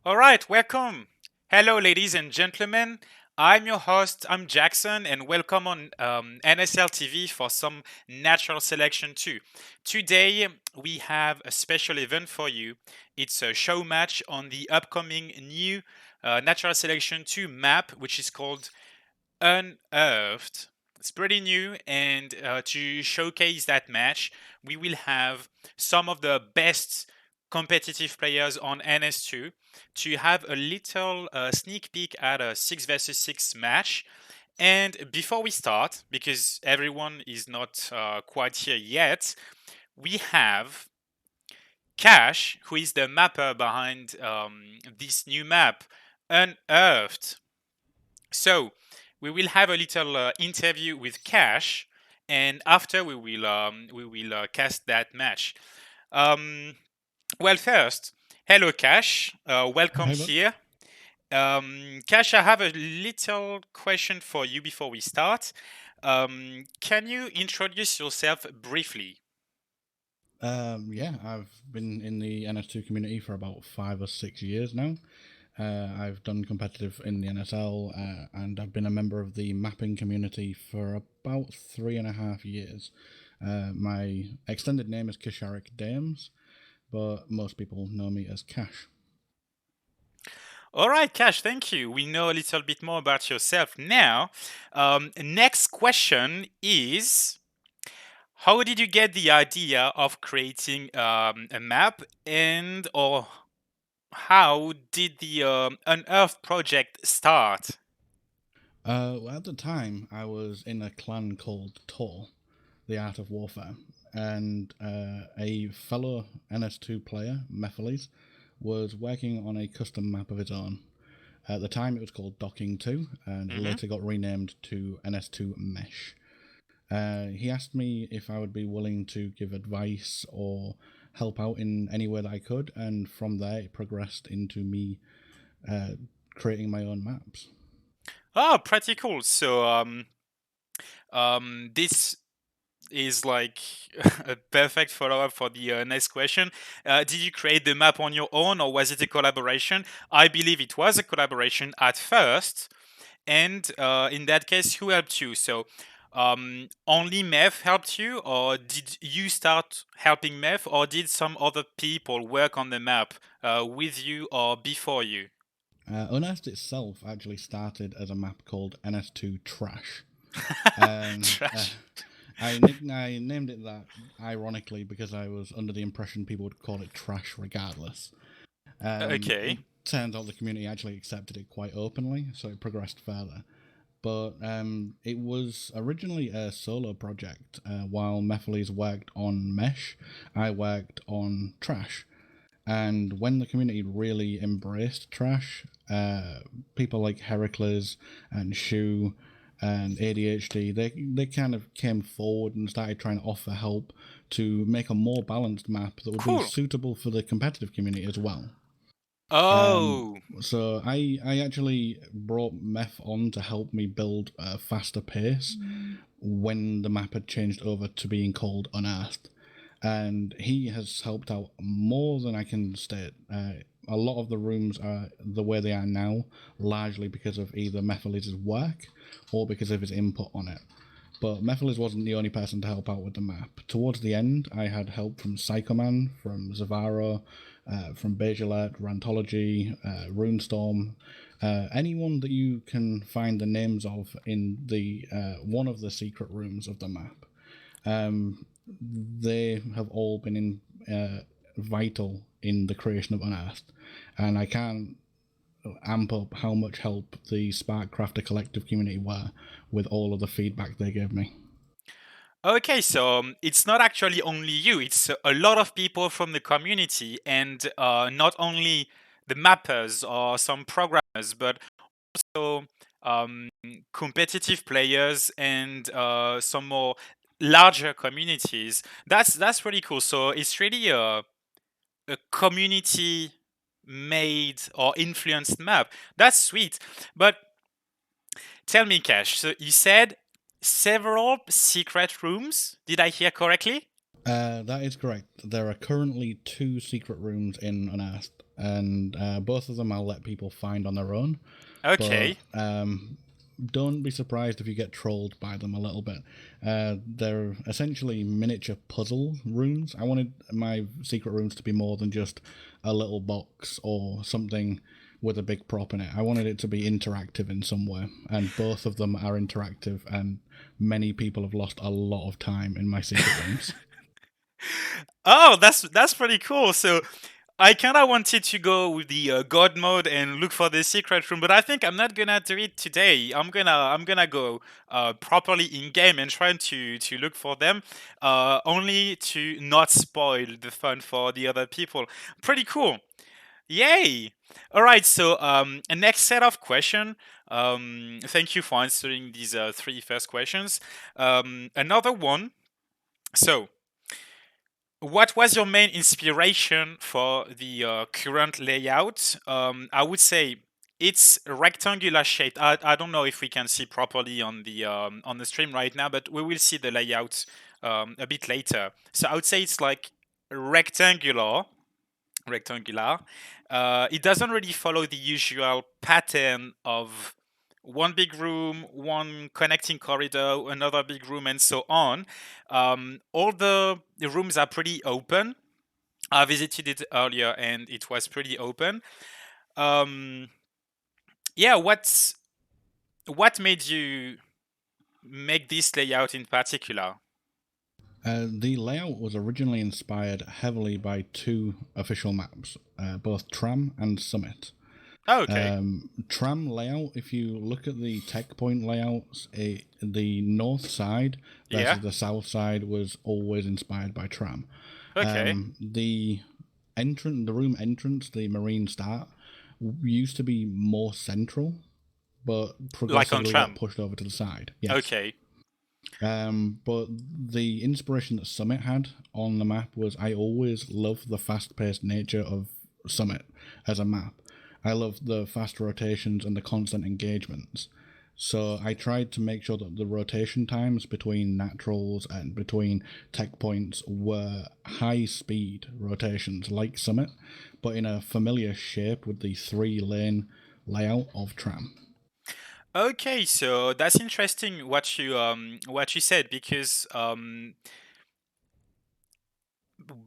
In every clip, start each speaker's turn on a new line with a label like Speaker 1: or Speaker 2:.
Speaker 1: All right, welcome. Hello, ladies and gentlemen. I'm your host, I'm Jackson, and welcome on NSL TV for some natural selection too. Today, we have a special event for you. It's a show match on the upcoming new Natural Selection 2 map, which is called Unearthed. It's pretty new, and to showcase that match, we will have some of the best competitive players on NS2 to have a little sneak peek at a 6 versus 6 match. And before we start, because everyone is not quite here yet, we have Cash, who is the mapper behind this new map, Unearthed. So we will have a little interview with Cash, and after we will cast that match. Um, well, first, hello Cash, welcome
Speaker 2: Hey, bud.
Speaker 1: here. Cash, I have a little question for you before we start. Can you introduce yourself briefly?
Speaker 2: Yeah, I've been in the NS2 community for about 5 or 6 years now. I've done competitive in the NSL, and I've been a member of the mapping community for about 3.5 years. My extended name is Kisharik Dames, but most people know me as Cash.
Speaker 1: All right, Cash, thank you. We know a little bit more about yourself now. Next question is, how did you get the idea of creating a map, and or how did the Unearth project start?
Speaker 2: At the time, I was in a clan called Tor, the Art of Warfare, and a fellow NS2 player, Mephiles, was working on a custom map of his own. At the time, it was called Docking 2 and
Speaker 1: Hmm.
Speaker 2: later got renamed to NS2 Mesh. He asked me if I would be willing to give advice or help out in any way that I could, and from there, it progressed into me uh, creating my own maps.
Speaker 1: Oh, pretty cool. So this is like a perfect follow-up for the next question. Did you create the map on your own, or was it a collaboration? I believe it was a collaboration at first. And in that case, who helped you? So only Mev helped you, or did you start helping Mev, or did some other people work on the map with you or before you?
Speaker 2: Unearthed itself actually started as a map called NS2 Trash. Um, uh,
Speaker 1: Trash.
Speaker 2: I named it that ironically because I was under the impression people would call it trash regardless. It
Speaker 1: Okay.
Speaker 2: turns out the community actually accepted it quite openly, so it progressed further. But it was originally a solo project. While Mephiles worked on Mesh, I worked on Trash. And when the community really embraced Trash, people like Heracles and Shu and ADHD, they kind of came forward and started trying to offer help to make a more balanced map that would be
Speaker 1: Cool.
Speaker 2: suitable for the competitive community as well.
Speaker 1: Oh,
Speaker 2: So I actually brought Meth on to help me build a faster pace when the map had changed over to being called Unearthed, and he has helped out more than I can state. A lot of the rooms are the way they are now, largely because of either Mephiles' work or because of his input on it. But Mephiles wasn't the only person to help out with the map. Towards the end, I had help from Psychoman, from Zavaro, from Bejalert, Rantology, Runestorm, anyone that you can find the names of in the one of the secret rooms of the map. Um, they have all been vital in the creation of Unearthed, and I can't amp up how much help the Spark Crafter Collective community were with all of the feedback they gave me.
Speaker 1: okay. So it's not actually only you, it's a lot of people from the community, and not only the mappers or some programmers, but also um, competitive players and some more larger communities. That's really cool. So it's really a community made or influenced map. That's sweet. But tell me, Cash. So you said several secret rooms. Did I hear correctly?
Speaker 2: That is correct. There are currently two secret rooms in Unearthed, and both of them I'll let people find on their own. But
Speaker 1: Okay.
Speaker 2: don't be surprised if you get trolled by them a little bit. They're essentially miniature puzzle rooms. I wanted my secret rooms to be more than just a little box or something with a big prop in it. I wanted it to be interactive in some way, and both of them are interactive, and many people have lost a lot of time in my secret rooms.
Speaker 1: Oh, that's pretty cool. So I kind of wanted to go with the God mode and look for the secret room, but I think I'm not gonna do it today. I'm gonna go properly in game and try to look for them, only to not spoil the fun for the other people. Pretty cool. Yay! All right. So a next set of question. Thank you for answering these three first questions. Another one. So what was your main inspiration for the current layout? I would say it's rectangular shape. I don't know if we can see properly on the stream right now, but we will see the layout a bit later. So I would say it's like rectangular, rectangular. It doesn't really follow the usual pattern of one big room, one connecting corridor, another big room, and so on. All the rooms are pretty open. I visited it earlier and it was pretty open. Um, yeah, what made you make this layout in particular?
Speaker 2: The layout was originally inspired heavily by two official maps, both Tram and Summit.
Speaker 1: Oh, okay.
Speaker 2: Tram layout, if you look at the tech point layouts, the north side
Speaker 1: Yeah.
Speaker 2: versus the south side was always inspired by Tram.
Speaker 1: Okay.
Speaker 2: The room entrance, the marine start, used to be more central, but
Speaker 1: Like on
Speaker 2: progressively got
Speaker 1: tram.
Speaker 2: pushed over to the side. Yes.
Speaker 1: Okay.
Speaker 2: But the inspiration that Summit had on the map was I always loved the fast paced nature of Summit as a map. I love the fast rotations and the constant engagements. So I tried to make sure that the rotation times between naturals and between tech points were high speed rotations like Summit, but in a familiar shape with the 3 lane layout of Tram.
Speaker 1: Okay, so that's interesting what you said because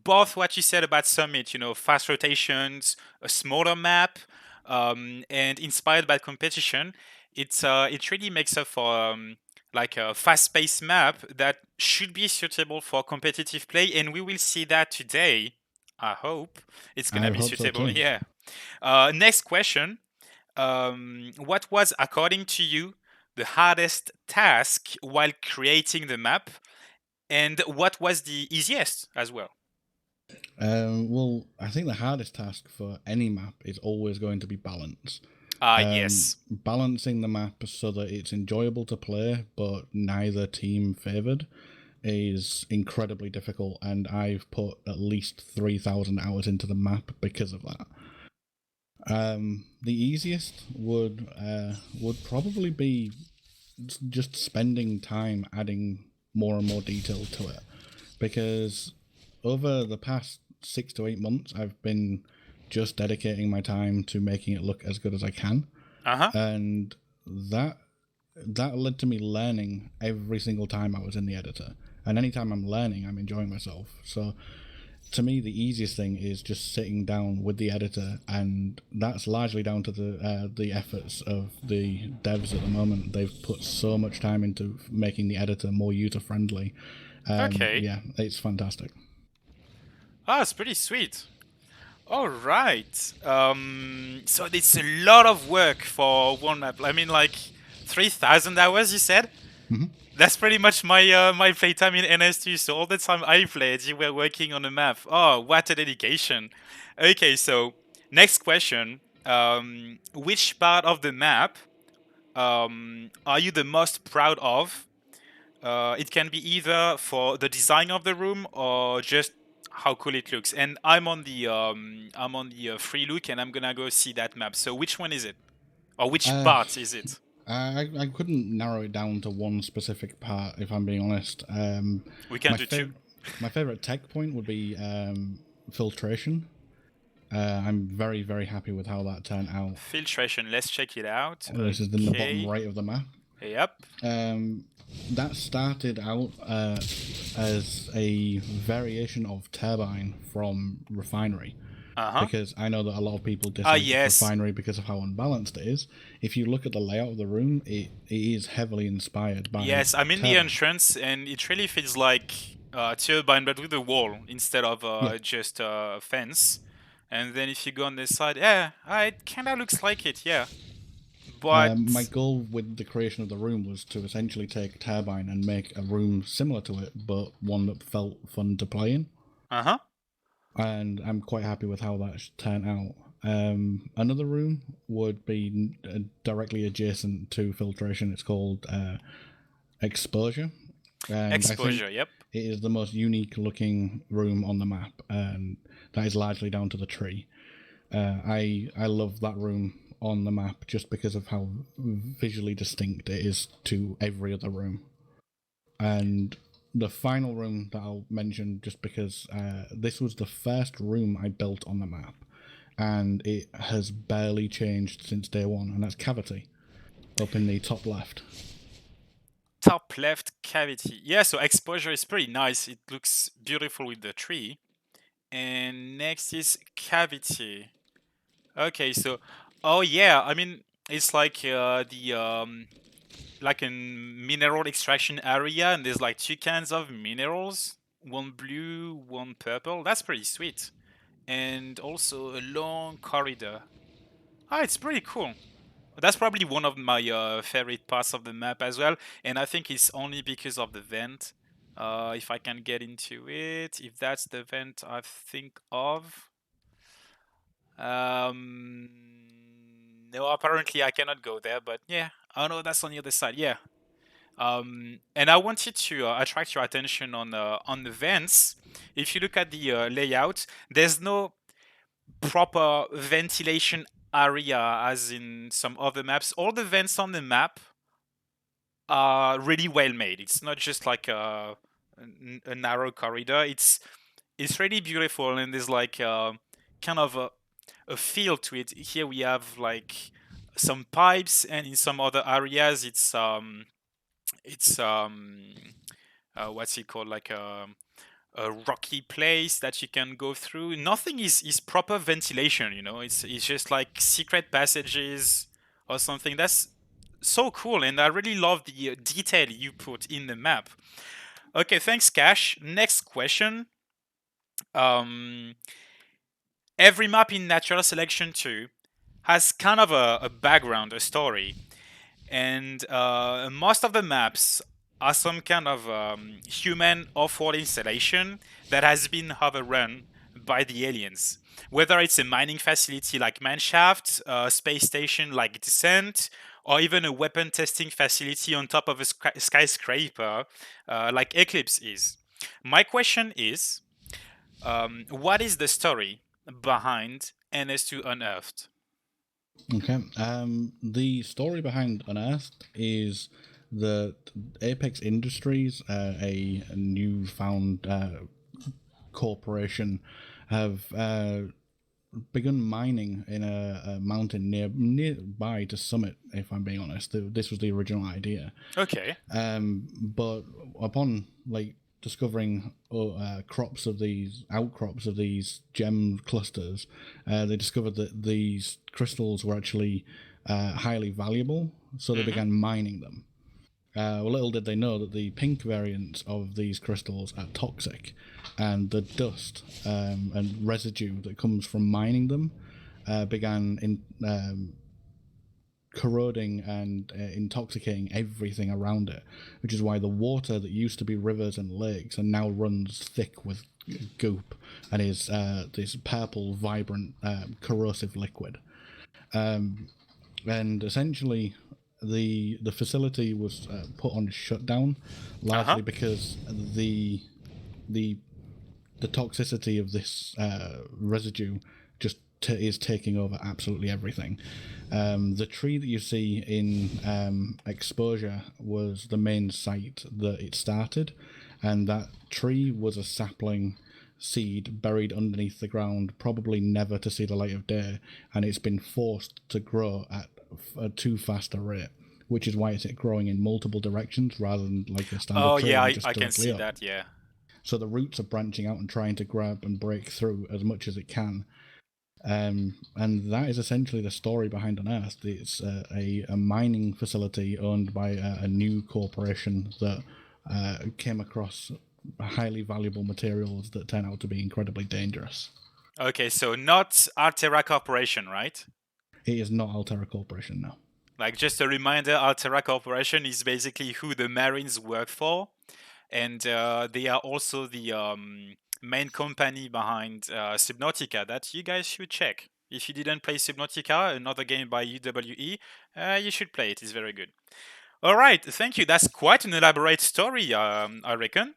Speaker 1: both what you said about Summit, fast rotations, a smaller map, and inspired by competition, it really makes up for like a fast-paced map that should be suitable for competitive play, and we will see that today. I hope it's
Speaker 2: I
Speaker 1: gonna be
Speaker 2: hope so
Speaker 1: suitable.
Speaker 2: too.
Speaker 1: Yeah. Next question. What was, according to you, the hardest task while creating the map, and what was the easiest as well?
Speaker 2: Well, I think the hardest task for any map is always going to be balance.
Speaker 1: Ah, yes.
Speaker 2: Balancing the map so that it's enjoyable to play, but neither team favored, is incredibly difficult. And I've put at least 3,000 hours into the map because of that. The easiest would probably be just spending time adding more and more detail to it, because over the past 6 to 8 months, I've been just dedicating my time to making it look as good as I can,
Speaker 1: Uh huh.
Speaker 2: and that that led to me learning every single time I was in the editor. And anytime I'm learning, I'm enjoying myself. So to me, the easiest thing is just sitting down with the editor, and that's largely down to the efforts of the devs at the moment. They've put so much time into making the editor more user friendly.
Speaker 1: Okay.
Speaker 2: Yeah, it's fantastic.
Speaker 1: Ah, it's pretty sweet. All right. So it's a lot of work for one map. I mean, like 3,000 hours. You said that's pretty much my playtime in NS2. So all the time I played, you were working on a map. Oh, what a dedication. Okay, so next question. Which part of the map are you the most proud of? It can be either for the design of the room or just how cool it looks. And I'm on the free look, and I'm gonna go see that map. So which one is it, or which
Speaker 2: Uh,
Speaker 1: part is it?
Speaker 2: I couldn't narrow it down to one specific part, if I'm being honest.
Speaker 1: We can
Speaker 2: My
Speaker 1: do two.
Speaker 2: My favorite tech point would be filtration. I'm very, very happy with how that turned out.
Speaker 1: Filtration. Let's check it out.
Speaker 2: This is in the bottom
Speaker 1: Okay.
Speaker 2: right of the map.
Speaker 1: Yep.
Speaker 2: Um, that started out as a variation of turbine from refinery.
Speaker 1: Uh huh.
Speaker 2: Because I know that a lot of people
Speaker 1: Ah,
Speaker 2: dislike
Speaker 1: yes.
Speaker 2: refinery because of how unbalanced it is. If you look at the layout of the room, it is heavily inspired by
Speaker 1: Yes, I'm in the
Speaker 2: turbine.
Speaker 1: entrance, and it really feels like turbine, but with a wall instead of
Speaker 2: Yeah.
Speaker 1: just a fence. And then if you go on this side, yeah, it kind of looks like it, yeah.
Speaker 2: My
Speaker 1: But
Speaker 2: goal with the creation of the room was to essentially take turbine and make a room similar to it, but one that felt fun to play in.
Speaker 1: uh huh,
Speaker 2: And I'm quite happy with how that turned out. Another room would be directly adjacent to filtration. It's called exposure, and I
Speaker 1: exposure.
Speaker 2: think
Speaker 1: Yep.
Speaker 2: it is the most unique looking room on the map, and that is largely down to the tree. I love that room on the map just because of how visually distinct it is to every other room. And the final room that I'll mention, just because this was the first room I built on the map, and it has barely changed since day one, and that's cavity up in the top left.
Speaker 1: Top left cavity. Yeah, so exposure is pretty nice. It looks beautiful with the tree. And next is cavity. Okay, so oh yeah, I mean it's the like a mineral extraction area, and there's like two kinds of minerals, one blue, one purple. That's pretty sweet. And also a long corridor. Ah, it's pretty cool. That's probably one of my favorite parts of the map as well, and I think it's only because of the vent. If I can get into it, if that's the vent I think of. Um, no, apparently I cannot go there, but yeah. Oh no, that's on the other side. Yeah. And I wanted to attract your attention on the vents. If you look at the layout, there's no proper ventilation area as in some other maps. All the vents on the map are really well made. It's not just like a narrow corridor. It's really beautiful, and there's like kind of a feel to it. Here we have like some pipes, and in some other areas, it's what's it called, like a rocky place that you can go through. Nothing is proper ventilation. It's just like secret passages or something. That's so cool, and I really love the detail you put in the map. Okay, thanks, Cash. Next question. Um, every map in Natural Selection 2 has kind of a background, a story, and most of the maps are some kind of human off-world installation that has been overrun by the aliens. Whether it's a mining facility like Mineshaft, a space station like Descent, or even a weapon testing facility on top of a skyscraper like Eclipse is. My question is, what is the story behind NS2 Unearthed?
Speaker 2: Okay. The story behind Unearthed is that Apex Industries, a newfound corporation, have begun mining in a mountain nearby to Summit. If I'm being honest, this was the original idea.
Speaker 1: Okay.
Speaker 2: But upon discovering crops of these outcrops of these gem clusters, they discovered that these crystals were actually highly valuable. So they
Speaker 1: Mm-hmm.
Speaker 2: began mining them. Little did they know that the pink variants of these crystals are toxic, and the dust and residue that comes from mining them began corroding and intoxicating everything around it, which is why the water that used to be rivers and lakes and now runs thick with goop and is this purple, vibrant, corrosive liquid. And essentially, the facility was put on shutdown
Speaker 1: Uh huh.
Speaker 2: largely because the the toxicity of this residue just is taking over absolutely everything. The tree that you see in exposure was the main site that it started, and that tree was a sapling seed buried underneath the ground, probably never to see the light of day, and it's been forced to grow at a too fast a rate, which is why it's growing in multiple directions rather than like a standard
Speaker 1: Oh
Speaker 2: tree
Speaker 1: yeah,
Speaker 2: line
Speaker 1: I,
Speaker 2: just
Speaker 1: I can
Speaker 2: directly
Speaker 1: see
Speaker 2: up.
Speaker 1: that. Yeah.
Speaker 2: So the roots are branching out and trying to grab and break through as much as it can. And that is essentially the story behind Unearthed. It's a mining facility owned by a new corporation that came across highly valuable materials that turn out to be incredibly dangerous.
Speaker 1: Okay, so not Altera Corporation, right?
Speaker 2: It is not Altera Corporation now.
Speaker 1: Like just a reminder, Altera Corporation is basically who the Marines work for, and they are also the main company behind Subnautica that you guys should check. If you didn't play Subnautica, another game by UWE, you should play it. It's very good. All right, thank you. That's quite an elaborate story, I reckon.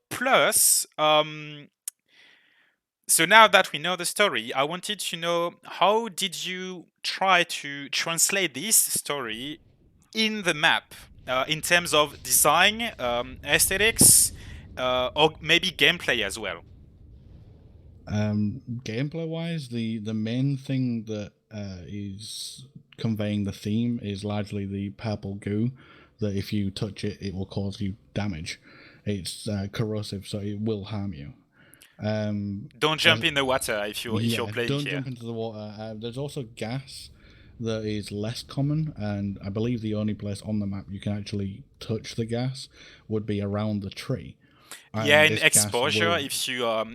Speaker 1: Plus, so now that we know the story, I wanted to know how did you try to translate this story in the map in terms of design, aesthetics, or maybe gameplay as well.
Speaker 2: Gameplay wise, the main thing that is conveying the theme is largely the purple goo. That if you touch it, it will cause you damage. It's corrosive, so it will harm you.
Speaker 1: Don't jump
Speaker 2: As,
Speaker 1: in the water if you're
Speaker 2: yeah,
Speaker 1: playing
Speaker 2: don't
Speaker 1: here.
Speaker 2: jump into the water. There's also gas that is less common, and I believe the only place on the map you can actually touch the gas would be around the tree.
Speaker 1: Yeah,
Speaker 2: And
Speaker 1: in
Speaker 2: this gas
Speaker 1: exposure,
Speaker 2: will,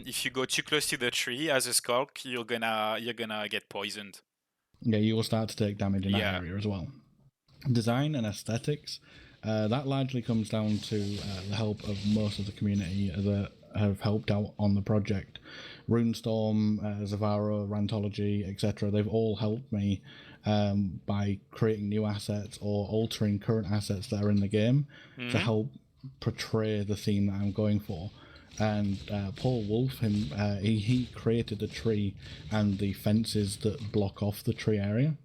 Speaker 1: if you go too close to the tree as a skulk, you're gonna get poisoned.
Speaker 2: yeah, you will start to take damage in that
Speaker 1: Yeah.
Speaker 2: area as well. Design and aesthetics, that largely comes down to the help of most of the community that have helped out on the project. Runestorm, Zavaro, Rantology, etc. They've all helped me by creating new assets or altering current assets that are in the game to
Speaker 1: Hmm.
Speaker 2: help portray the theme that I'm going for. And Paul Wolf, he created the tree and the fences that block off the tree area,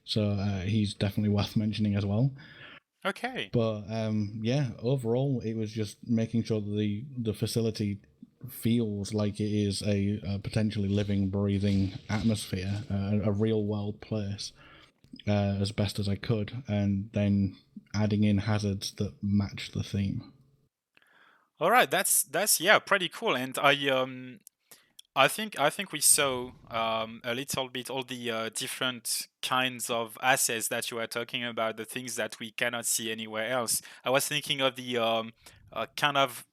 Speaker 2: so he's definitely worth mentioning as well.
Speaker 1: Okay.
Speaker 2: But yeah, overall, it was just making sure that the facility feels like it is a potentially living, breathing atmosphere, a real world place, as best as I could, and then adding in hazards that match the theme.
Speaker 1: All right. That's yeah, pretty cool. And I think we saw a little bit all the different kinds of assets that you were talking about, the things that we cannot see anywhere else. I was thinking of the kind of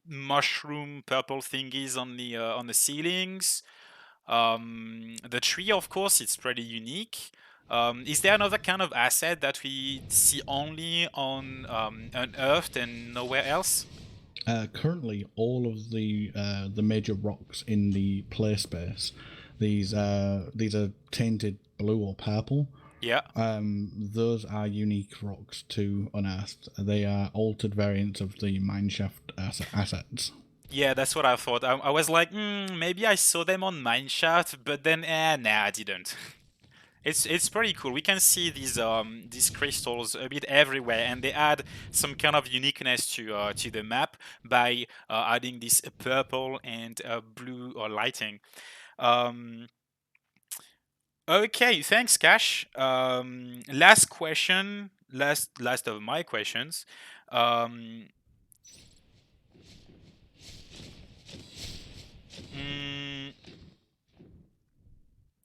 Speaker 1: mushroom purple thingies on the ceilings. The tree, of course, it's pretty unique. Is there another kind of asset that we see only on Unearthed and nowhere else?
Speaker 2: Currently, all of the major rocks in the play space, these are tainted blue or purple.
Speaker 1: Yeah.
Speaker 2: Those are unique rocks to Unearthed. They are altered variants of the mineshaft assets.
Speaker 1: Yeah, that's what I thought. I was like, maybe I saw them on Mineshaft, but then, nah, I didn't. It's pretty cool. We can see these crystals a bit everywhere, and they add some kind of uniqueness to the map by adding this purple and blue or lighting. Um, okay, thanks, Cash. Last question, last of my questions. Um, mm,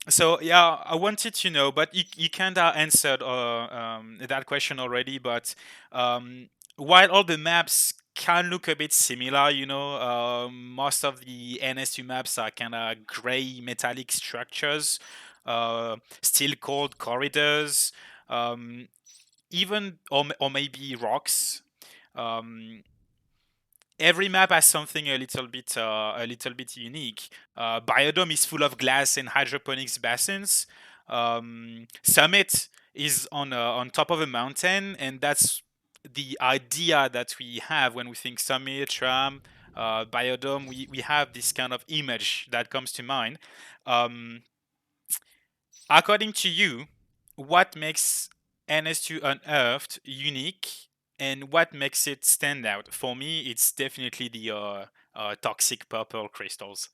Speaker 1: So yeah, I wanted to know, but you kind of answered that question already. But while all the maps can look a bit similar, most of the NSU maps are kind of gray metallic structures, still called corridors, um, even or maybe rocks. Um, every map has something a little bit unique. Biodome is full of glass and hydroponics basins. Summit is on top of a mountain, and that's the idea that we have when we think summit, tram, biodome. We have this kind of image that comes to mind. Um, According to you, what makes NS2 Unearthed unique, And what makes it stand out? For me, it's definitely the toxic purple crystals.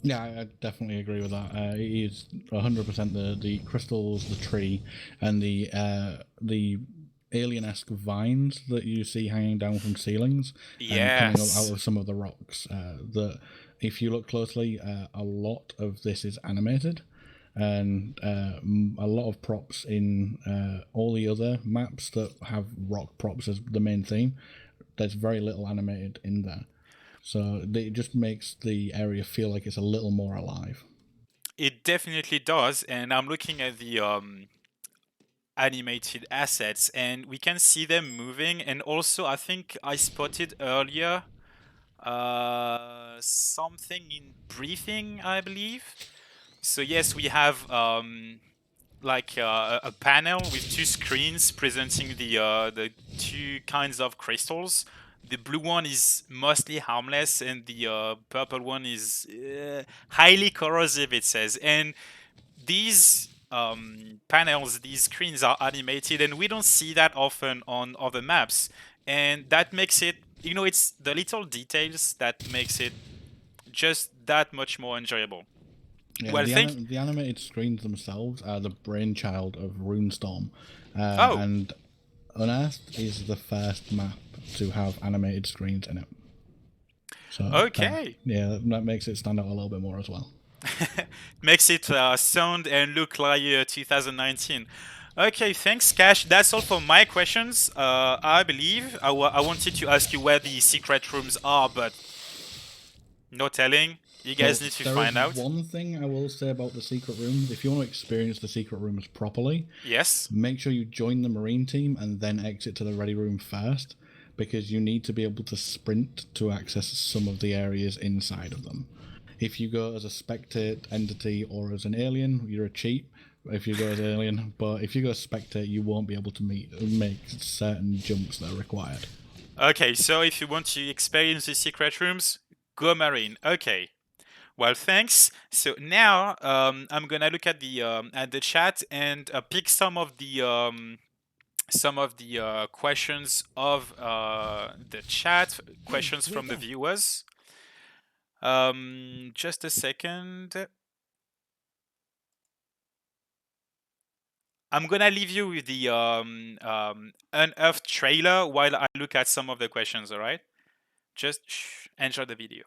Speaker 2: Yeah, I definitely agree with that. It is 100% the crystals, the tree, and the alien-esque vines that you see hanging down from ceilings and coming up out
Speaker 1: Yes.
Speaker 2: of some of the rocks. That if you look closely, a lot of this is animated, and a lot of props in all the other maps that have rock props as the main theme. There's very little animated in there. So it just makes the area feel like it's a little more alive.
Speaker 1: It definitely does, and I'm looking at the animated assets, and we can see them moving. And also, I think I spotted earlier something in breathing, I believe. So yes, we have like a panel with two screens presenting the two kinds of crystals. The blue one is mostly harmless, and the purple one is highly corrosive. It says, and these panels, these screens are animated, and we don't see that often on other maps, and that makes it. It's the little details that makes it just that much more enjoyable.
Speaker 2: Yeah,
Speaker 1: Well, thank.
Speaker 2: the animated screens themselves are the brainchild of Runestorm,
Speaker 1: Oh,
Speaker 2: and Unearthed is the first map to have animated screens in it. So that
Speaker 1: okay.
Speaker 2: yeah, that makes it stand out a little bit more as well.
Speaker 1: Makes it sound and look like 2019. Okay, thanks, Cash. That's all for my questions. I believe I wanted to ask you where the secret rooms are, but no telling. You
Speaker 2: So
Speaker 1: guys need to
Speaker 2: there is
Speaker 1: find out.
Speaker 2: one thing I will say about the secret rooms. If you want to experience the secret rooms properly,
Speaker 1: Yes.
Speaker 2: make sure you join the marine team and then exit to the ready room first, because you need to be able to sprint to access some of the areas inside of them. If you go as a spectate entity or as an alien, you're a cheat. If you go as alien, but if you go as spectate, you won't be able to make certain jumps that are required.
Speaker 1: Okay, so if you want to experience the secret rooms, go Marine. Okay. Well, thanks. So now I'm gonna look at the chat and pick some of the questions of the chat,
Speaker 2: Hey,
Speaker 1: questions
Speaker 2: wait
Speaker 1: from the
Speaker 2: there.
Speaker 1: viewers. Just a second. I'm gonna leave you with the Unearthed trailer while I look at some of the questions. All right, just enjoy the video.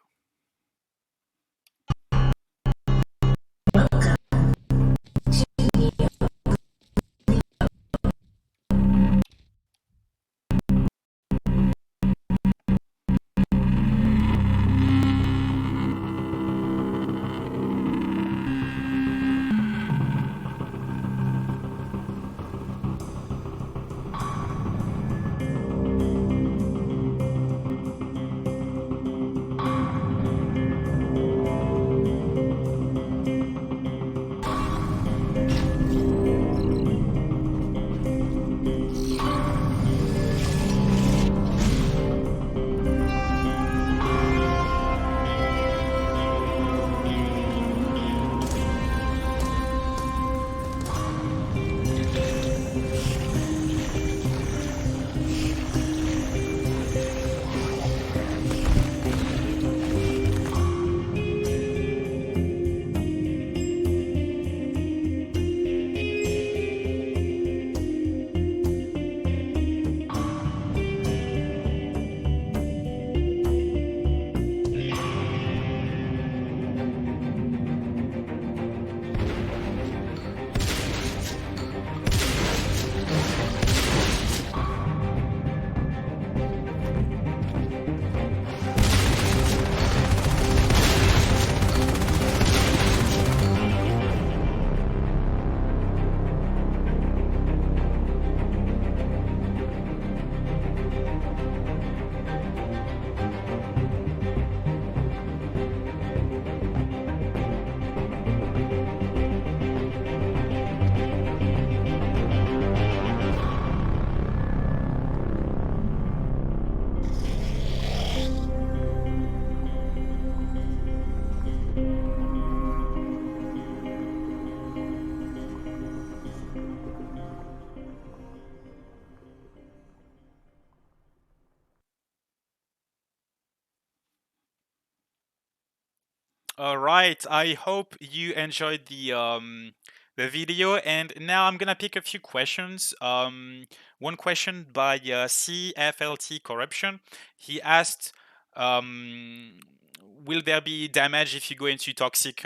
Speaker 1: All right. I hope you enjoyed the video, and now I'm gonna pick a few questions. One question by CFLT Corruption. He asked, um, "Will there be damage if you go into toxic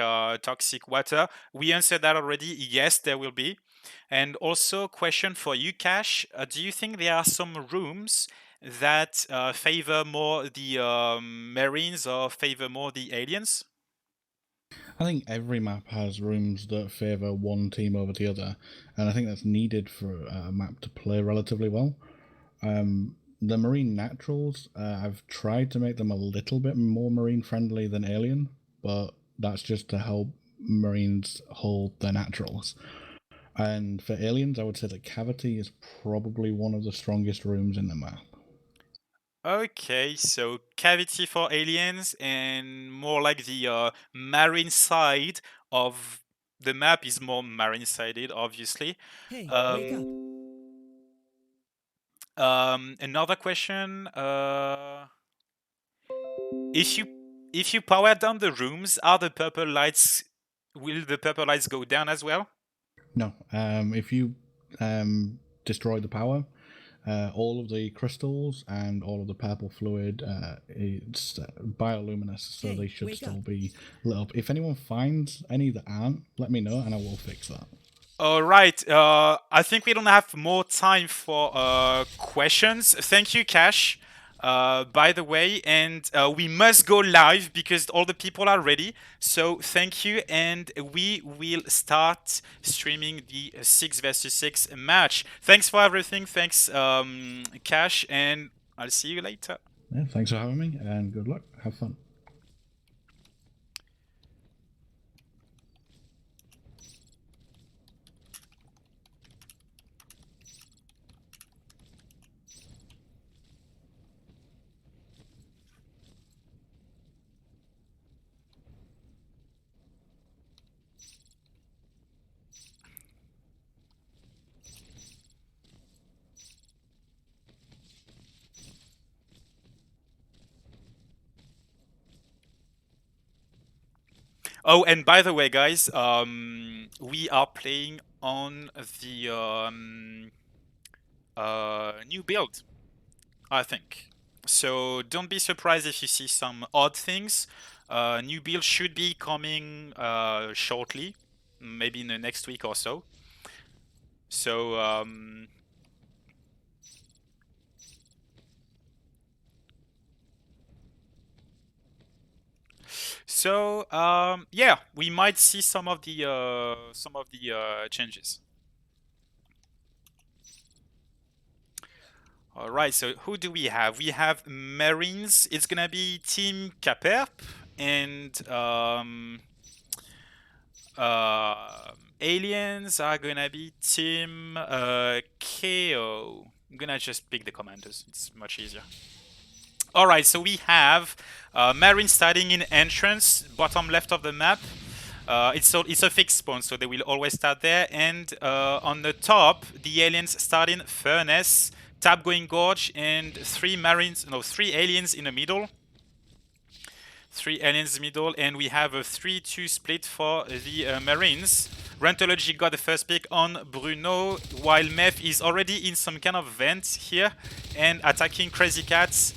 Speaker 1: water?" We answered that already. Yes, there will be. And also, question for you, Cash. Do you think there are some rooms that favor more the Marines or favor more the aliens?
Speaker 2: I think every map has rooms that favour one team over the other, and I think that's needed for a map to play relatively well. The marine naturals, I've tried to make them a little bit more marine friendly than alien, but that's just to help marines hold their naturals. And for aliens, I would say that cavity is probably one of the strongest rooms in the map.
Speaker 1: Okay, so cavity for aliens and more like the marine side of the map is more marine sided, obviously.
Speaker 3: Hey, wake up.
Speaker 1: Another question: if you power down the rooms, are the purple lights will the purple lights go down as well?
Speaker 2: No, if you destroy the power, all of the crystals and all of the purple fluid, it's bioluminescent, so
Speaker 3: Hey,
Speaker 2: they should
Speaker 3: wake
Speaker 2: still
Speaker 3: up.
Speaker 2: be lit up. If anyone finds any that aren't, let me know and I will fix that.
Speaker 1: All right. I think we don't have more time for questions. Thank you, Cash. By the way, and we must go live because all the people are ready. So thank you, and we will start streaming the 6 versus 6 match. Thanks for everything. Thanks, Cash, and I'll see you later.
Speaker 2: Yeah, thanks for having me and good luck. Have fun.
Speaker 1: Oh, and by the way, guys, we are playing on the new build, I think. So don't be surprised if you see some odd things. New build should be coming shortly, maybe in the next week or so. So yeah, we might see some of the changes. All right. So who do we have? We have Marines. It's gonna be Team Caperp and aliens are gonna be Team KO. I'm gonna just pick the commanders. It's much easier. All right, so we have Marine starting in entrance, bottom left of the map. It's a fixed spawn, so they will always start there. And on the top, the aliens start in furnace, tab going gorge, and three aliens in the middle. Three aliens middle, and we have a 3-2 split for the Marines. Rentology got the first pick on Bruno, while Meth is already in some kind of vent here and attacking Crazy Cats.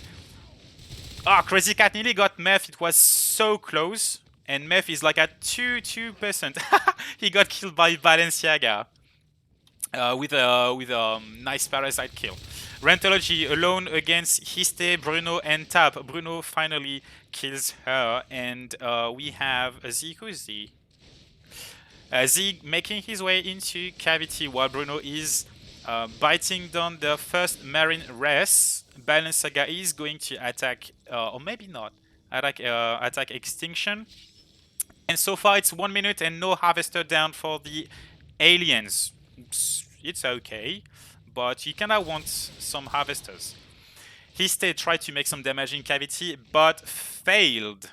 Speaker 1: Ah, Crazy Cat nearly got Meth. It was so close. And Meth is like at 2%. He got killed by Balenciaga with a nice parasite kill. Rentology alone against Histe, Bruno, and Tap. Bruno finally kills her, and we have Z. Who's Z? Z making his way into Cavity while Bruno is biting down the first Marine race. Balenciaga is going to attack, or maybe not, attack Extinction. And so far it's 1 minute and no Harvester down for the aliens. It's okay, but you kinda want some Harvesters. Histe tried to make some damage in Cavity, but failed.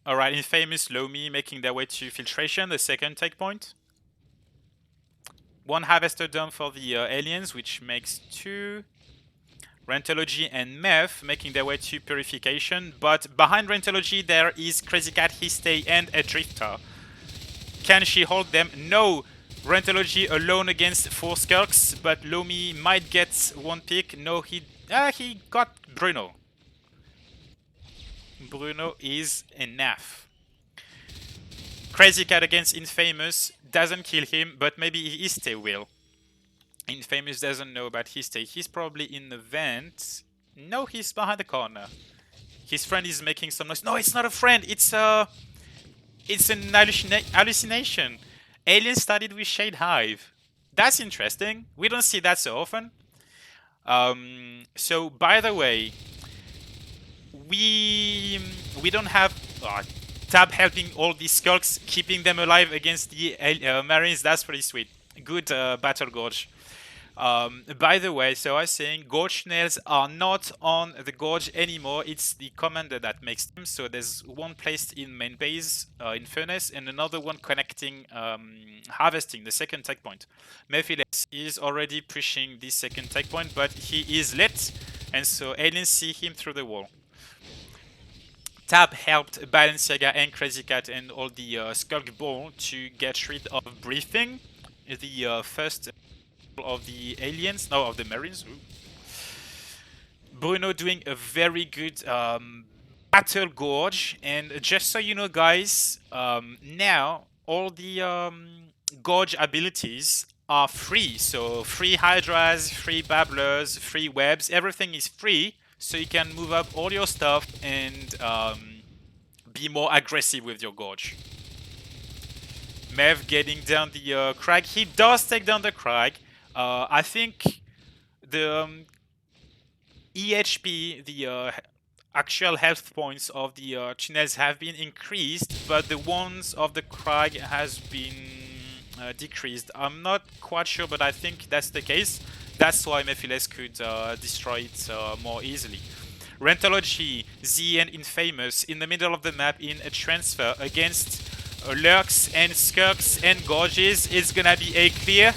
Speaker 1: Alright, Infamous, Lomi making their way to Filtration, the second take point. One Harvester down for the aliens, which makes 2. Rentology and Meth making their way to Purification, but behind Rentology there is Crazy Cat, Histay, and a Drifter. Can she hold them? No! Rentology alone against 4 Skulks, but Lomi might get one pick. No, he got Bruno. Bruno is enough. Crazy Cat against Infamous doesn't kill him, but maybe Histay will. Infamous doesn't know about Histay. He's probably in the vent. No, he's behind the corner. His friend is making some noise. No, it's not a friend. It's an hallucination. Alien started with Shade Hive. That's interesting. We don't see that so often. So, by the way, we don't have Tab helping all these skulks, keeping them alive against the Marines. That's pretty sweet. Good battle gorge. By the way, so I was saying gorge nails are not on the gorge anymore. It's the commander that makes them. So there's one placed in main base in furnace and another one connecting harvesting, the second tech point. Mephiles is already pushing this second tech point, but he is lit, and so aliens see him through the wall. Tab helped Balenciaga and Crazy Cat and all the Skulk Ball to get rid of Briefing, the first of the aliens, no, of the Marines. Ooh. Bruno doing a very good battle gorge, and just so you know, guys, now all the gorge abilities are free. So free Hydras, free Babblers, free Webs, everything is free. So you can move up all your stuff and be more aggressive with your gorge. Mev getting down the crag. He does take down the crag. I think the EHP, the actual health points of the tunnels have been increased, but the ones of the crag has been decreased. I'm not quite sure, but I think that's the case. That's why Mephiles could destroy it more easily. Rentology, Z and Infamous in the middle of the map in a transfer against Lurks and Skurks and Gorges. It's gonna be a clear.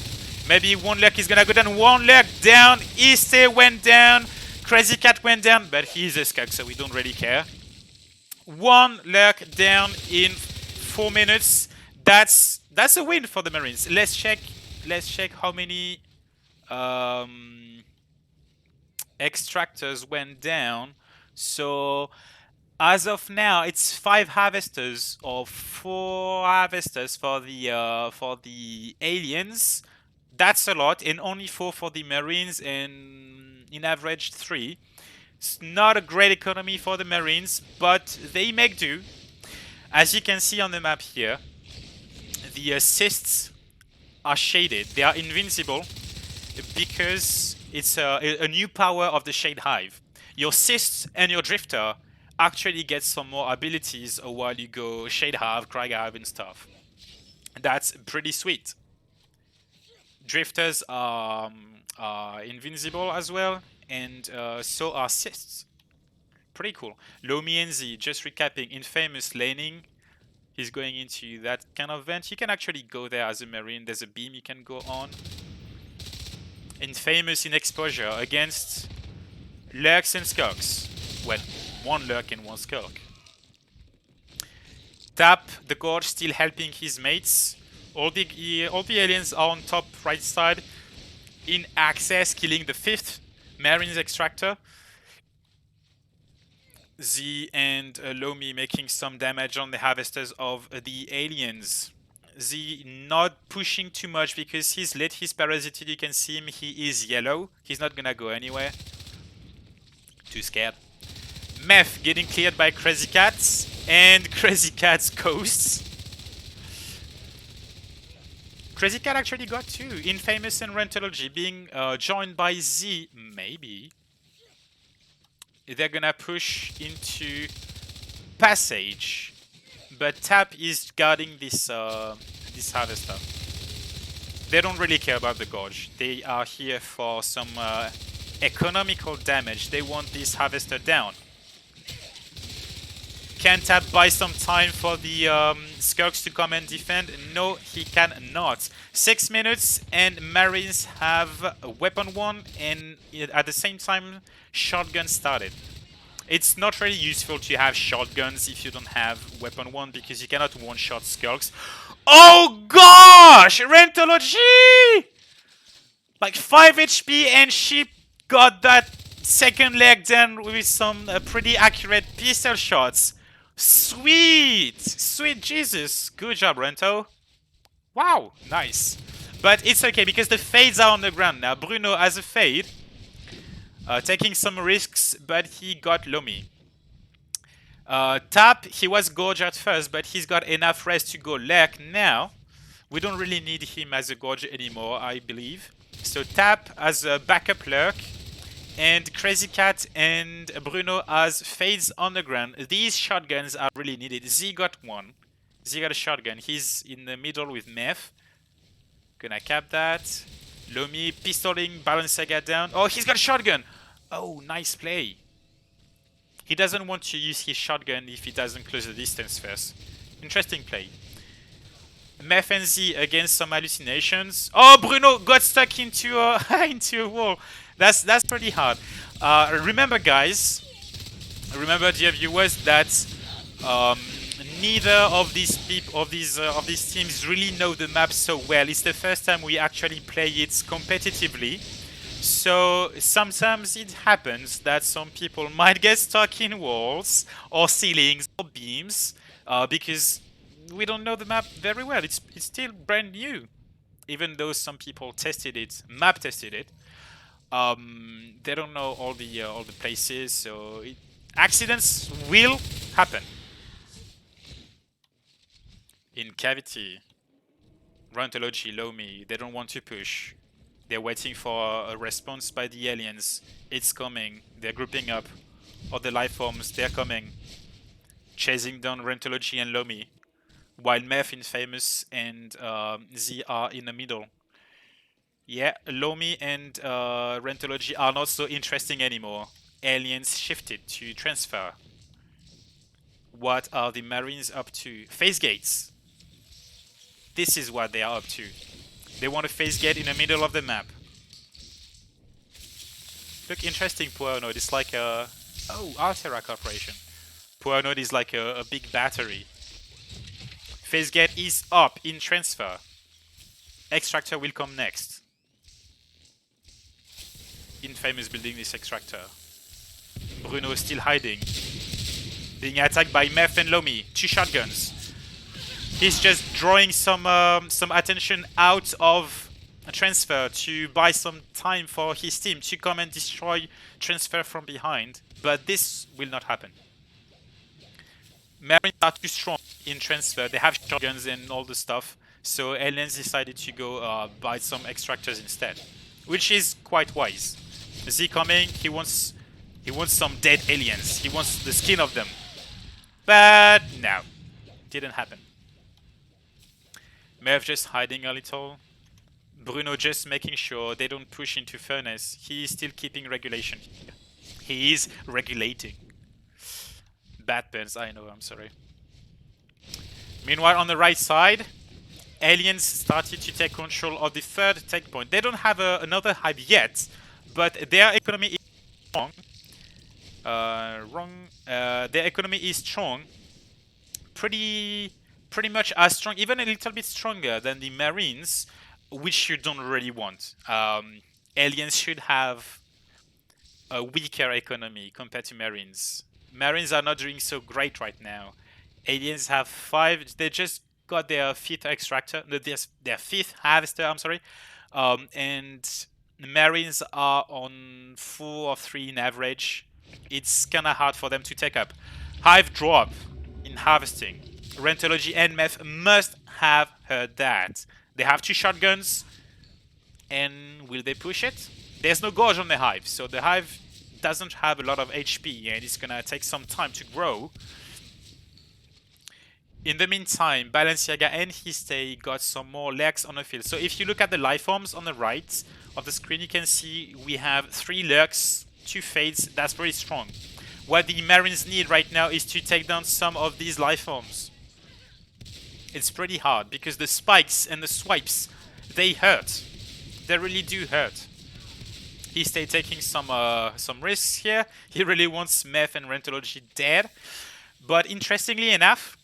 Speaker 1: Maybe one Lurk is gonna go down. One Lurk down. Iste went down. Crazy Cat went down, but he's a Skunk, so we don't really care. One Lurk down in 4 minutes. That's a win for the Marines. Let's check how many extractors went down. So as of now, it's 5 harvesters or 4 harvesters for the aliens. That's a lot, and only 4 for the Marines, and in average 3. It's not a great economy for the Marines, but they make do. As you can see on the map here, the assists are shaded. They are invincible because it's a new power of the Shade Hive. Your Cysts and your Drifter actually get some more abilities while you go Shade Hive, Crag Hive and stuff. That's pretty sweet. Drifters are invincible as well, and so are Cysts. Pretty cool. Lomi and Z, just recapping, Infamous laning. He's going into that kind of vent. You can actually go there as a Marine. There's a beam you can go on. Infamous in exposure against Lurks and Skulks. Well, one Lurk and one Skulk. Tap the Gorge still helping his mates. All the aliens are on top right side. In access, killing the 5th Marines extractor. Z and Lomi making some damage on the harvesters of the aliens. Z not pushing too much because he's lit, he's parasited, you can see him, he is yellow. He's not gonna go anywhere. Too scared. Meth getting cleared by Crazy Cats, and Crazy Cat's ghosts. Crazy Cat actually got 2. Infamous and Rentology being joined by Z, maybe. They're gonna push into Passage. But Tap is guarding this this harvester. They don't really care about the Gorge. They are here for some economical damage. They want this harvester down. Can tap buy some time for the Skirks to come and defend? No, he cannot. 6 minutes and Marines have weapon 1 and at the same time shotgun started. It's not really useful to have shotguns if you don't have weapon 1 because you cannot one-shot Skulks. Oh gosh! Rentology! Like 5 HP and she got that second leg done with some pretty accurate pistol shots. Sweet! Sweet Jesus. Good job, Rento. Wow, nice. But it's okay because the fades are on the ground now. Bruno has a fade. Taking some risks, but he got Lomi. Tap, he was Gorge at first, but he's got enough rest to go Lurk now. We don't really need him as a Gorge anymore, I believe. So Tap as a backup Lurk, and Crazy Cat and Bruno as fades on the ground. These shotguns are really needed. Z got one. Z got a shotgun. He's in the middle with Meth. Gonna cap that. Lomi pistoling Balenciaga down. Oh, he's got a shotgun! Oh, nice play. He doesn't want to use his shotgun if he doesn't close the distance first. Interesting play. Meth and Z against some hallucinations. Oh, Bruno got stuck into a into a wall. That's pretty hard. Remember, guys. Remember, dear viewers, that neither of these teams really know the map so well. It's the first time we actually play it competitively. So sometimes it happens that some people might get stuck in walls or ceilings or beams because we don't know the map very well. It's still brand new, even though some people tested it, map tested it. They don't know all the places, so accidents will happen. In cavity, Rantology, Lomi, they don't want to push. They're waiting for a response by the aliens. It's coming. They're grouping up. All the life forms, they're coming. Chasing down Rentology and Lomi. While Meth, Infamous, and Z are in the middle. Yeah, Lomi and Rentology are not so interesting anymore. Aliens shifted to transfer. What are the Marines up to? Phase gates. This is what they are up to. They want a phase gate in the middle of the map. Look, interesting power node. It's like a... Oh, Altera Corporation. Power node is like a big battery. Phase gate is up in transfer. Extractor will come next. Infamous building this extractor. Bruno is still hiding. Being attacked by Meth and Lomi. 2 shotguns. He's just drawing some attention out of a transfer to buy some time for his team to come and destroy transfer from behind. But this will not happen. Marines are too strong in transfer. They have shotguns and all the stuff. So aliens decided to go buy some extractors instead, which is quite wise. Z coming. He wants some dead aliens. He wants the skin of them. But no, didn't happen. Merv just hiding a little. Bruno just making sure they don't push into furnace. He is still keeping regulation here. He is regulating. Bad pens, I know, I'm sorry. Meanwhile, on the right side, aliens started to take control of the third take point. They don't have another hive yet, but their economy is strong. Their economy is strong. Pretty much as strong, even a little bit stronger than the Marines, which you don't really want. Aliens should have a weaker economy compared to Marines. Marines are not doing so great right now. Aliens have 5. They just got their 5th extractor, their 5th harvester. I'm sorry, and Marines are on 4 or 3 in average. It's kind of hard for them to take up. Hive drop in harvesting. Rentology and Meth must have heard that. They have 2 shotguns. And will they push it? There's no Gorge on the Hive, so the Hive doesn't have a lot of HP and it's gonna take some time to grow. In the meantime, Balenciaga and Histay got some more lurks on the field. So if you look at the life forms on the right of the screen, you can see we have 3 lurks, 2 fades. That's very strong. What the Marines need right now is to take down some of these life forms. It's pretty hard because the spikes and the swipes, they hurt. They really do hurt. He stayed taking some risks here. He really wants Meth and Rentology dead. But interestingly enough,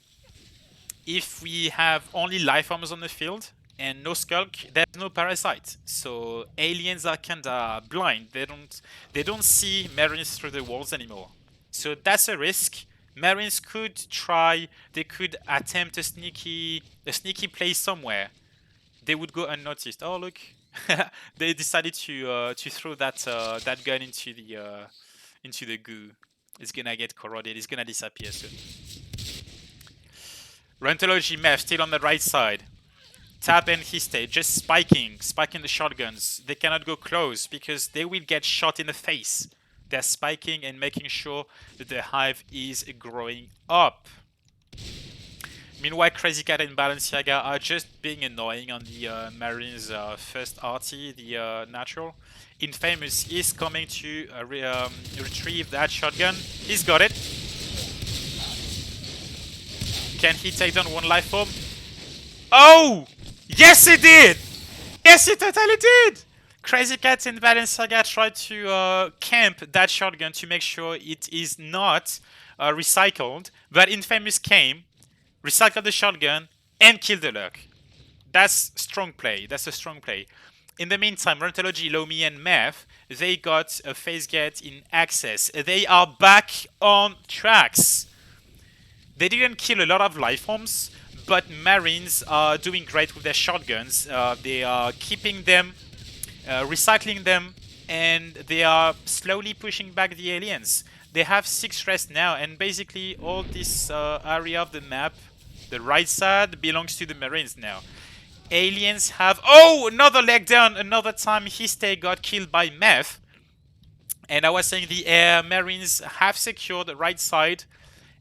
Speaker 1: if we have only life forms on the field and no skulk, there's no parasite. So aliens are kinda blind. They don't see Marines through the walls anymore. So that's a risk. Marines could try. They could attempt a sneaky play somewhere. They would go unnoticed. Oh look, they decided to throw that gun into the goo. It's gonna get corroded. It's gonna disappear soon. Rentology Meth still on the right side. Tap and Histe just spiking the shotguns. They cannot go close because they will get shot in the face. They're spiking and making sure that the hive is growing up. Meanwhile, Crazy Cat and Balenciaga are just being annoying on the Marines' first RT, the natural. Infamous is coming to retrieve that shotgun. He's got it. Can he take down one life form? Oh! Yes, he did! Yes, he totally did! Crazy Cat and Balenciaga tried to camp that shotgun to make sure it is not recycled, but Infamous came, recycled the shotgun, and killed the Lurk. That's strong play. That's a strong play. In the meantime, Rentology, Lomi, and Meth, they got a phase gate in access. They are back on tracks. They didn't kill a lot of life forms, but Marines are doing great with their shotguns. They are keeping them, recycling them, and they are slowly pushing back the aliens. They have 6 rests now, and basically all this area of the map, the right side, belongs to the Marines now. Aliens have... Oh! Another leg down! Another time Histe got killed by Meth. And I was saying the air Marines have secured the right side,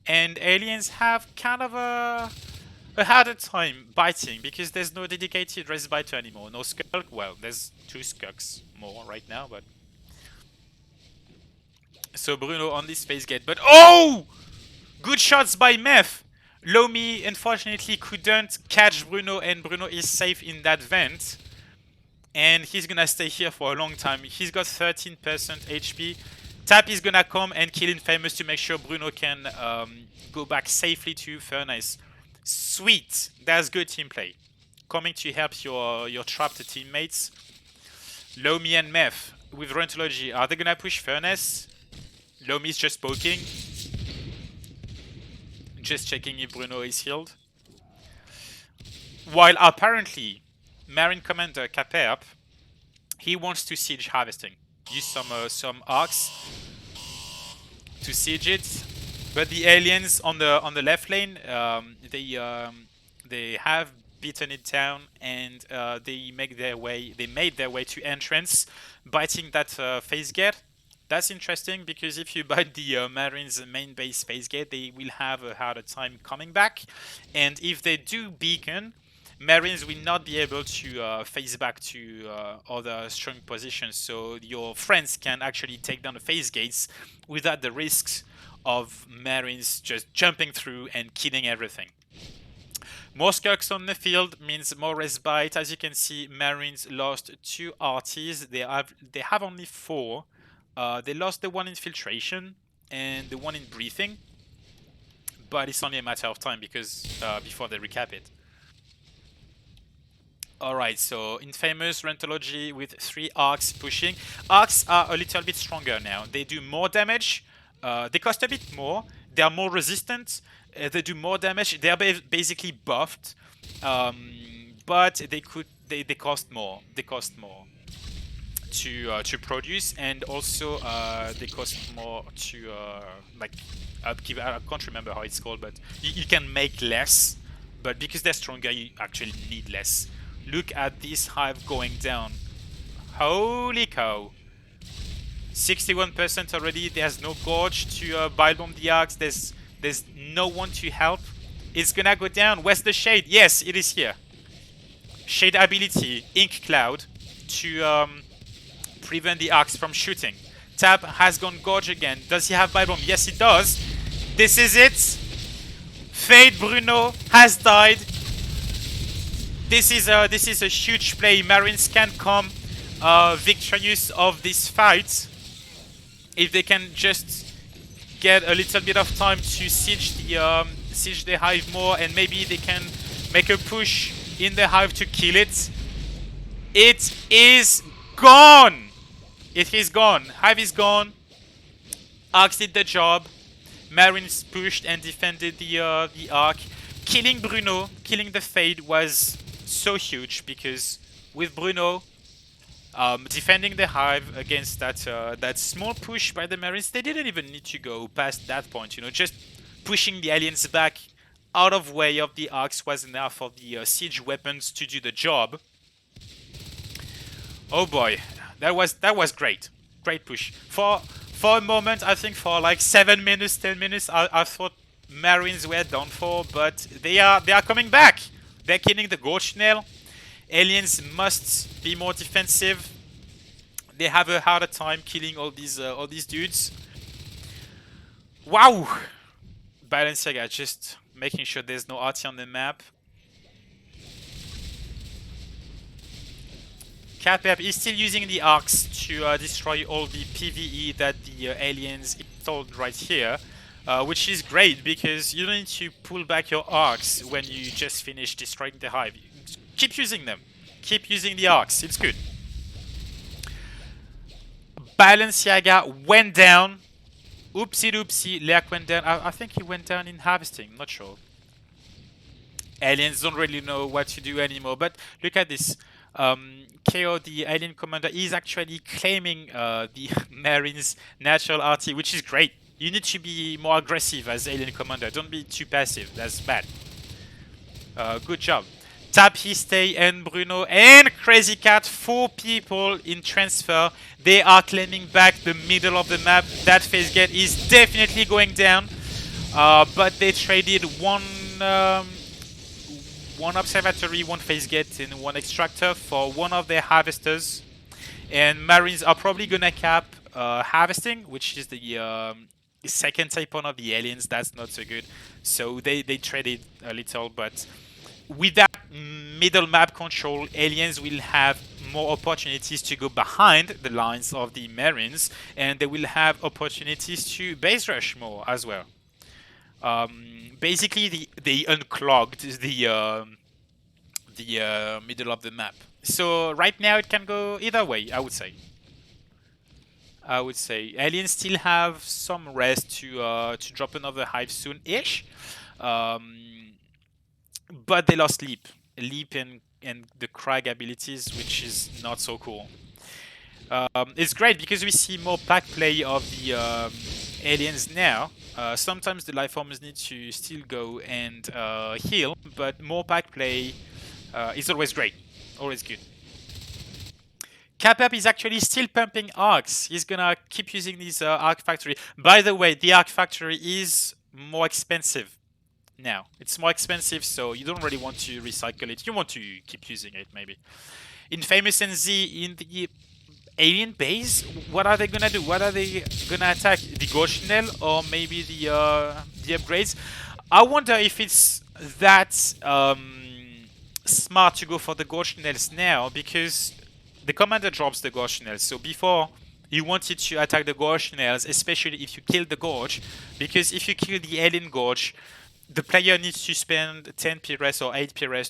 Speaker 1: and aliens have kind of a harder time biting because there's no dedicated res biter anymore. No skulk. Well, there's 2 skulks more right now, but... So Bruno on this phase gate. But oh! Good shots by Meth! Lomi unfortunately couldn't catch Bruno, and Bruno is safe in that vent. And he's gonna stay here for a long time. He's got 13% HP. Tap is gonna come and kill Infamous to make sure Bruno can go back safely to Furnace. Sweet! That's good team play. Coming to help your trapped teammates. Lomi and Meth with Rentology. Are they gonna push Furnace? Lomi's just poking. Just checking if Bruno is healed. While apparently Marine Commander Capep, he wants to siege harvesting. Use some arcs to siege it. But the aliens on the left lane, they have beaten it down, and they made their way to entrance, biting that phase gate. That's interesting because if you bite the Marines' main base phase gate, they will have a harder time coming back. And if they do beacon, Marines will not be able to phase back to other strong positions. So your friends can actually take down the phase gates without the risks of Marines just jumping through and killing everything. More skulks on the field means more respite. As you can see, Marines lost 2 RTs. They have only 4. They lost the one in filtration and the one in breathing, but it's only a matter of time because before they recap it. Alright, so Infamous Rentology with 3 arcs pushing. Arcs are a little bit stronger now. They do more damage. They cost a bit more. They are more resistant. They do more damage. They are basically buffed, but they cost more. They cost more to produce, and also they cost more to like upkeep. I can't remember how it's called, but you can make less. But because they're stronger, you actually need less. Look at this hive going down. Holy cow! 61% already. There's no gorge to bomb the arcs. There's no one to help. It's gonna go down. Where's the shade? Yes, it is here. Shade ability, Ink Cloud, to prevent the arcs from shooting. Tab has gone Gorge again. Does he have Bite Bomb? Yes, he does. This is it. Fade Bruno has died. This is a huge play. Marines can come victorious of this fight if they can just get a little bit of time to siege the hive more, and maybe they can make a push in the hive to kill it. It is gone. It is gone. Hive is gone. Arcs did the job. Marines pushed and defended the arc. Killing Bruno, killing the Fade was so huge because with Bruno defending the hive against that small push by the Marines, they didn't even need to go past that point. Just pushing the aliens back out of way of the arcs was enough for the siege weapons to do the job. Oh boy, that was great. Great push. For a moment, I think for like 7 minutes, 10 minutes, I thought Marines were done for, but they are coming back. They're killing the Gorge Nail. Aliens must be more defensive. They have a harder time killing all these dudes. Wow! Balenciaga just making sure there's no RT on the map. Capep is still using the arcs to destroy all the PvE that the aliens installed right here, which is great because you don't need to pull back your arcs when you just finish destroying the hive. Keep using them. Keep using the arcs. It's good. Balenciaga went down. Oopsie doopsie. Leak went down. I think he went down in harvesting. Not sure. Aliens don't really know what to do anymore. But look at this. KO, the alien commander, is actually claiming the Marines' natural RT, which is great. You need to be more aggressive as alien commander. Don't be too passive. That's bad. Good job. Tap, Histay, and Bruno, and Crazy Cat, 4 people in transfer. They are claiming back the middle of the map. That phase gate is definitely going down. But they traded one observatory, one phase gate, and one extractor for one of their harvesters. And Marines are probably gonna cap harvesting, which is the second type one of the aliens. That's not so good. So they traded a little, but with that middle map control, aliens will have more opportunities to go behind the lines of the Marines, and they will have opportunities to base rush more as well. Basically, they unclogged the middle of the map. So right now it can go either way, I would say. Aliens still have some rest to drop another hive soon-ish, but they lost leap and the Crag abilities, which is not so cool. It's great because we see more pack play of the aliens now. Sometimes the life forms need to still go and heal, but more pack play is always great, always good. Capap is actually still pumping arcs. He's gonna keep using this arc factory. By the way, the arc factory is more expensive now. It's more expensive, so you don't really want to recycle it. You want to keep using it, maybe. Infamous NZ in the alien base, what are they gonna do? What are they gonna attack? The Goshnell or maybe the upgrades? I wonder if it's that smart to go for the Goshnells now, because the commander drops the Goshnells. So before you wanted to attack the Goshnells, especially if you kill the Gorge, because if you kill the alien Gorge, the player needs to spend 10 PRS or 8 PRS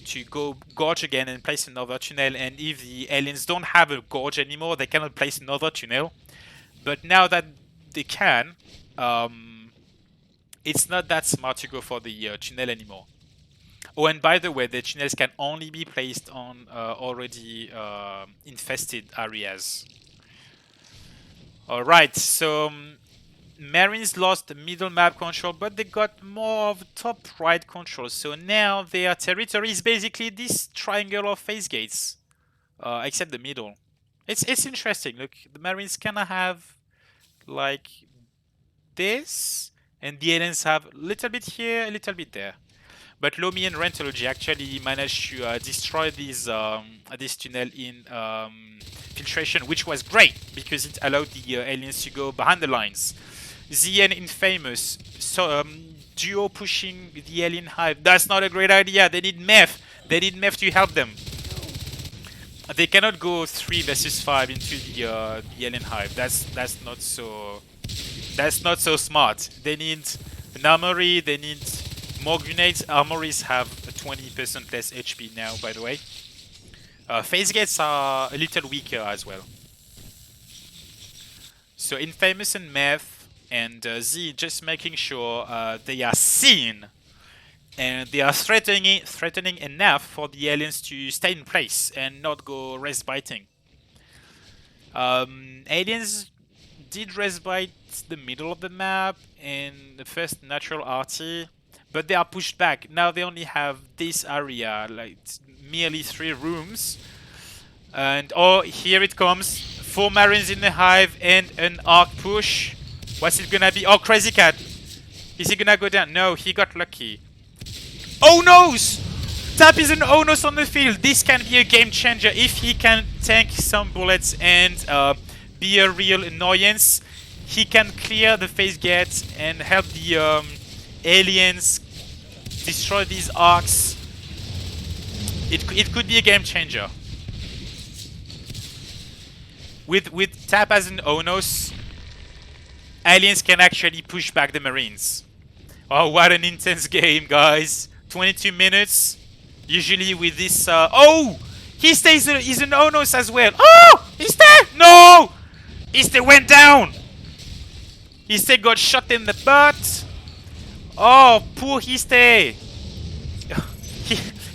Speaker 1: to go Gorge again and place another tunnel. And if the aliens don't have a Gorge anymore, they cannot place another tunnel. But now that they can, it's not that smart to go for the tunnel anymore. Oh, and by the way, the tunnels can only be placed on already infested areas. Alright, so Marines lost the middle map control, but they got more of top right control. So now their territory is basically this triangle of phase gates, except the middle. It's interesting. Look, the Marines kind of have like this, and the aliens have a little bit here, a little bit there. But Lomi and Rentology actually managed to destroy this tunnel in filtration, which was great because it allowed the aliens to go behind the lines. Z and Infamous, so duo pushing the alien hive. That's not a great idea. They need meth. They need meth to help them. They cannot go 3 versus 5 into the alien hive. That's not so smart. They need an armory. They need more grenades. Armories have 20% less HP now, by the way. Phase gates are a little weaker as well. So Infamous and Meth and Z just making sure they are seen and they are threatening enough for the aliens to stay in place and not go rest biting. Aliens did rest bite the middle of the map in the first natural RT, but they are pushed back. Now they only have this area, like merely 3 rooms. And oh, here it comes. 4 Marines in the hive and an arc push. What's it gonna be? Oh, Crazy Cat. Is he gonna go down? No, he got lucky. Oh no's! Tap is an Onos on the field. This can be a game changer if he can tank some bullets and be a real annoyance. He can clear the phase gate and help the aliens destroy these arcs. It could be a game changer. With Tap as an Onos, aliens can actually push back the Marines. Oh, what an intense game, guys. 22 minutes. Usually with this... oh! He stays. He's an Onos as well. Oh! He's dead! No! Iste went down! Iste got shot in the butt. Oh, poor Iste.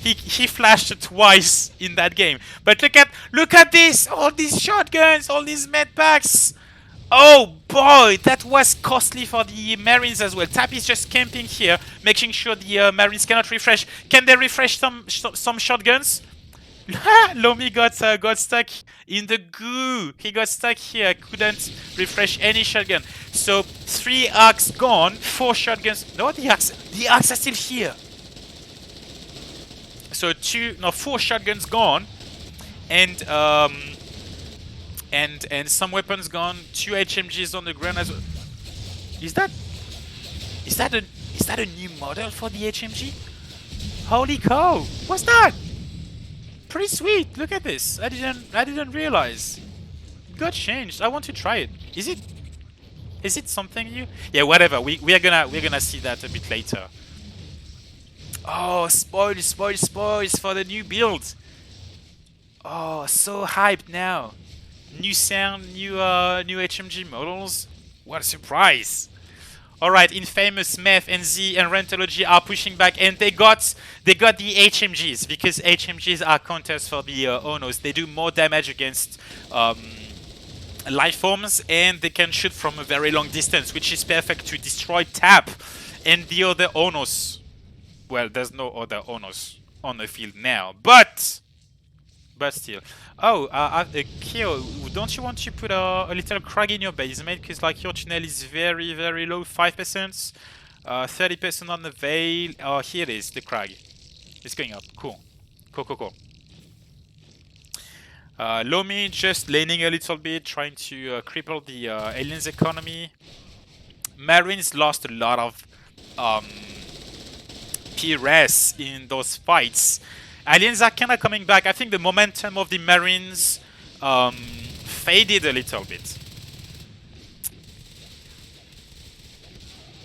Speaker 1: He flashed twice in that game. But look at this! All these shotguns, all these med packs. Oh boy, that was costly for the Marines as well. Tap is just camping here, making sure the Marines cannot refresh. Can they refresh some shotguns? Lomi got stuck in the goo. He got stuck here, couldn't refresh any shotgun. So 3 arcs gone, 4 shotguns. No, the arcs are still here. So 4 shotguns gone, and some weapons gone. 2 HMGs on the ground as well. Is that a new model for the HMG? Holy cow! What's that? Pretty sweet. Look at this. I didn't realize. It got changed. I want to try it. Is it something new? Yeah, whatever. We're gonna see that a bit later. Oh, spoils for the new build. Oh, so hyped now. New sound, new HMG models. What a surprise! All right, Infamous, Meth, and Z and Rentology are pushing back, and they got the HMGs because HMGs are counters for the Onos. They do more damage against life forms, and they can shoot from a very long distance, which is perfect to destroy Tap and the other Onos. Well, there's no other Onos on the field now, but still. Oh, Kyo, don't you want to put a little crag in your basement? Because like your tunnel is very, very low, 5%, 30% on the veil. Oh, here it is, the crag. It's going up. Cool. Cool. Lomi just laning a little bit, trying to cripple the aliens' economy. Marines lost a lot of PRS in those fights. Aliens are kind of coming back. I think the momentum of the Marines faded a little bit.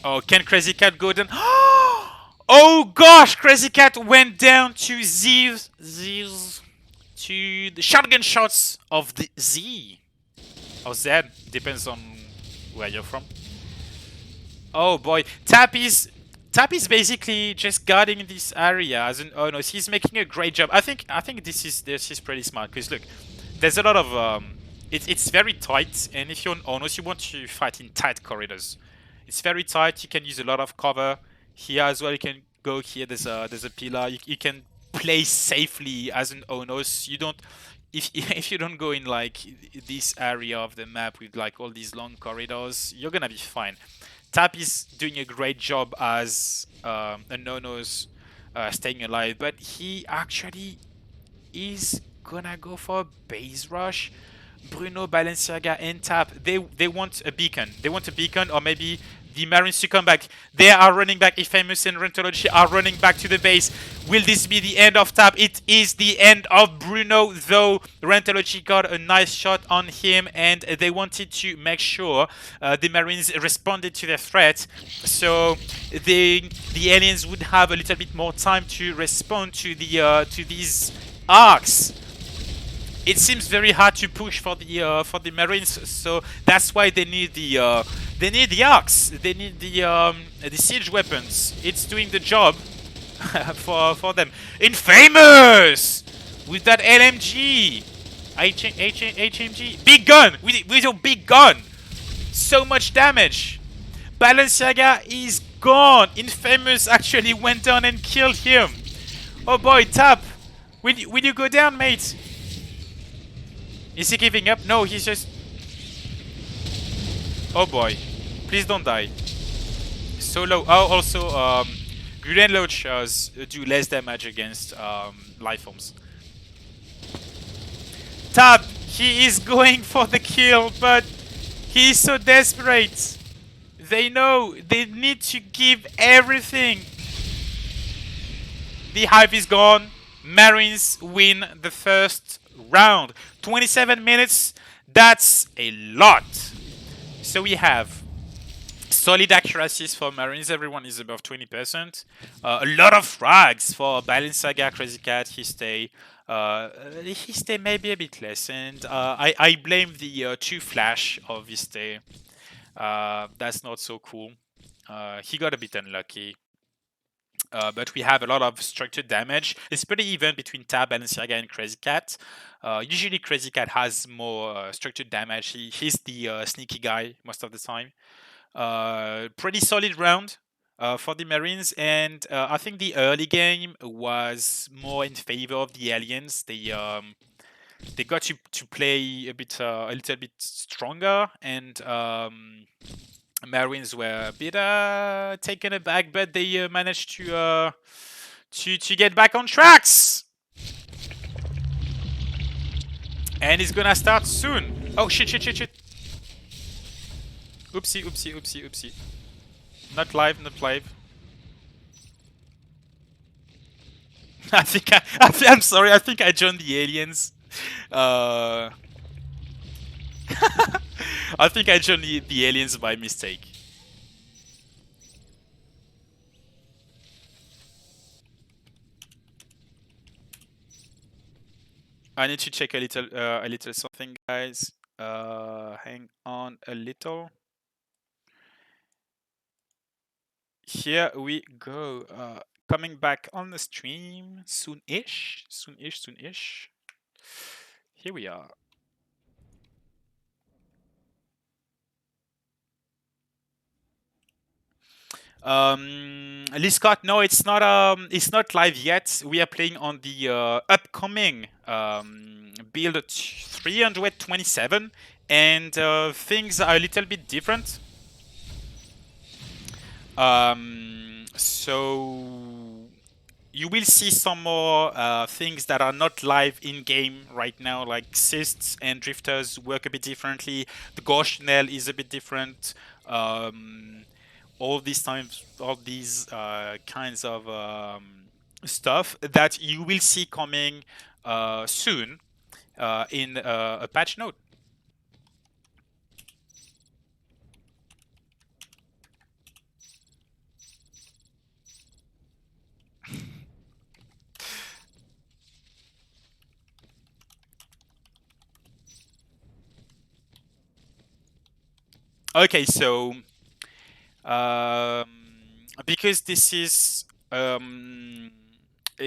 Speaker 1: Oh, can Crazy Cat go down? Oh gosh, Crazy Cat went down to to the shotgun shots of the Z. Or Z, depends on where you're from. Oh boy, Tap is basically just guarding this area as an Onos. He's making a great job. I think this is pretty smart because look, there's a lot of it's very tight, and if you're an Onos, you want to fight in tight corridors. It's very tight. You can use a lot of cover here as well. You can go here. There's a pillar. You can play safely as an Onos. You don't if you don't go in like this area of the map with like all these long corridors, you're gonna be fine. Tap is doing a great job as a Onos staying alive, but he actually is gonna go for a base rush. Bruno, Balenciaga, and Tap. They want a beacon. They want a beacon, or maybe the Marines to come back. They are running back. Infamous and Rentology are running back to the base. Will this be the end of Tap? It is the end of Bruno, though. Rentology got a nice shot on him, and they wanted to make sure the Marines responded to their threat. So the aliens would have a little bit more time to respond to these arcs. It seems very hard to push for the Marines, so that's why they need the arcs, they need the siege weapons. It's doing the job for them. Infamous with that LMG, HMG, big gun with your big gun, so much damage. Balenciaga is gone. Infamous actually went down and killed him. Oh boy, Tap, will you go down, mate? Is he giving up? No, he's just... Oh boy. Please don't die. So low. Oh, also, Grenade launchers do less damage against life forms. Tab! He is going for the kill, but he is so desperate. They know they need to give everything. The hive is gone. Marines win the first round. 27 minutes. That's a lot. So we have solid accuracies for Marines. Everyone is above 20%. A lot of frags for Balenciaga, Crazy Cat, Histe maybe a bit less. And I blame the 2 flash of Histe. That's not so cool. He got a bit unlucky. But we have a lot of structured damage. It's pretty even between Tab, Balenciaga, and Crazy Cat. Usually Crazy Cat has more structured damage. He's the sneaky guy most of the time. Pretty solid round for the Marines, and I think the early game was more in favor of the aliens. They got to play a little bit stronger, and Marines were a bit taken aback, but they managed to get back on tracks. And it's gonna start soon. Oh shit! Oopsie. Not live, not live. I'm sorry. I think I joined the aliens. Uh, I think I joined the aliens by mistake. I need to check a little something, guys. Hang on a little. Here we go. Coming back on the stream soon-ish. Here we are. Lee Scott, no, it's not live yet. We are playing on the upcoming build 327, and things are a little bit different. So you will see some more things that are not live in game right now, like cysts and drifters work a bit differently. The gauche nail is a bit different. All these kinds of stuff that you will see coming soon in a patch note. Okay, so because this is a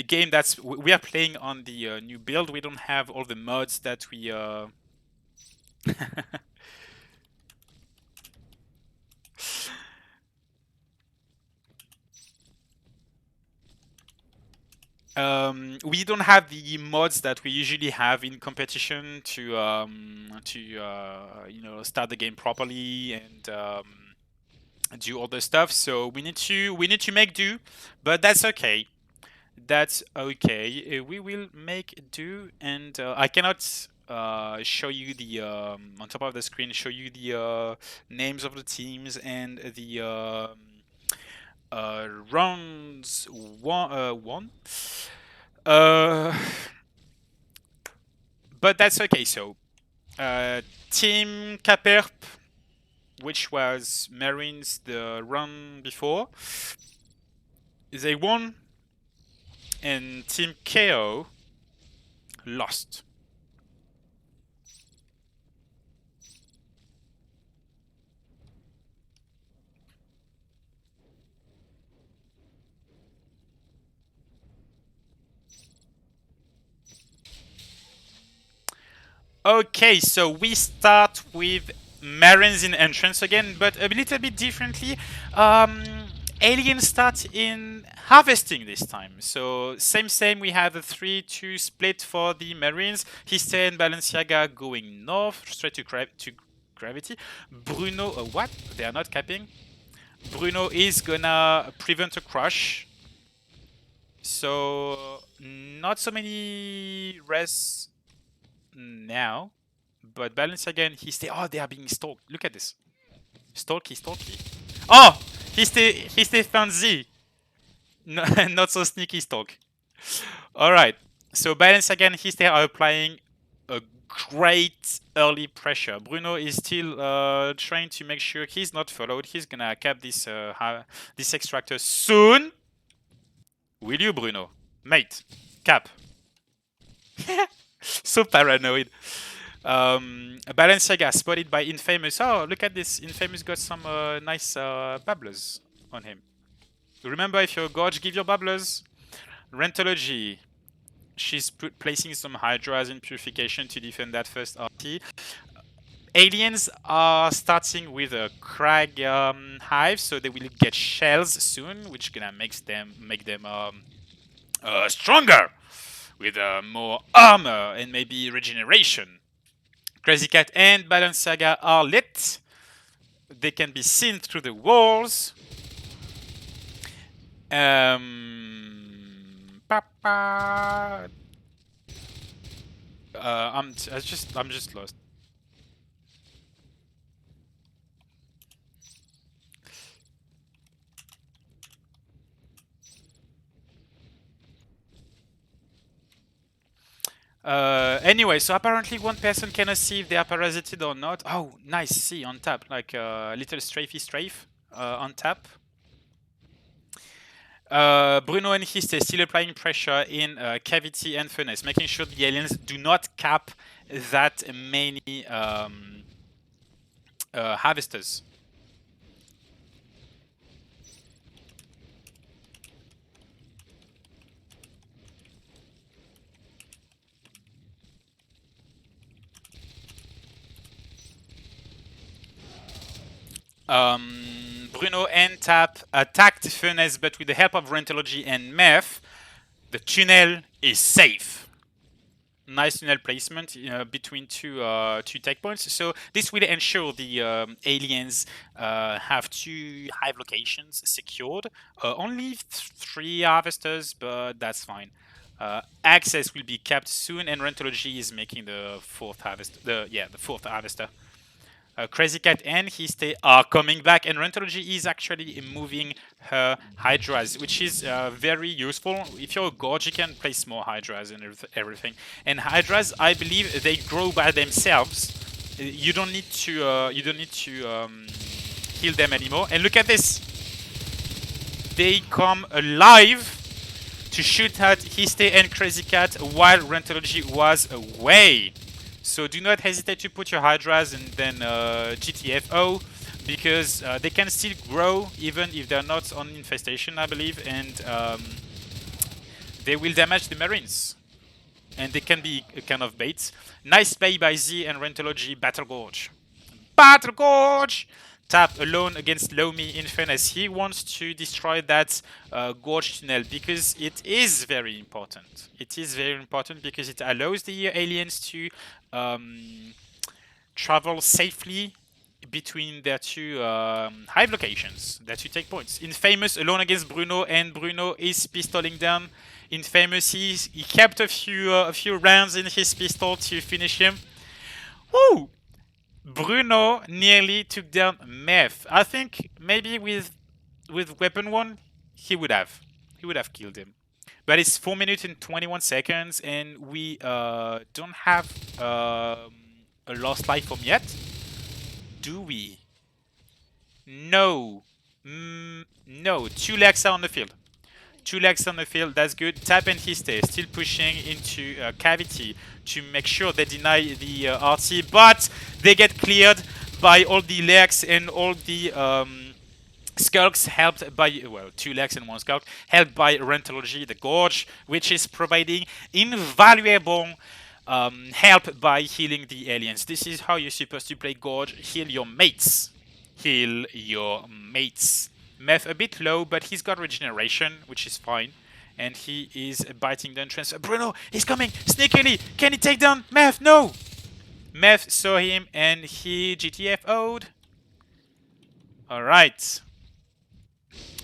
Speaker 1: game that's we are playing on the new build, we don't have all the mods that we we don't have the mods that we usually have in competition to you know, start the game properly and do all the stuff. So we need to make do, but that's okay. That's okay. We will make do, and I cannot show you the on top of the screen. Show you the names of the teams and the rounds one. Uh, but that's okay. So, Team Caperp, which was Marines the run before, they won, and Team KO lost. Okay, so we start with Marines in entrance again, but a little bit differently. Um, Aliens start in harvesting this time. So same. We have a 3-2 split for the Marines. Histe and Balenciaga going north, straight to gravity. Bruno, what? They are not capping. Bruno is gonna prevent a crush. So not so many rests now. But balance again, he stay. Oh, they are being stalked. Look at this. Stalky. Oh, he stay fancy. No, not so sneaky stalk. All right. So balance again, he stay are applying a great early pressure. Bruno is still trying to make sure he's not followed. He's gonna cap this extractor soon. Will you, Bruno? Mate, cap. So paranoid. Balenciaga spotted by Infamous. Oh, look at this. Infamous got some nice babblers on him. Remember, if you're Gorge, give your babblers. Rentology. She's placing some Hydras in Purification to defend that first RT. Aliens are starting with a Crag Hive, so they will get shells soon, which gonna make them stronger with more armor and maybe regeneration. Crazy Cat and Balenciaga are lit. They can be seen through the walls. Papa. I'm just lost. Anyway, so apparently one person cannot see if they are parasited or not. Oh, nice. See on tap, like a little strafe on tap. Bruno and Histe still applying pressure in cavity and furnace, making sure the aliens do not cap that many harvesters. Bruno and Tap attacked Furnace, but with the help of Rentology and Meth, the tunnel is safe. Nice tunnel placement between two tech points. So this will ensure the aliens have two hive locations secured. Only three harvesters, but that's fine. Access will be kept soon, and Rentology is making the fourth harvest. The fourth harvester. Crazy Cat and Histe are coming back, and Rentology is actually moving her Hydras, which is very useful. If you're a Gorge, you can place more Hydras and everything. And Hydras, I believe, they grow by themselves. You don't need to heal them anymore. And look at this! They come alive to shoot at Histe and Crazy Cat while Rentology was away. So do not hesitate to put your Hydras and then GTFO, because they can still grow even if they're not on infestation, I believe, and they will damage the Marines. And they can be a kind of bait. Nice play by Z and Rentology. Battle Gorge. Battle Gorge! Tap alone against Lomi in Furnace. He wants to destroy that Gorge tunnel because it is very important. It is very important because it allows the aliens to travel safely between their two hive locations, their two take points. Infamous alone against Bruno, and Bruno is pistoling down. Infamous, he kept a few rounds in his pistol to finish him. Woo! Bruno nearly took down Meth. I think maybe with weapon one, he would have killed him. But it's 4 minutes and 21 seconds, and we don't have a lost life form yet, do we? No. No. Two legs are on the field. Two legs on the field, that's good. Tap and Histe still pushing into Cavity to make sure they deny the RT, but they get cleared by all the legs and all the skulks, helped by, well, two legs and one skulk, helped by Rentology, the Gorge, which is providing invaluable help by healing the aliens. This is how you're supposed to play Gorge. Heal your mates. Heal your mates. Meth a bit low, but he's got regeneration, which is fine. And he is biting the entrance. Bruno, he's coming sneakily. Can he take down Meth? No. Meth saw him and he GTFO'd. All right.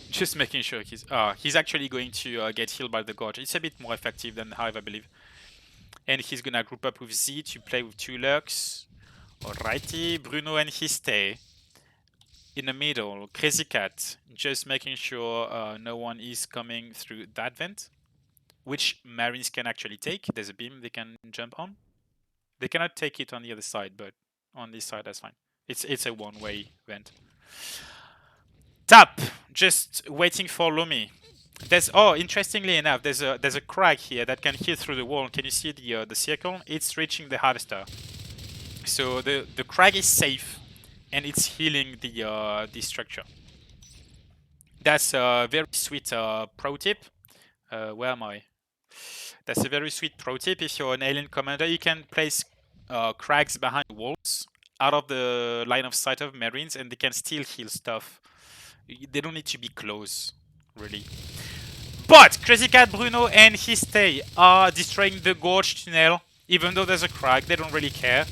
Speaker 1: Just making sure he's actually going to get healed by the Gorge. It's a bit more effective than Hive, I believe. And he's gonna group up with Z to play with two Lux. Alrighty, Bruno and Histe in the middle. Crazy Cat, just making sure no one is coming through that vent, which Marines can actually take. There's a beam they can jump on. They cannot take it on the other side, but on this side that's fine. It's a one-way vent. Tap, just waiting for Lumi. There's interestingly enough, there's a crack here that can hit through the wall. Can you see the circle? It's reaching the harvester. So the crack is safe, and it's healing the structure. That's a very sweet pro tip. Where am I? That's a very sweet pro tip. If you're an alien commander, you can place cracks behind walls out of the line of sight of Marines, and they can still heal stuff. They don't need to be close, really. But Crazy Cat, Bruno, and Histe are destroying the Gorge tunnel. Even though there's a Crag, they don't really care.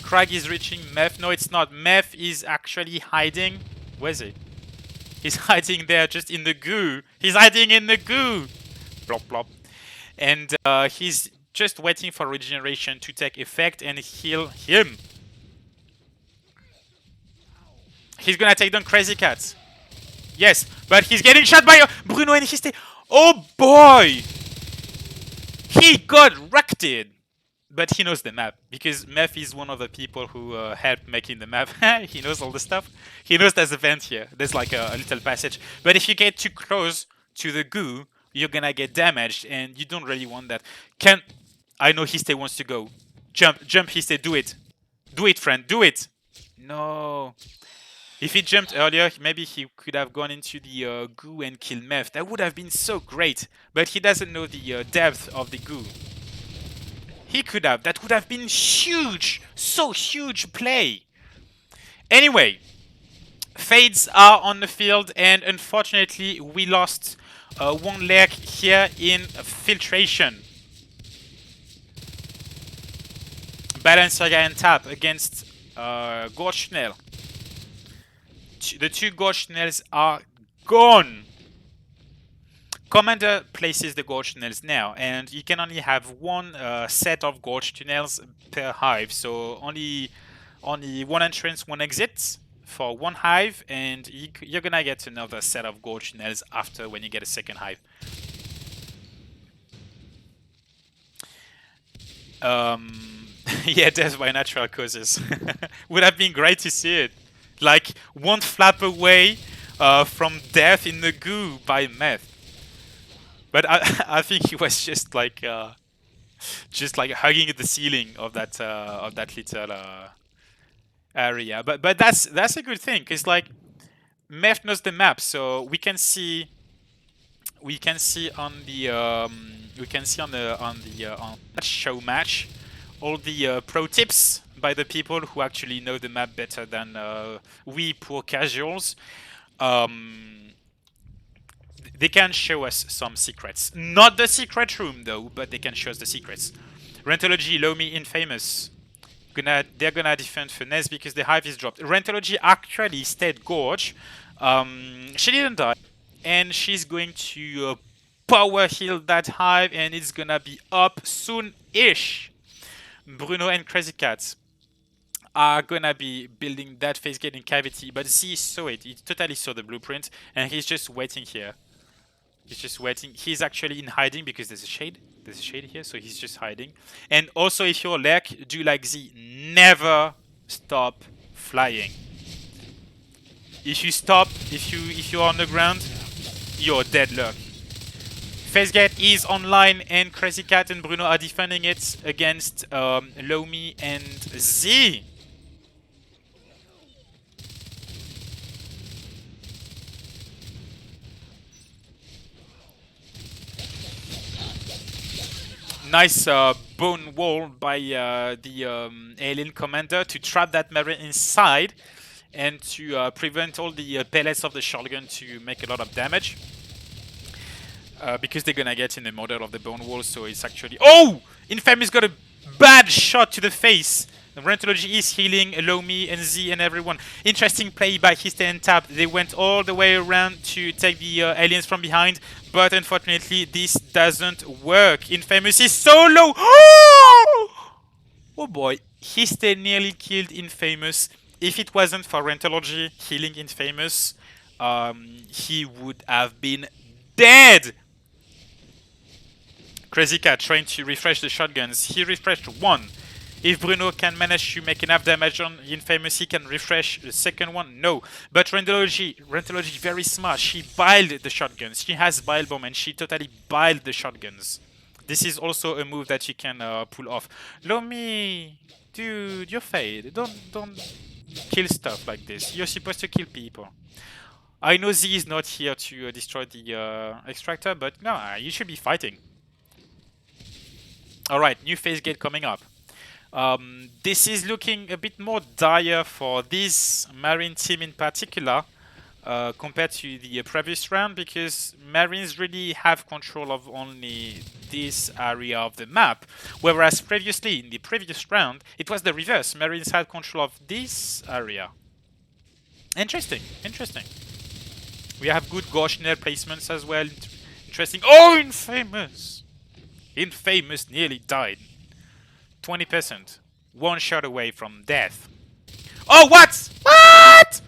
Speaker 1: Crag is reaching Meth. No, it's not. Meth is actually hiding. Where is he? He's hiding there, just in the goo. He's hiding in the goo! Plop, plop. And he's just waiting for regeneration to take effect and heal him. He's gonna take down Crazy Cat. Yes, but he's getting shot by Bruno and Histe. Oh boy! He got wrecked. But he knows the map, because Meth is one of the people who helped making the map. He knows all the stuff. He knows there's a vent here. There's like a little passage. But if you get too close to the goo, you're gonna get damaged, and you don't really want that. I know Histe wants to go. Jump, Histe, do it. Do it, friend, do it! No. If he jumped earlier, maybe he could have gone into the goo and killed Meth. That would have been so great. But he doesn't know the depth of the goo. He could have. That would have been huge. So huge play. Anyway, Fades are on the field, and unfortunately we lost one leg here in filtration. Balenciaga and Tap against Gorge Tunnel. The two Gorge Tunnels are gone. Commander places the Gorge Tunnels now, and you can only have one set of Gorge Tunnels per hive. So only one entrance, one exit for one hive, and you're gonna get another set of Gorge Tunnels after when you get a second hive. Yeah, death by natural causes. Would have been great to see it. Like one flap away from death in the goo by Meth. But I think he was just like hugging the ceiling of that little area. But that's a good thing, because like Meth knows the map, so we can see on the Showmatch all the pro tips by the people who actually know the map better than we poor casuals. They can show us some secrets. Not the secret room though, but they can show us the secrets. Rentology, Lomi, Infamous. They're gonna defend Finesse because the hive is dropped. Rentology actually stayed gorge. She didn't die, and she's going to power heal that hive, and it's gonna be up soon-ish. Bruno and Crazy Cat are gonna be building that phase gate in cavity, but Z saw it. He totally saw the blueprint, and he's just waiting here. He's just waiting. He's actually in hiding because there's a shade. There's a shade here, so he's just hiding. And also, if you're Lurk, do like Z. Never stop flying. If you stop, if you're on the ground, you're dead, Lurk. Phase Gate is online, and Crazy Cat and Bruno are defending it against Lomi and Z. Nice bone wall by the alien commander to trap that marine inside and to prevent all the pellets of the shotgun to make a lot of damage. Because they're gonna get in the model of the bone wall, so it's actually... Oh! Infamous got a bad shot to the face. Rentology is healing, allow me and Z and everyone. Interesting play by Histe and Tap. They went all the way around to take the aliens from behind, but unfortunately this doesn't work. Infamous is so low. Oh boy, Histe nearly killed Infamous. If it wasn't for Rentology healing Infamous, he would have been dead. Crazy Cat trying to refresh the shotguns. He refreshed one. If Bruno can manage to make enough damage on Infamous, he can refresh the second one. No. But Rentology very smart. She biled the shotguns. She has bile bomb and she totally biled the shotguns. This is also a move that you can pull off. Lomi, dude, you're fade. Don't kill stuff like this. You're supposed to kill people. I know Z is not here to destroy the extractor, but no, you should be fighting. Alright, new phase gate coming up. This is looking a bit more dire for this Marine team in particular compared to the previous round, because Marines really have control of only this area of the map, whereas previously, in the previous round, it was the reverse. Marines had control of this area. Interesting, interesting. We have good gauche nail placements as well. Interesting. Oh, Infamous! Infamous nearly died. 20%. One shot away from death. Oh, what? What?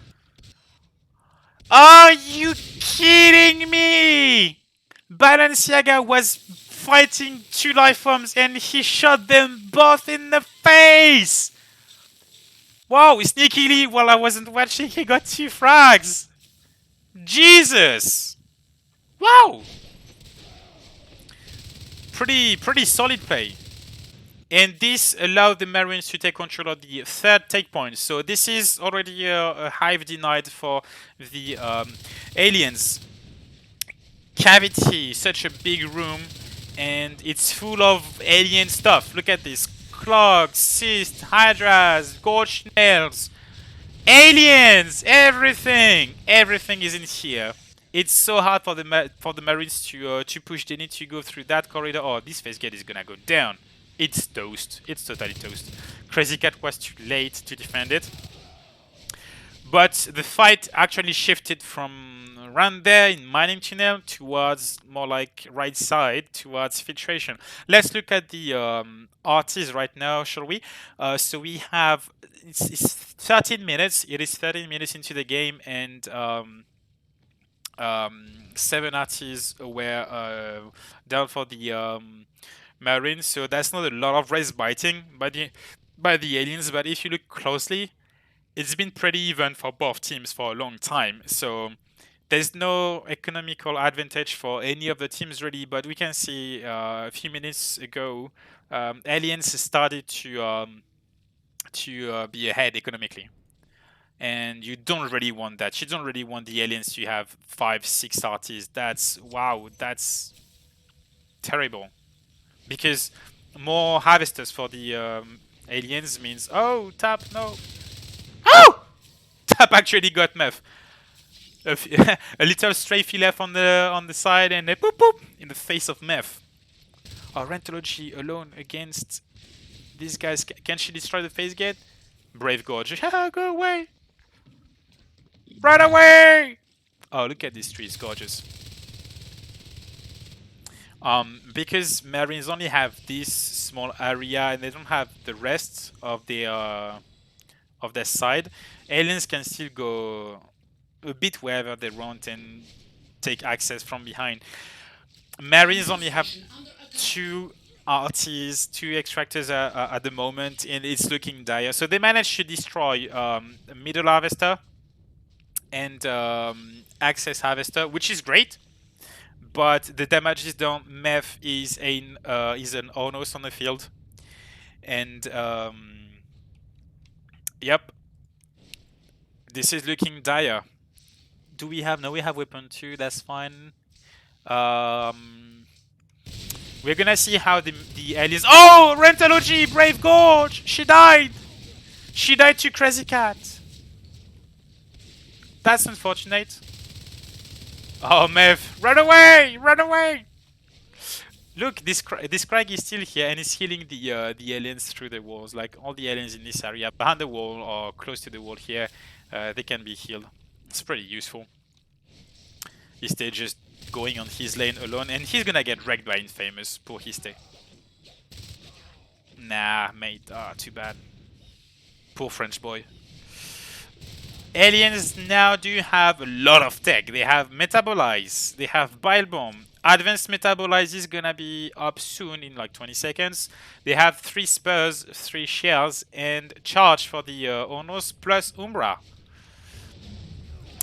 Speaker 1: Are you kidding me? Balenciaga was fighting two life forms and he shot them both in the face. Wow, sneakily while I wasn't watching, he got two frags. Jesus. Wow. Pretty solid play. And this allowed the Marines to take control of the third take point. So this is already a hive denied for the aliens. Cavity, such a big room, and it's full of alien stuff. Look at this. Clogs, cysts, hydras, gorge nails, aliens, everything. Everything is in here. It's so hard for the Marines to push. They need to go through that corridor. Oh, this phase gate is gonna go down. It's toast. It's totally toast. Crazy Cat was too late to defend it. But the fight actually shifted from around there in mining tunnel towards more like right side, towards filtration. Let's look at the artists right now, shall we? So we have, it's 13 minutes. It is 13 minutes into the game, and 7 artists were down for the Marines, so that's not a lot of race biting by the aliens. But if you look closely, it's been pretty even for both teams for a long time. So there's no economical advantage for any of the teams really. But we can see a few minutes ago, aliens started to be ahead economically. And you don't really want that. You don't really want the aliens to have 5-6 artists. That's wow. That's terrible. Because more harvesters for the aliens means, oh, Tap, no. Oh! Tap actually got Meth. A little strafey left on the side and a boop boop in the face of Meth. Oh, Rentology alone against These guys, can she destroy the phase gate? Brave Gorge. Go away! Run away! Oh, look at these trees, gorgeous. Because Marines only have this small area and they don't have the rest of their side, aliens can still go a bit wherever they want and take access from behind. Marines only have two RTs, two extractors at the moment, and it's looking dire. So they managed to destroy Middle Harvester and Access Harvester, which is great. But the damage is done. Meth is an Onos on the field, and yep, this is looking dire. Do we have? No, we have weapon 2. That's fine. Um, we're gonna see how the aliens. Oh, Rentology, Brave Gorge. She died. She died to Crazy Cat. That's unfortunate. Oh, Mev, run away! Run away! Look, this Crag is still here and is healing the aliens through the walls. Like all the aliens in this area, behind the wall or close to the wall here, they can be healed. It's pretty useful. Histe just going on his lane alone, and he's gonna get wrecked by Infamous. Poor Histe. Nah, mate. Ah, too bad. Poor French boy. Aliens now do have a lot of tech. They have Metabolize, they have Bile Bomb. Advanced Metabolize is gonna be up soon in like 20 seconds. They have 3 Spurs, 3 Shells, and Charge for the Onos plus Umbra.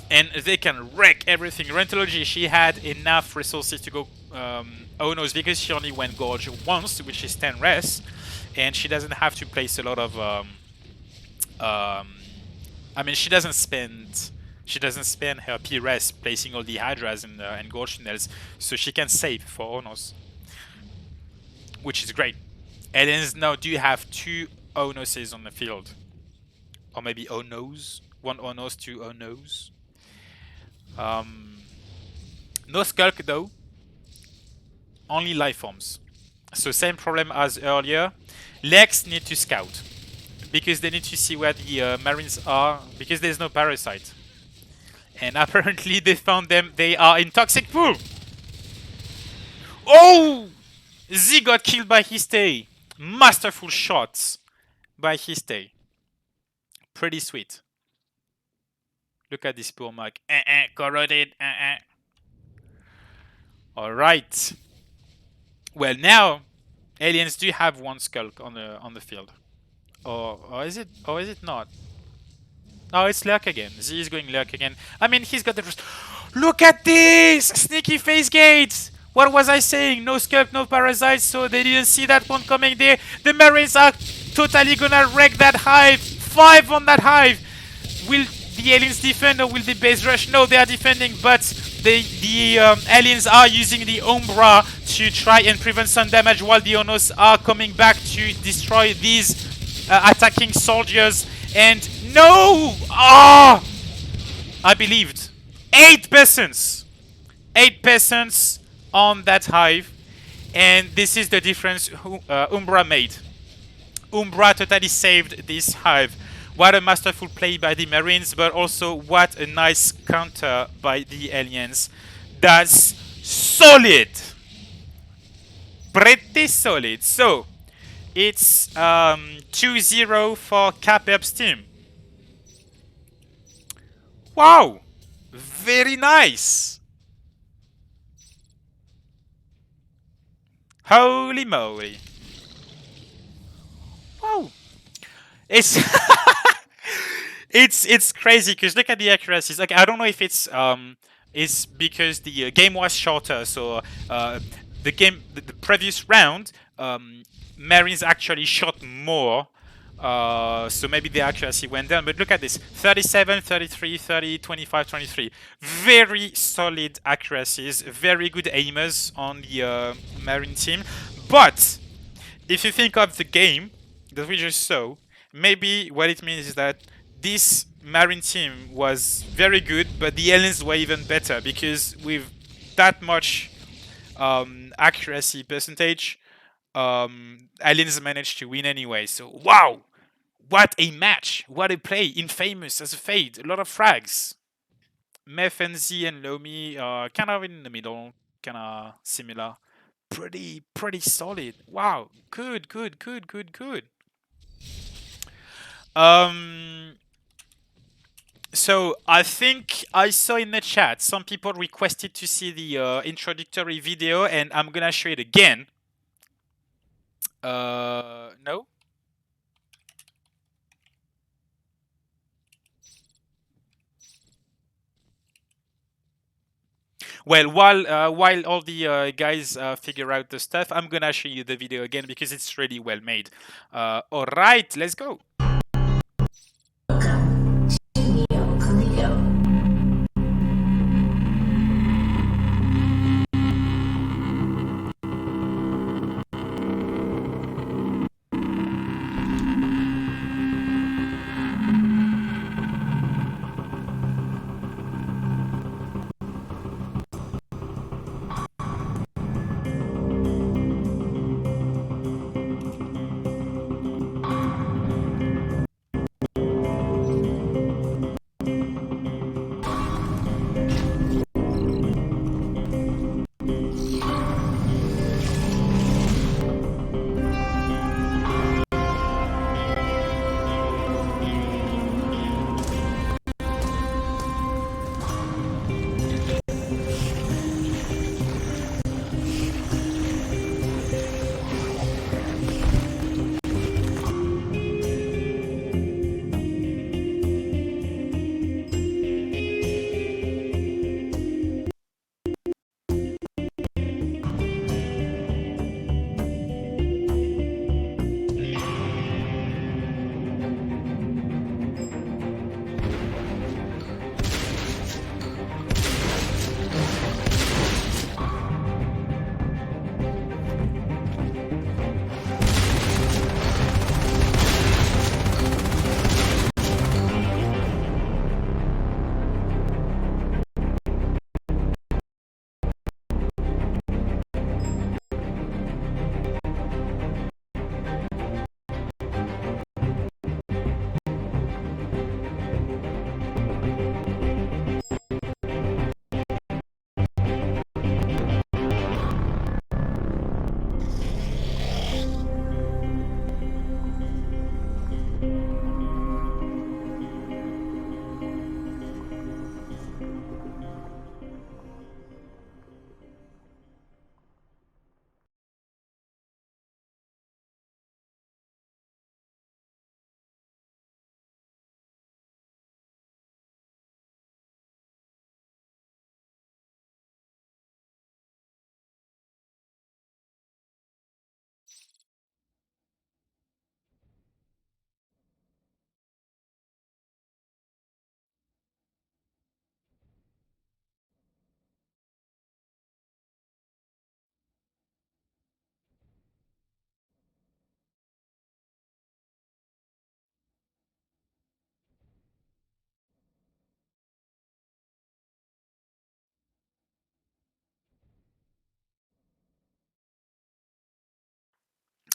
Speaker 1: And they can wreck everything. Rentology, she had enough resources to go Onos because she only went Gorge once, which is 10 res. And she doesn't have to place a lot of I mean, she doesn't spend her PRS placing all the Hydras and Gorge tunnels, so she can save for Onos, which is great. Aliens now do have 2 Onoses on the field, or maybe Onos, 1 Onos, 2 Onos. No Skulk though, only life forms. So same problem as earlier. Lex need to scout, because they need to see where the Marines are, because there's no parasite. And apparently they found them. They are in Toxic Pool. Oh! Z got killed by Histe. Masterful shots by Histe. Pretty sweet. Look at this poor Mike. Corroded. Alright. Well, now aliens do have 1 Skulk on the field. Or is it? Or is it not? Oh, it's Lurk again. Z is going Lurk again. I mean, he's got the... Look at this! Sneaky face gates! What was I saying? No Skulk, no Parasites, so they didn't see that one coming there. The Marines are totally gonna wreck that hive. 5 on that hive. Will the aliens defend or will the base rush? No, they are defending, but the aliens are using the Umbra to try and prevent some damage while the Onos are coming back to destroy these attacking soldiers. And no! Ah! I believed. 8 peasants! 8 peasants on that hive. And this is the difference Umbra made. Umbra totally saved this hive. What a masterful play by the Marines, but also what a nice counter by the aliens. That's solid! Pretty solid. So, it's 2-0 for Capep's team. Wow! Very nice! Holy moly! Wow! It's it's crazy because look at the accuracies. Like I don't know if it's because the game was shorter, so the previous round Marines actually shot more. So maybe the accuracy went down, but look at this 37, 33, 30, 25, 23. Very solid accuracies, very good aimers on the Marine team. But if you think of the game that we just saw, maybe what it means is that this Marine team was very good, but the aliens were even better because with that much accuracy percentage, Aliens managed to win anyway. So wow, what a match! What a play! Infamous as a fade. A lot of frags. Meth and Z and Lomi are kind of in the middle, kind of similar. Pretty solid. Wow, good. Um, so I think I saw in the chat some people requested to see the introductory video, and I'm gonna show it again. No. Well, while all the guys figure out the stuff, I'm gonna show you the video again because it's really well made. All right, let's go.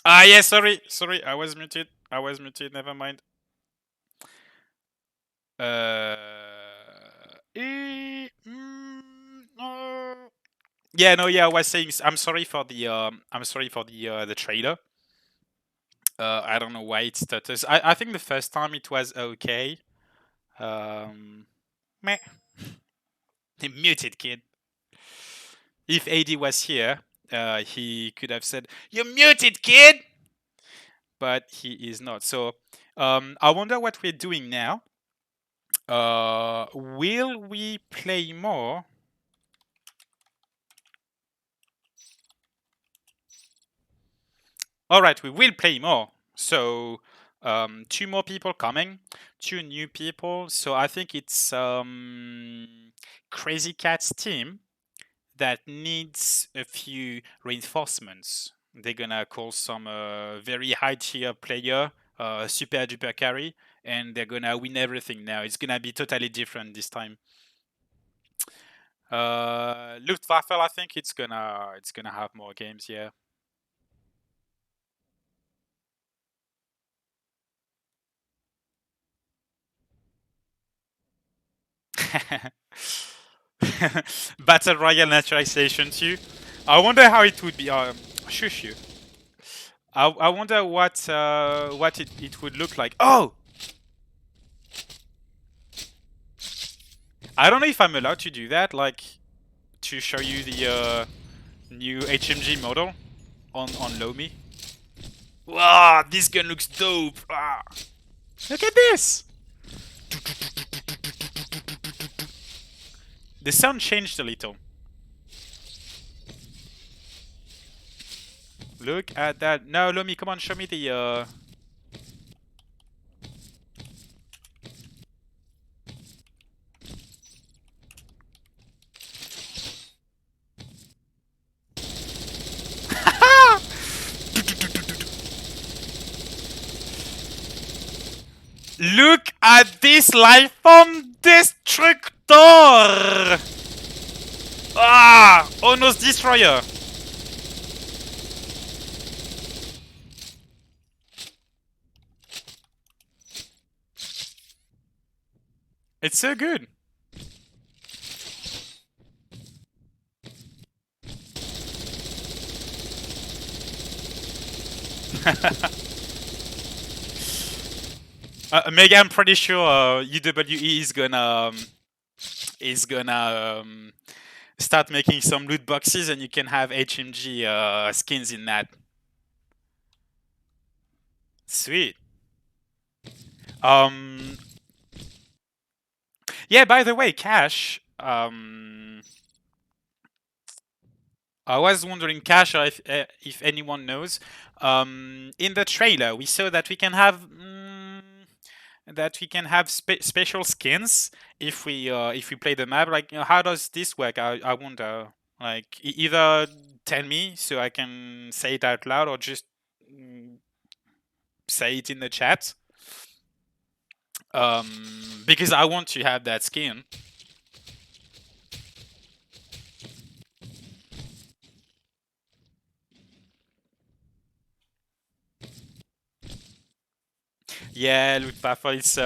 Speaker 1: Ah, yeah, sorry, I was muted. Never mind. Uh, no. Yeah, no, yeah, I was saying I'm sorry for the trailer. I don't know why it stutters. I think the first time it was okay. Meh. Muted kid. If AD was here, he could have said, "You're muted, kid," but he is not. So, I wonder what we're doing now. Will we play more? All right, we will play more. So, two more people coming, two new people. So I think it's Crazy Cat's team that needs a few reinforcements. They're gonna call some very high tier player, super duper carry, and they're gonna win everything now. It's gonna be totally different this time. Luftwaffe, I think it's gonna have more games. Yeah. Battle Royale naturalization too. I wonder how it would be. Shush you. I wonder what it would look like. Oh, I don't know if I'm allowed to do that. Like to show you the new HMG model on Lomi. Wow, this gun looks dope. Ah, look at this. The sound changed a little. Look at that. No, Lomi, come on, show me the. Look at this life from Destructor! Ah! Almost Destroyer! It's so good. Mega, I'm pretty sure UWE is gonna start making some loot boxes, and you can have HMG skins in that. Sweet. Um, yeah. By the way, Cash. I was wondering, Cash, if anyone knows. In the trailer, we saw that we can have special skins if we play the map. Like, how does this work? I wonder. Like, either tell me so I can say it out loud, or just mm, say it in the chat. Because I want to have that skin. Yeah, look, Papa, it's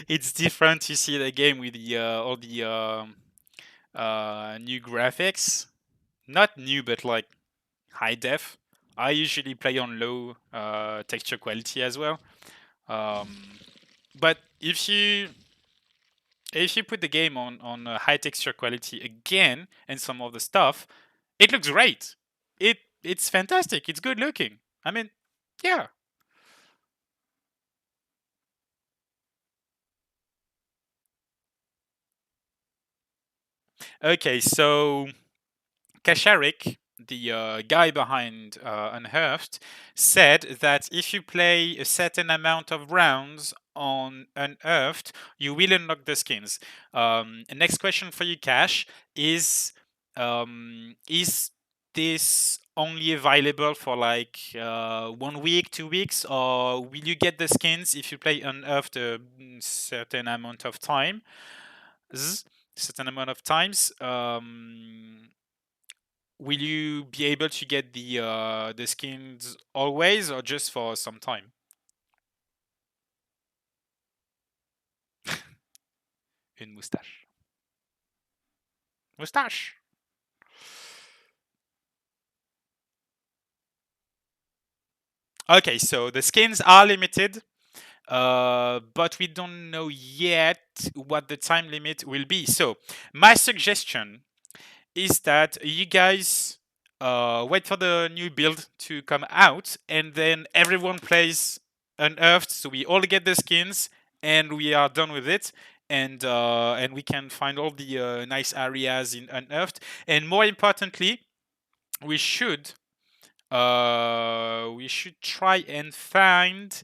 Speaker 1: it's different to see the game with the all the new graphics. Not new, but like high def. I usually play on low texture quality as well. Um, but if you put the game on high texture quality again and some of the stuff, it looks great. It's fantastic. It's good looking. I mean, yeah. Okay, so Kasharik, the guy behind Unearthed, said that if you play a certain amount of rounds on Unearthed, you will unlock the skins. Next question for you, Cash, is this only available for like 1 week, 2 weeks, or will you get the skins if you play Unearthed a certain amount of time? Certain amount of times. Will you be able to get the skins always, or just for some time? Une moustache. Moustache. Okay, so the skins are limited, but we don't know yet what the time limit will be. So my suggestion is that you guys wait for the new build to come out, and then everyone plays Unearthed, so we all get the skins, and we are done with it. And we can find all the nice areas in Unearthed, and more importantly, we should we should try and find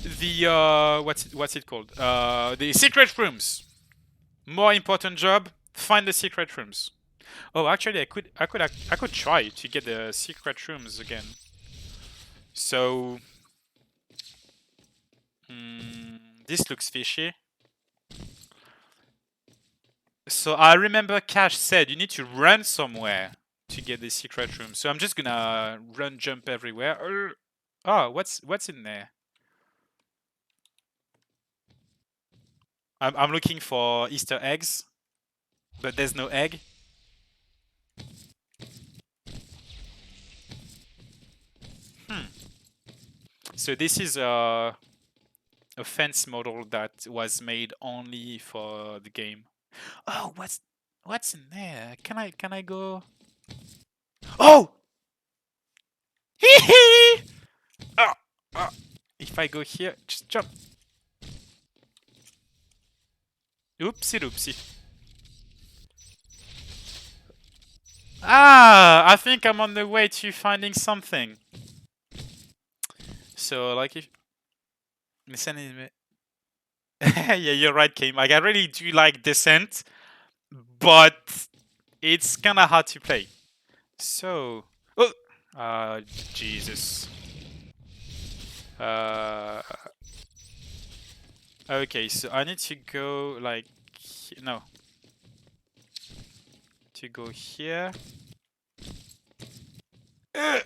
Speaker 1: the what's it called, the secret rooms. More important job, find the secret rooms. Oh, actually, I could try to get the secret rooms again. So, this looks fishy. So I remember Cash said you need to run somewhere to get the secret room. So I'm just gonna run, jump everywhere. Oh, what's in there? I'm looking for Easter eggs, but there's no egg. Hmm. So this is a fence model that was made only for the game. Oh, what's in there? Can I go? Oh! Hee hee! Oh, oh. If I go here, just jump. Oopsie doopsie. Ah, I think I'm on the way to finding something. So like if listen, yeah, you're right, Kim. Like I really do like Descent, but it's kind of hard to play. So, oh, Jesus. Uh, okay, so I need to go like no, to go here. Ugh.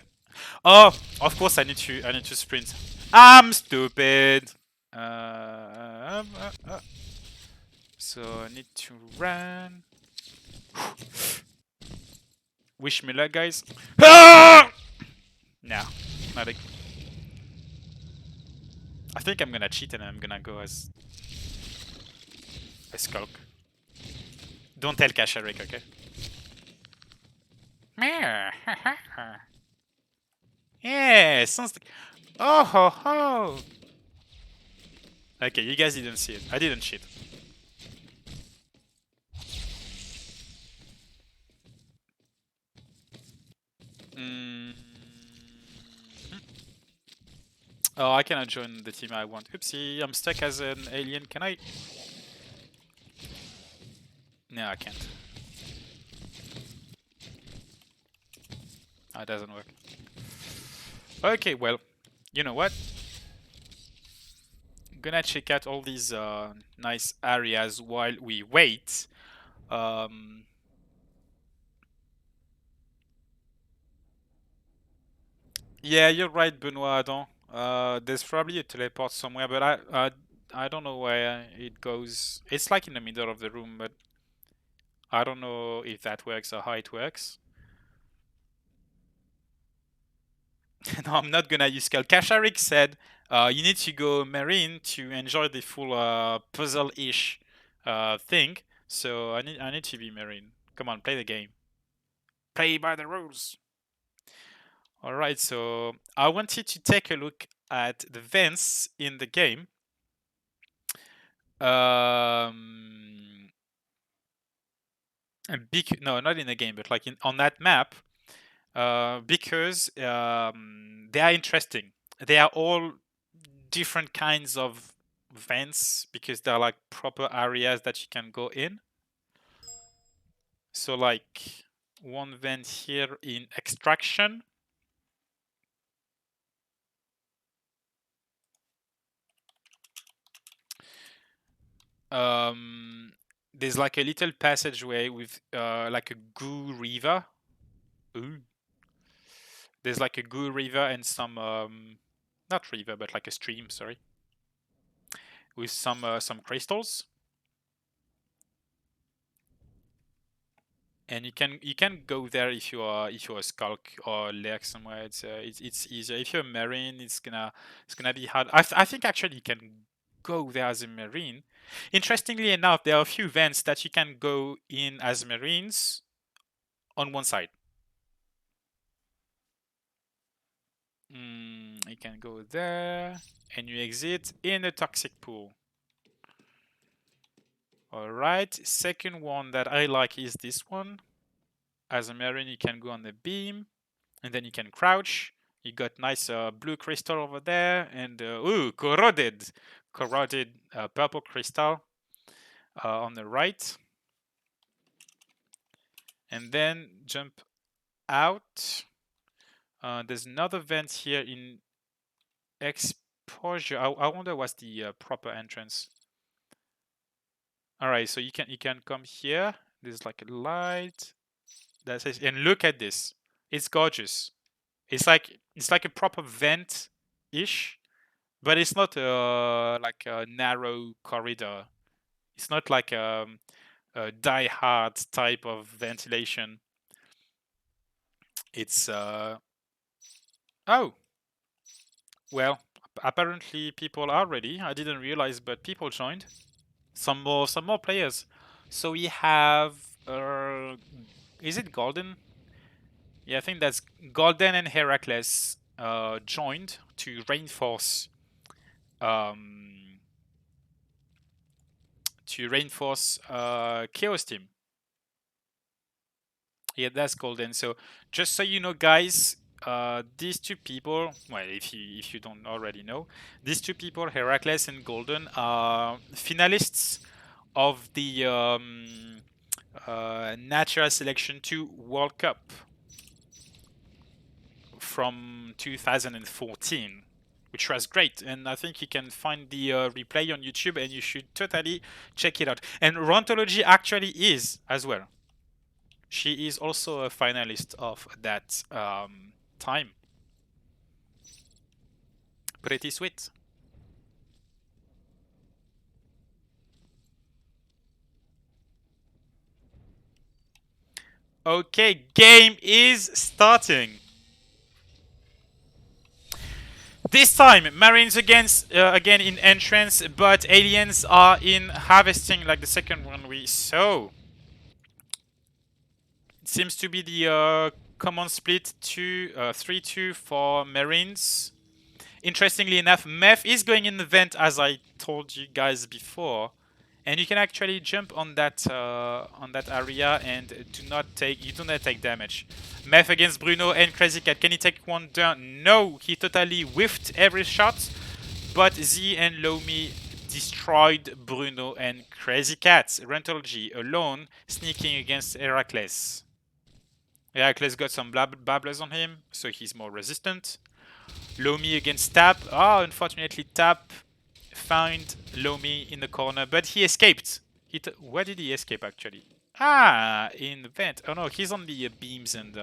Speaker 1: Oh, of course I need to sprint. I'm stupid. So I need to run. Wish me luck, guys. Ah! No, not a, I think I'm gonna cheat and I'm gonna go as a skulk. Don't tell Kasharik, okay? Yeah, sounds like. Oh ho ho! Okay, you guys didn't see it. I didn't cheat. Mm. Oh, I cannot join the team I want. Oopsie, I'm stuck as an alien. Can I? No, I can't. That doesn't work. Okay, well, you know what? I'm gonna check out all these nice areas while we wait. Um, yeah, you're right, Benoit Adam. There's probably a teleport somewhere, but I don't know where it goes. It's like in the middle of the room, but I don't know if that works or how it works. No, I'm not gonna use Skull. Kasharik said you need to go Marine to enjoy the full puzzle-ish thing. So I need to be Marine. Come on, play the game. Play by the rules. All right, so I wanted to take a look at the vents in the game. Um, no, not in the game, but like on that map, because they are interesting. They are all different kinds of vents because they're like proper areas that you can go in. So like one vent here in extraction. Um, there's like a little passageway with like a goo river. Ooh. There's like a goo river and some not river but like a stream, sorry, with some crystals. And you can go there if you're a skulk or lurk somewhere. It's easier. If you're a marine, it's gonna be hard. I think actually you can go there as a marine. Interestingly enough, there are a few vents that you can go in as marines on one side. You can go there and you exit in a toxic pool. All right. Second one that I like is this one. As a marine, you can go on the beam and then you can crouch. You got nice blue crystal over there, and ooh, corroded purple crystal on the right, and then jump out. There's another vent here in exposure. I wonder what's the proper entrance. All right, so you can come here. There's like a light that says, and look at this. It's gorgeous. It's like a proper vent ish, but it's not like a narrow corridor. It's not like a die-hard type of ventilation. It's oh, well, apparently people are ready. I didn't realize, but people joined. Some more players. So we have is it Golden? Yeah, I think that's Golden and Heracles joined to reinforce um Chaos Team. Yeah, that's Golden. So just so you know, guys, these two people, well, if you don't already know, these two people, Heracles and Golden, are finalists of the Natural Selection 2 World Cup from 2014, which was great. And I think you can find the replay on YouTube, and you should totally check it out. And Rontology actually is as well. She is also a finalist of that time. Pretty sweet. Okay, game is starting. This time, Marines again in entrance, but aliens are in harvesting like the second one we saw. It seems to be the common split 3-2 for Marines. Interestingly enough, Meth is going in the vent as I told you guys before, and you can actually jump on that area and you do not take damage. Meth against Bruno and Crazy Cat. Can he take one down? No, he totally whiffed every shot, but Z and Lomi destroyed Bruno and Crazy Cat. Rental G alone sneaking against Heracles. Heracles got some babblers on him, so he's more resistant. Lomi against Tap. Oh, unfortunately, Tap found Lomi in the corner, but he escaped. Where did he escape, actually? Ah, in the vent. Oh no, he's on the beams and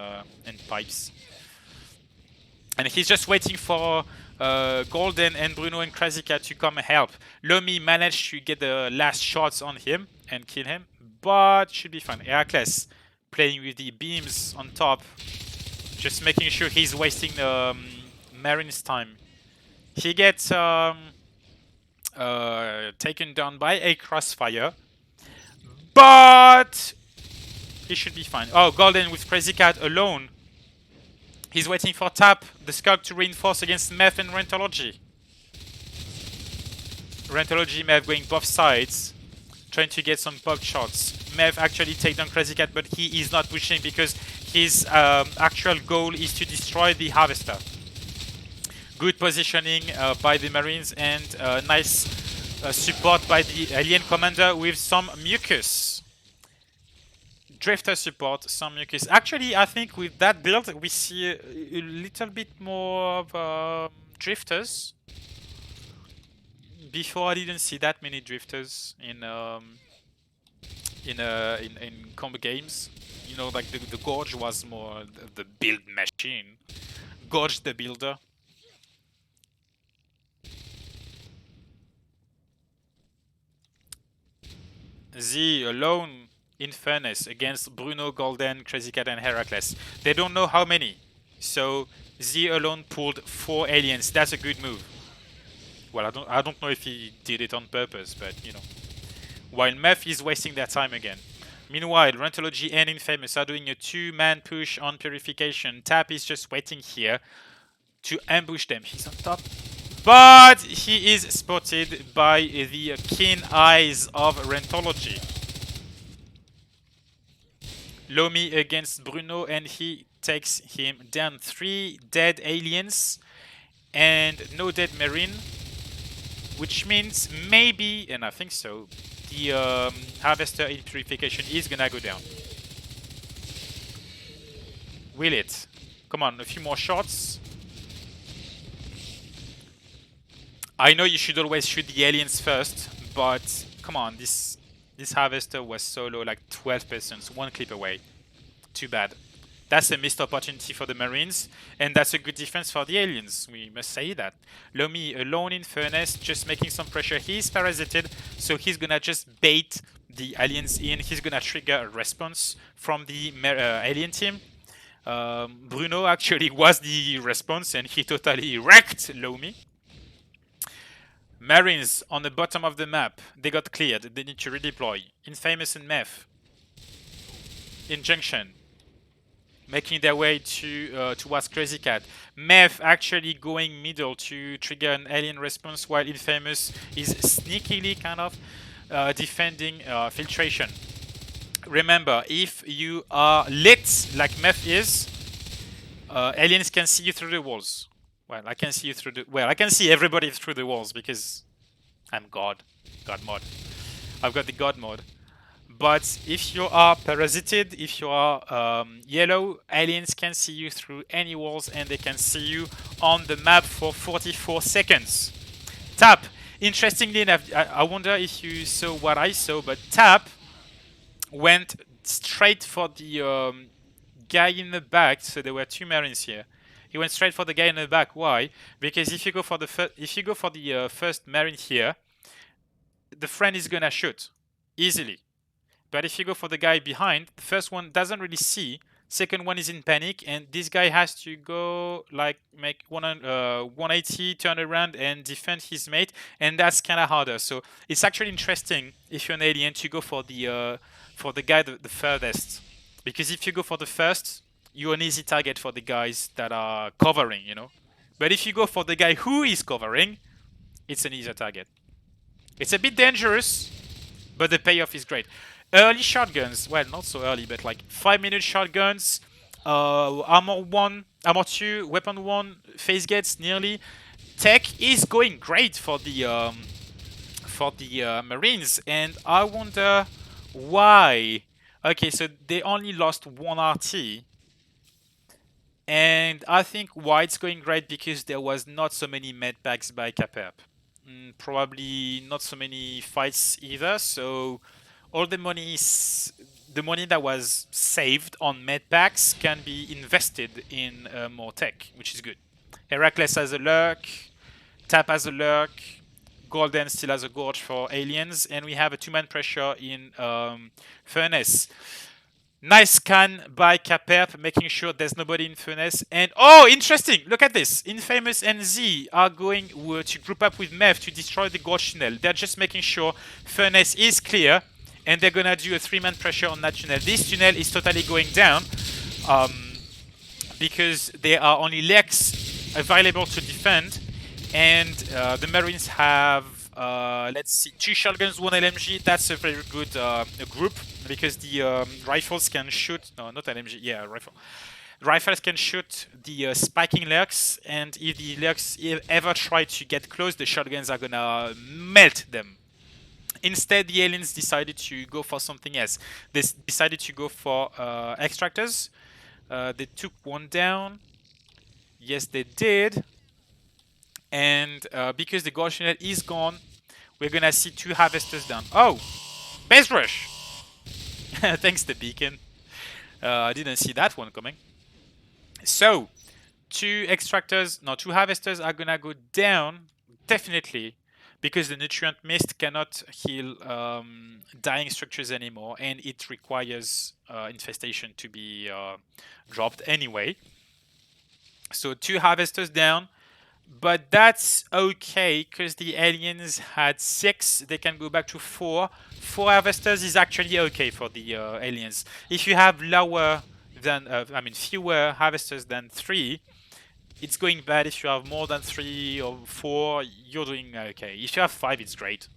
Speaker 1: pipes. And he's just waiting for Golden and Bruno and Crazy Cat to come and help. Lomi managed to get the last shots on him and kill him, but should be fine. Heracles playing with the beams on top, just making sure he's wasting Marin's time. He gets taken down by a crossfire, but he should be fine. Oh, Golden with Crazy Cat alone. He's waiting for Tap, the Skulk, to reinforce against Meth and Rentology. Rentology, Meth going both sides, trying to get some bug shots. Meth actually take down Crazy Cat, but he is not pushing because his actual goal is to destroy the Harvester. Good positioning by the Marines and nice support by the Alien Commander with some mucus. Drifter support, some mucus. Actually, I think with that build, we see a little bit more of drifters. Before, I didn't see that many drifters in combo games. You know, like the Gorge was more the build machine. Gorge the builder. Z alone in Furnace against Bruno, Golden, Crazy Cat, and Heracles. They don't know how many. So Z alone pulled 4 aliens. That's a good move. Well, I don't know if he did it on purpose, but you know. While Meth is wasting their time again. Meanwhile, Rentology and Infamous are doing a 2-man push on Purification. Tap is just waiting here to ambush them. He's on top. But he is spotted by the keen eyes of Rentology. Lomi against Bruno, and he takes him down. 3 dead aliens and no dead Marine, which means maybe, and I think so, the Harvester in Purification is gonna go down. Will it? Come on, a few more shots. I know you should always shoot the aliens first, but come on, this Harvester was so low, like 12%, 1 clip away. Too bad. That's a missed opportunity for the Marines, and that's a good defense for the aliens. We must say that. Lomi alone in Furnace, just making some pressure. He's parasited, so he's gonna just bait the aliens in. He's gonna trigger a response from the alien team. Bruno actually was the response, and he totally wrecked Lomi. Marines on the bottom of the map, they got cleared. They need to redeploy. Infamous and Meth in junction, making their way towards Crazy Cat. Meth actually going middle to trigger an alien response, while Infamous is sneakily kind of defending filtration. Remember, if you are lit like Meth is, aliens can see you through the walls. Well, I can see you through the. Well, I can see everybody through the walls because I'm God. God mod. I've got the God mod. But if you are parasited, if you are yellow, aliens can see you through any walls and they can see you on the map for 44 seconds. Tap. Interestingly enough, I wonder if you saw what I saw, but Tap went straight for the guy in the back. So there were two Marines here. He went straight for the guy in the back. Why? Because if you go for the first Marine here, the friend is gonna shoot easily. But if you go for the guy behind, the first one doesn't really see. Second one is in panic, and this guy has to go like make 180, turn around, and defend his mate, and that's kind of harder. So it's actually interesting if you're an alien to go for the guy the furthest, because if you go for the first, you're an easy target for the guys that are covering, you know. But if you go for the guy who is covering, it's an easier target. It's a bit dangerous, but the payoff is great. Early shotguns, well, not so early, but like 5-minute shotguns, armor 1, armor 2, weapon 1, phase gates nearly. Tech is going great for the Marines, and I wonder why. Okay, so they only lost 1 RT, and I think why it's going great because there was not so many medpacks by Capep. Probably not so many fights either, so all the money that was saved on medpacks can be invested in more tech, which is good. Heracles has a lurk, Tap has a lurk, Golden still has a gorge for aliens, and we have a 2-man pressure in Furnace. Nice scan by Capep, making sure there's nobody in Furnace. And oh, interesting! Look at this. Infamous and Z are going to group up with Mev to destroy the gorge tunnel. They're just making sure Furnace is clear, and they're gonna do a 3-man pressure on that tunnel. This tunnel is totally going down because there are only legs available to defend, and the Marines have let's see, 2 shotguns, 1 LMG. That's a very good group because the rifles can shoot. No, not LMG. Yeah, rifle. Rifles can shoot the spiking lurks, and if the lurks ever try to get close, the shotguns are gonna melt them. Instead, the aliens decided to go for something else. They decided to go for extractors. They took one down. Yes, they did. And because the gorge tunnel is gone, we're gonna see 2 harvesters down. Oh, base rush. Thanks the beacon. I didn't see that one coming. So 2 harvesters are gonna go down definitely because the nutrient mist cannot heal dying structures anymore, and it requires infestation to be dropped anyway. So 2 harvesters down. But that's okay because the aliens had 6. They can go back to 4. 4 harvesters is actually okay for the aliens. If you have fewer harvesters than 3, it's going bad. If you have more than 3 or 4, you're doing okay. If you have 5, it's great.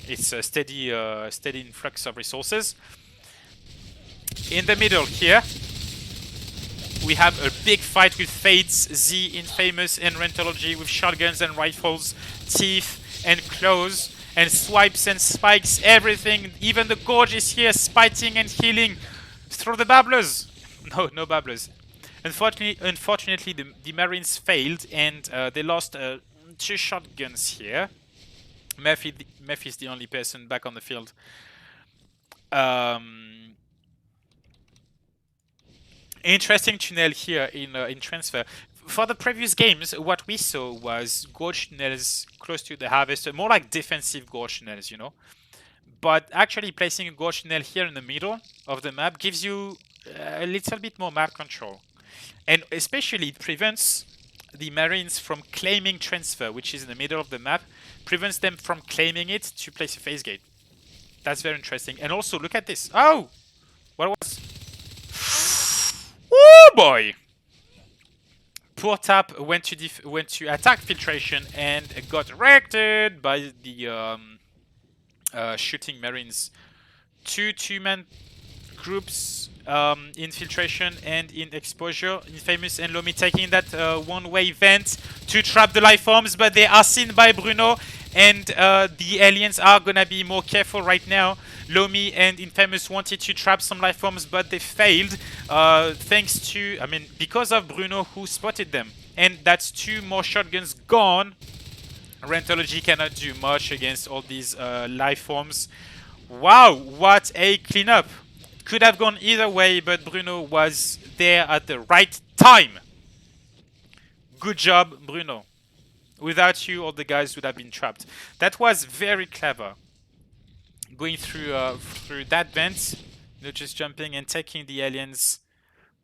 Speaker 1: It's a steady influx of resources. In the middle here, we have a big fight with Fates, Z, Infamous, and Rentology with shotguns and rifles, teeth and claws, and swipes and spikes, everything. Even the Gorge is here, spiting and healing. Throw the babblers! No babblers. Unfortunately, the Marines failed, and they lost 2 shotguns here. Meph is the only person back on the field. Interesting tunnel here in transfer. For the previous games, what we saw was gorge tunnels close to the harvester, more like defensive gorge tunnels, you know. But actually placing a gorge tunnel here in the middle of the map gives you a little bit more map control. And especially it prevents the Marines from claiming transfer, which is in the middle of the map, prevents them from claiming it to place a phase gate. That's very interesting. And also, look at this. Oh! What was... Oh boy! Poor Tap went to attack filtration and got wrecked by the shooting Marines. Two-man groups infiltration and in exposure. Infamous and Lomi taking that one-way vent to trap the life forms, but they are seen by Bruno, and the aliens are gonna be more careful right now. Lomi and Infamous wanted to trap some life forms, but they failed thanks to, I mean, because of Bruno who spotted them. And that's two more shotguns gone. Rentology cannot do much against all these life forms. Wow, what a cleanup! Could have gone either way, but Bruno was there at the right time. Good job, Bruno. Without you, all the guys would have been trapped. That was very clever. Going through that vent, just jumping and taking the aliens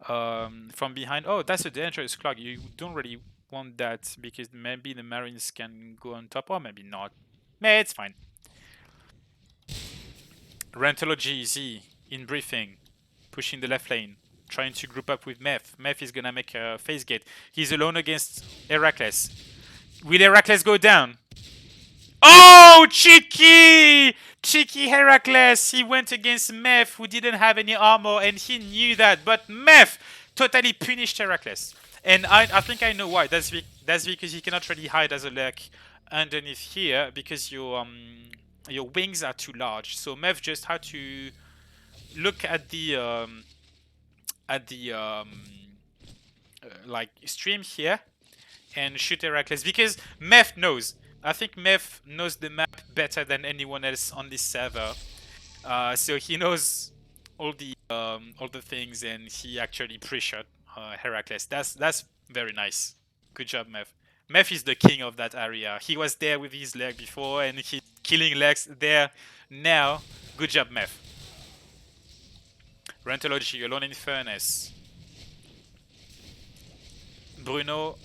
Speaker 1: from behind. Oh, that's a dangerous clock. You don't really want that because maybe the Marines can go on top, or maybe not. Nah, it's fine. Rentology Z in briefing, pushing the left lane, trying to group up with Meth. Meth is gonna make a phase gate. He's alone against Heracles. Will Heracles go down? Oh, cheeky! Cheeky Heracles! He went against Meth, who didn't have any armor, and he knew that. But Meth totally punished Heracles. And I think I know why. That's because he cannot really hide as a lurk underneath here because your wings are too large. So Meth just had to look at the like stream here and shoot Heracles because Meth knows. I think Meth knows the map better than anyone else on this server. So he knows all the things, and he actually pre-shot Heracles. That's very nice. Good job, Meth. Meth is the king of that area. He was there with his leg before, and he's killing legs there now. Good job, Meth. Rentology alone in furnace. Bruno,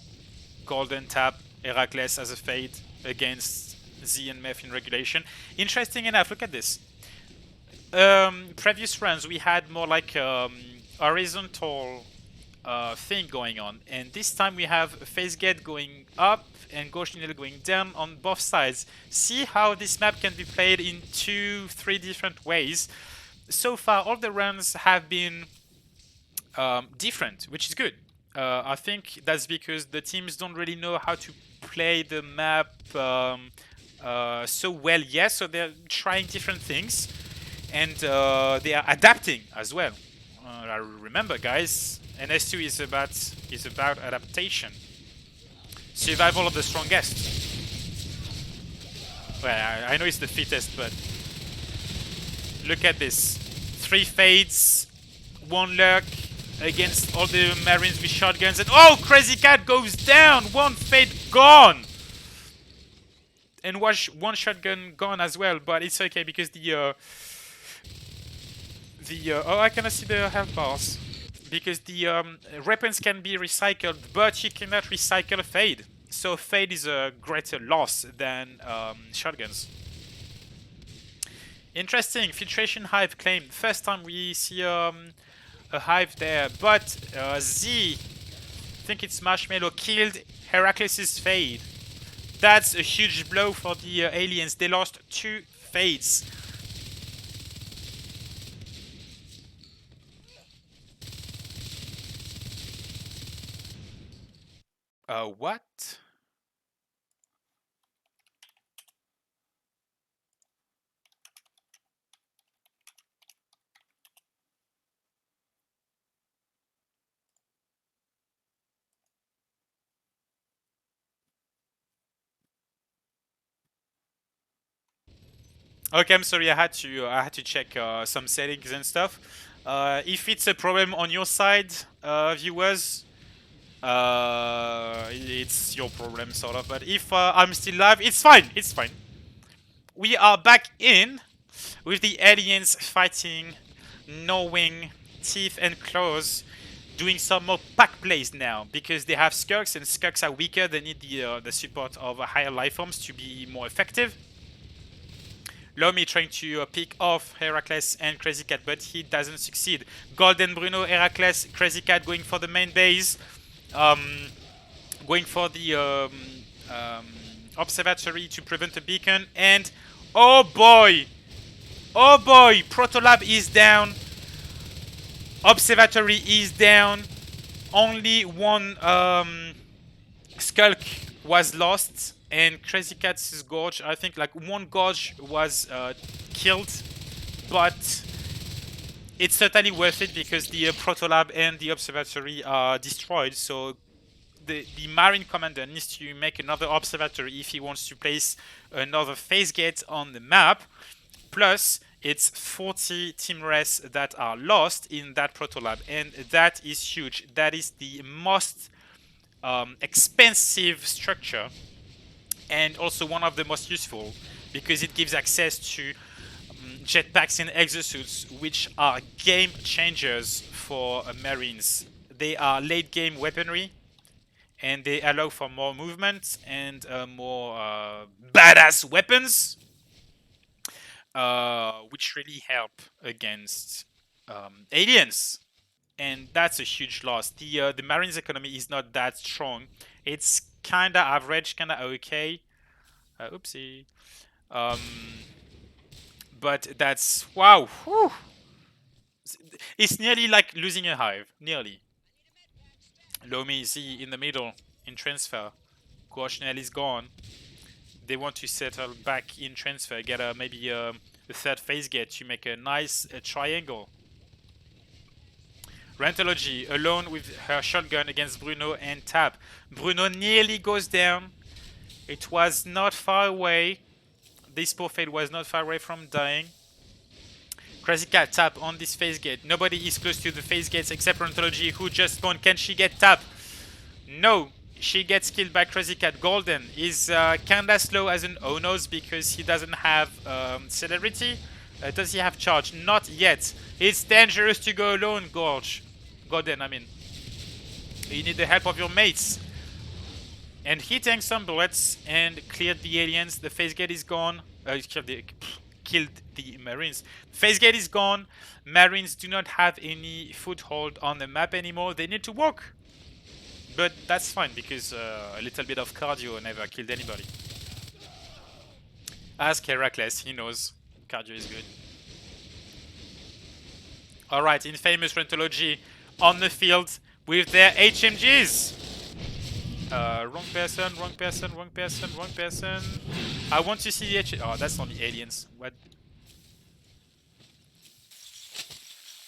Speaker 1: golden tap, Heracles as a fade against Z and Meth in regulation. Interesting enough, look at this. Previous runs we had more like horizontal thing going on, and this time we have phase gate going up and gauge tunnel going down on both sides. See how this map can be played in 2-3 different ways. So far all the runs have been different, which is good. I think that's because the teams don't really know how to play the map so well yet, so they're trying different things, and they are adapting as well. Remember, guys, NS2 is about adaptation, survival of the strongest. Well, I know it's the fittest, but look at this: 3 fades, 1 lurk against all the Marines with shotguns, and oh, Crazy Cat goes down! 1 fade gone! And 1 shotgun gone as well, but it's okay because oh, I cannot see the health bars. Because the weapons can be recycled, but you cannot recycle a fade. So fade is a greater loss than shotguns. Interesting, filtration hive claimed. First time we see a hive there, but Z, I think it's Marshmallow, killed Heracles' fade. That's a huge blow for the aliens. They lost 2 fades. What? Okay, I'm sorry. I had to check some settings and stuff. If it's a problem on your side, viewers, it's your problem, sort of. But if I'm still live, it's fine. It's fine. We are back in with the aliens fighting, gnawing teeth and claws, doing some more pack plays now because they have skunks and skunks are weaker. They need the support of higher life forms to be more effective. Lomi trying to pick off Heracles and Crazy Cat, but he doesn't succeed. Golden Bruno, Heracles, Crazy Cat going for the main base, going for the observatory to prevent a beacon, and oh boy, Protolab is down, observatory is down, only one Skulk was lost, and Crazy Cat's Gorge, I think like one Gorge was killed, but it's certainly worth it because the Protolab and the observatory are destroyed, so the Marine Commander needs to make another observatory if he wants to place another phase gate on the map. Plus, it's 40 team rests that are lost in that Protolab, and that is huge. That is the most expensive structure and also one of the most useful because it gives access to jetpacks and exosuits, which are game changers for Marines. They are late game weaponry and they allow for more movement and more badass weapons, which really help against aliens. And that's a huge loss. The Marines economy is not that strong. It's kinda average, kinda okay. Oopsie. Um, but that's wow. Whew. It's nearly like losing a hive. Nearly. Lomi is in the middle in transfer. Guashnell is gone. They want to settle back in transfer, get maybe a third phase gate to make a nice triangle. Rentology alone with her shotgun against Bruno and Tap. Bruno nearly goes down. It was not far away. This poor Fade was not far away from dying. Crazy Cat Tap on this phase gate. Nobody is close to the phase gates except Rentology, who just spawned. Can she get Tap? No. She gets killed by Crazy Cat. Golden is kinda slow as an Onos because he doesn't have celerity. Does he have charge? Not yet. It's dangerous to go alone, Golden, I mean. You need the help of your mates. And he tanked some bullets and cleared the aliens. The phase gate is gone. Killed the Marines. Phase gate is gone. Marines do not have any foothold on the map anymore. They need to walk. But that's fine because a little bit of cardio never killed anybody. Ask Heracles, he knows cardio is good. Alright, Infamous Rentology on the field with their HMGs. Wrong person, wrong person, wrong person, wrong person. I want to see the oh, that's only aliens. What?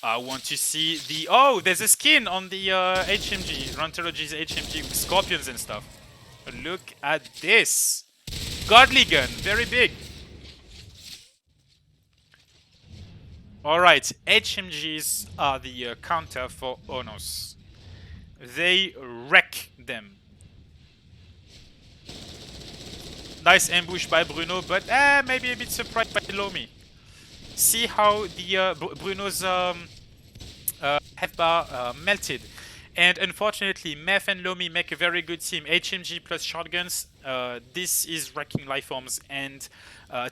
Speaker 1: I want to see the... Oh, there's a skin on the HMG. Rantology's HMG with scorpions and stuff. Look at this. Godly gun. Very big. Alright, HMGs are the counter for Onos. They wreck them. Nice ambush by Bruno, but maybe a bit surprised by Lomi. See how the Bruno's health bar melted. And unfortunately, Meth and Lomi make a very good team. HMG plus shotguns, this is wrecking life forms. And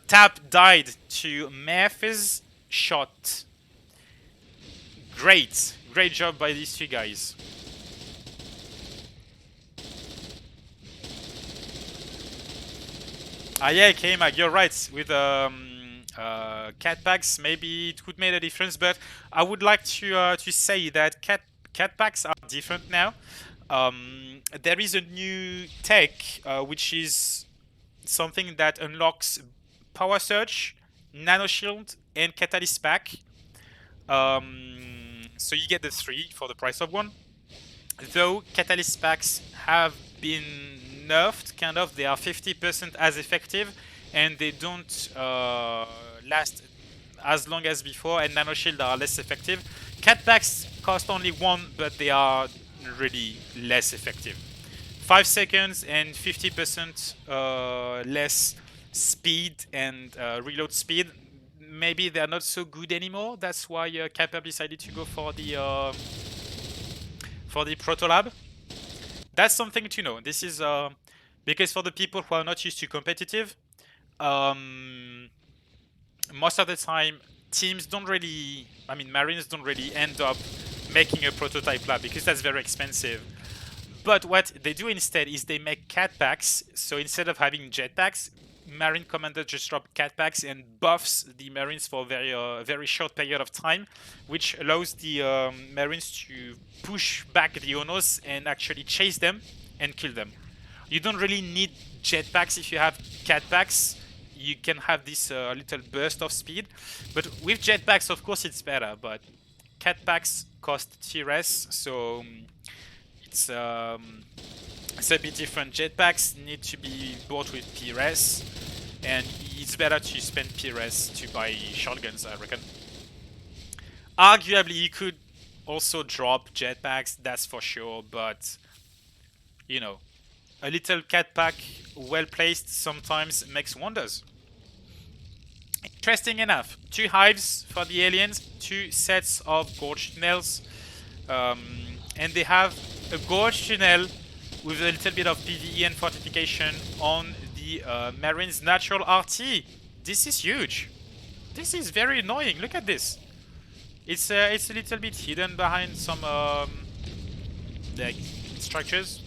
Speaker 1: Tap died to Meth's shot. Great job by these two guys. Ah yeah, K-Mag, you're right. With cat packs, maybe it could make a difference, but I would like to say that cat packs are different now. There is a new tech which is something that unlocks Power Surge, Nano Shield, and Catalyst pack. So you get the 3 for the price of 1. Though Catalyst packs have been nerfed, kind of, they are 50% as effective, and they don't last as long as before, and Nano Shield are less effective. Cutbacks cost only one, but they are really less effective. 5 seconds and 50% less speed and reload speed. Maybe they're not so good anymore. That's why Capper decided to go for the Protolab. That's something to know. This is because for the people who are not used to competitive, um, most of the time teams don't really, I mean, Marines don't really end up making a prototype lab because that's very expensive. But what they do instead is they make cat packs. So instead of having jetpacks, Marine Commander just drop cat packs and buffs the Marines for a very short period of time, which allows the Marines to push back the Onos and actually chase them and kill them. You don't really need jetpacks if you have cat packs. You can have this little burst of speed, but with jetpacks, of course, it's better. But cat packs cost TRS, so it's it's a bit different. Jetpacks need to be bought with PRS, and it's better to spend PRS to buy shotguns, I reckon. Arguably, you could also drop jetpacks, that's for sure, but you know, a little cat pack well placed sometimes makes wonders. Interesting enough, two hives for the aliens, two sets of gorge tunnels, um, and they have a gorge tunnel with a little bit of PvE and fortification on the Marine's natural RT. This is huge. This is very annoying. Look at this. It's a little bit hidden behind some like structures.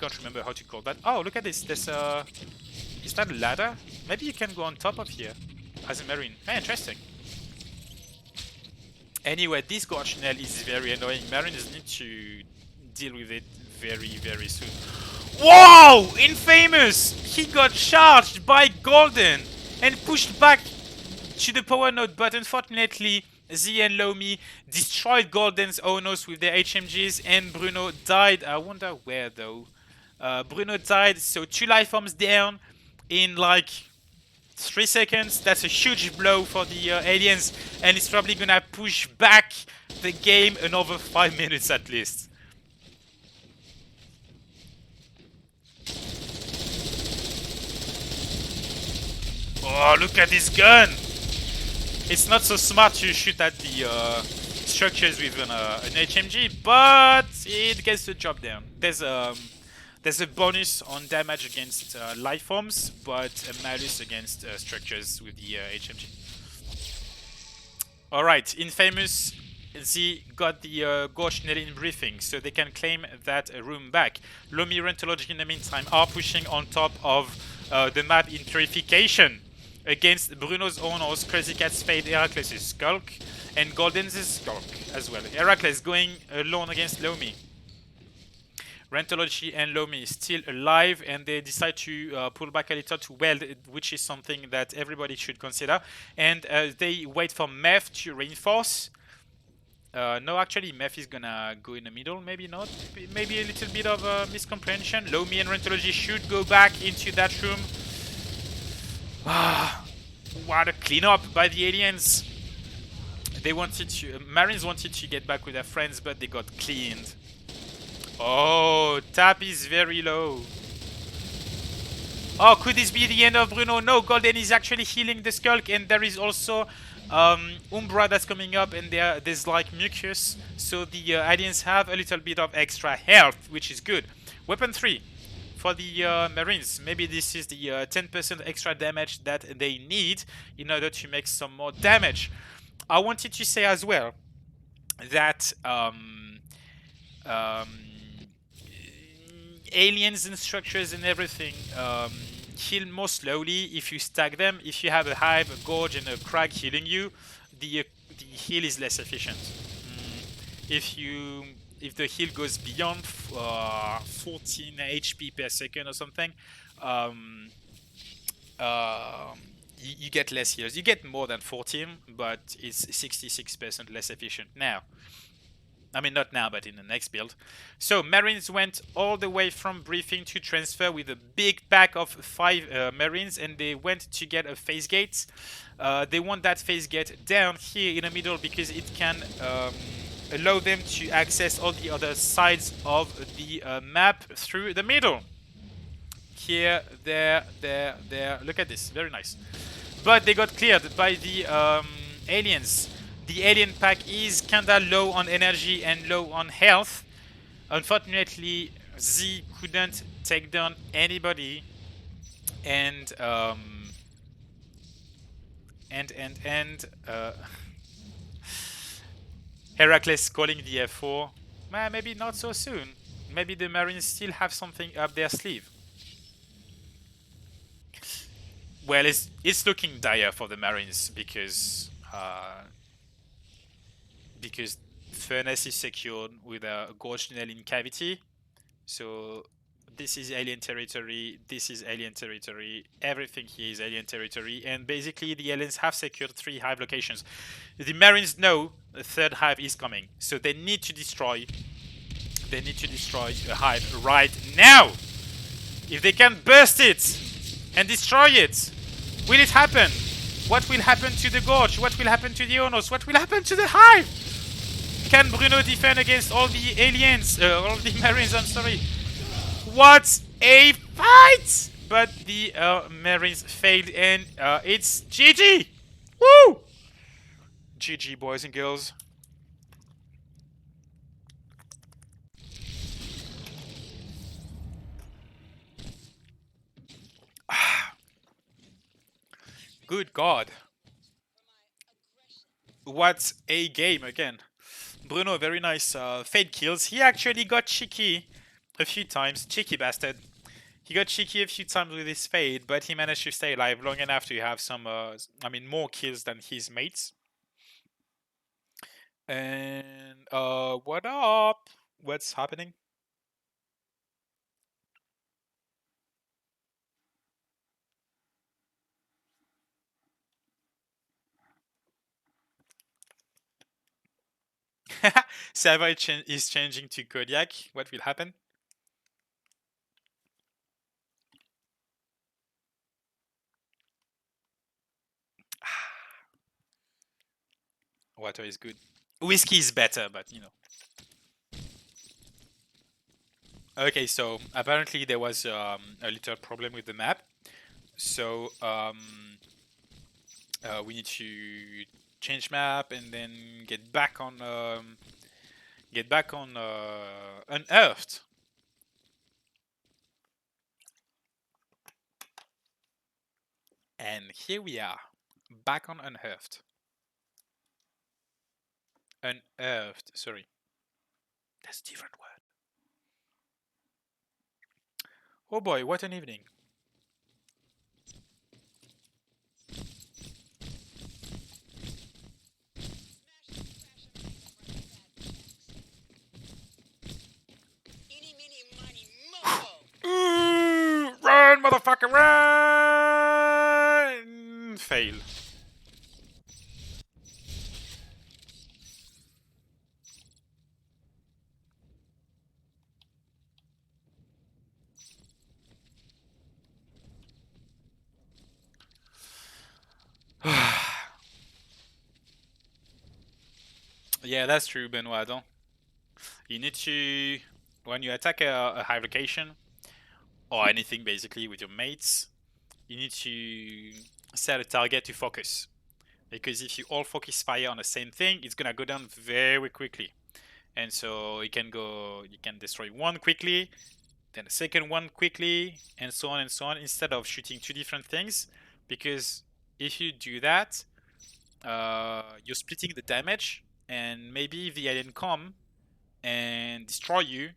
Speaker 1: Can't remember how to call that. Oh, look at this. There's is that a ladder? Maybe you can go on top of here as a marine. Hey, interesting. Anyway, this gorge tunnel is very annoying. Marines need to deal with it very soon. Whoa! Infamous! He got charged by Golden and pushed back to the power node, but unfortunately, Z and Lomi destroyed Golden's Onos with their HMGs, and Bruno died. I wonder where though. Bruno died, so 2 life forms down in like 3 seconds. That's a huge blow for the aliens, and it's probably gonna push back the game another 5 minutes at least. Oh, look at this gun! It's not so smart to shoot at the structures with an HMG, but it gets the job done. There's a bonus on damage against life forms, but a malus against structures with the HMG. Alright, Infamous Z got the Gorge in briefing, so they can claim that room back. Lomi Rentology in the meantime are pushing on top of the map in Purification against Bruno's Onos, Crazy Cat's Fade, Heracles' Skulk, and Golden's Skulk as well. Heracles going alone against Lomi. Rentology and Lomi still alive, and they decide to pull back a little to weld, which is something that everybody should consider. And they wait for Meth to reinforce. No, actually, Meth is gonna go in the middle. Maybe not. Maybe a little bit of miscomprehension. Lomi and Rentology should go back into that room. Ah, what a cleanup by the aliens. They wanted to, Marines wanted to get back with their friends, but they got cleaned. Oh, tap is very low. Oh, could this be the end of Bruno? No, Golden is actually healing the Skulk, and there is also Umbra that's coming up, and there's like mucus, so the aliens have a little bit of extra health, which is good. Weapon 3 for the Marines. Maybe this is the 10% extra damage that they need in order to make some more damage. I wanted to say as well that aliens and structures and everything heal more slowly if you stack them. If you have a hive, a gorge, and a crag healing you, the heal is less efficient. If the heal goes beyond 14 HP per second or something, um, you get less heals. You get more than 14, but it's 66% less efficient. Now, I mean, not now, but in the next build. So Marines went all the way from briefing to transfer with a big pack of 5 Marines, and they went to get a phase gate. They want that phase gate down here in the middle because it can allow them to access all the other sides of the map through the middle. Here, there, there, there. Look at this. Very nice. But they got cleared by the aliens. The alien pack is kinda low on energy and low on health. Unfortunately, Z couldn't take down anybody, and Heracles calling the F4. Maybe not so soon. Maybe the Marines still have something up their sleeve. Well, it's looking dire for the Marines because furnace is secured with a gorge tunnel in cavity. So this is alien territory, this is alien territory, everything here is alien territory, and basically the aliens have secured 3 hive locations. The Marines know a third hive is coming, so they need to destroy a hive right now. If they can burst it and destroy it, will it happen? What will happen to the gorge? What will happen to the Onos? What will happen to the hive? Can Bruno defend against all the aliens? All the Marines, I'm sorry. What a fight! But the Marines failed, and it's GG! Woo! GG, boys and girls. Good God. What a game again. Bruno, very nice fade kills. He actually got cheeky a few times. Cheeky bastard. He got cheeky a few times with his fade, but he managed to stay alive long enough to have some, more kills than his mates. And, what up? What's happening? Server is changing to Kodiak. What will happen? Water is good. Whiskey is better, but you know. Okay, so apparently there was a little problem with the map. So we need to change map and then get back on Unearthed. And here we are, back on Unearthed. Unearthed, sorry. That's a different word. Oh boy, what an evening. Run, motherfucker, run! Fail. Yeah, that's true, Benoit. Don't. You need to, when you attack a high location, or anything basically with your mates, you need to set a target to focus. Because if you all focus fire on the same thing, it's gonna go down very quickly. And so you can destroy one quickly, then the second one quickly, and so on, instead of shooting 2 different things. Because if you do that, you're splitting the damage, and maybe the alien come and destroy you.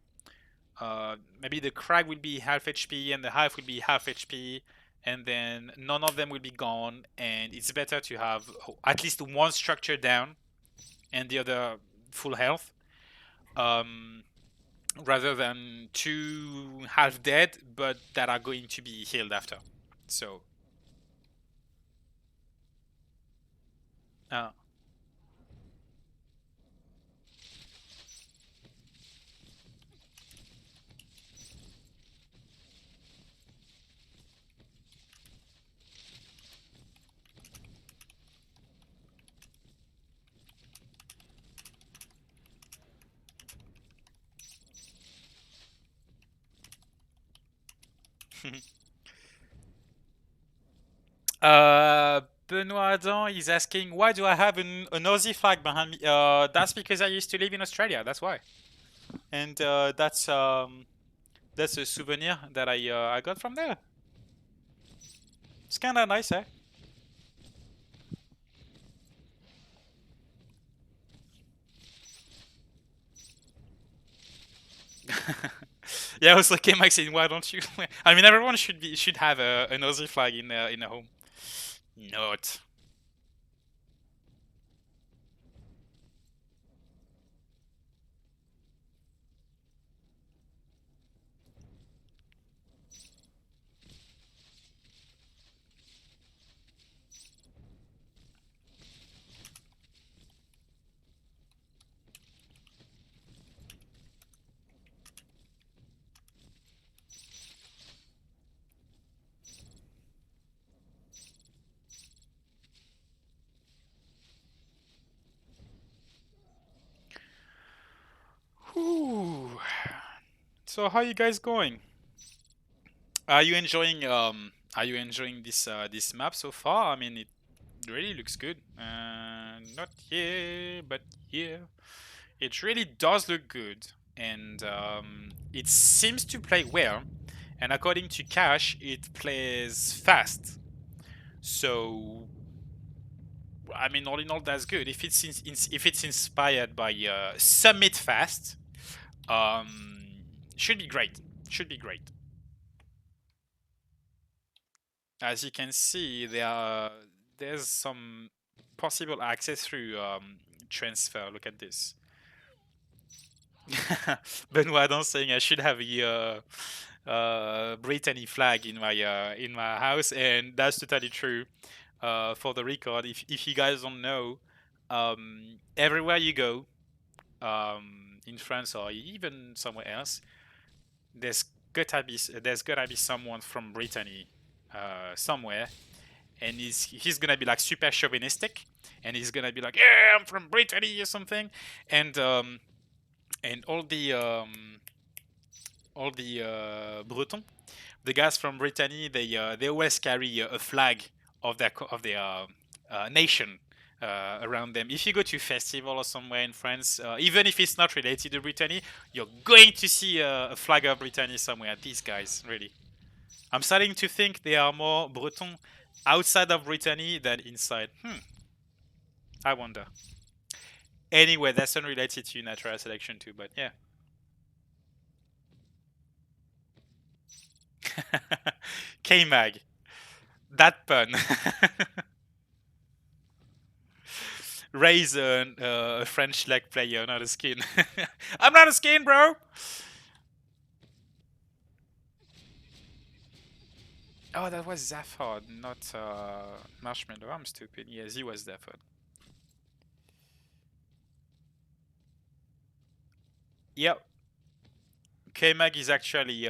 Speaker 1: Maybe the crag will be half HP and the hive will be half HP, and then none of them will be gone. And it's better to have at least one structure down and the other full health, um, rather than 2 half dead but that are going to be healed after. So, uh, Benoit Adam is asking, why do I have an Aussie flag behind me? That's because I used to live in Australia. That's why. And that's a souvenir that I got from there. It's kind of nice, eh? Yeah, I was like, hey, Maxine, why don't you? I mean, everyone should have an Aussie flag in a home. Not. Whew. So how you guys going? Are you enjoying this map so far? I mean, it really looks good. Not here, but here. It really does look good, and it seems to play well. And according to Cash, it plays fast. So, I mean, all in all, that's good. If it's inspired by Summit Fast, should be great. Should be great. As you can see, there's some possible access through transfer. Look at this. Benoit Adam saying I should have a Brittany flag in my house, and that's totally true. For the record, if you guys don't know, everywhere you go, in France or even somewhere else, there's there's gotta be someone from Brittany somewhere, and he's gonna be like super chauvinistic, and he's gonna be like, yeah, I'm from Brittany or something, and um, and all the Bretons, the guys from Brittany, they always carry a flag of their nation around them. If you go to a festival or somewhere in France, even if it's not related to Brittany, you're going to see a flag of Brittany somewhere. These guys, really. I'm starting to think they are more Breton outside of Brittany than inside. I wonder. Anyway, that's unrelated to natural selection too, but yeah. K-Mag. That pun. Ray's a French leg player, not a skin. I'm not a skin, bro! Oh, that was Zaphod, not Marshmallow. I'm stupid. Yes, he was Zaphod. Yep. K-Mag is actually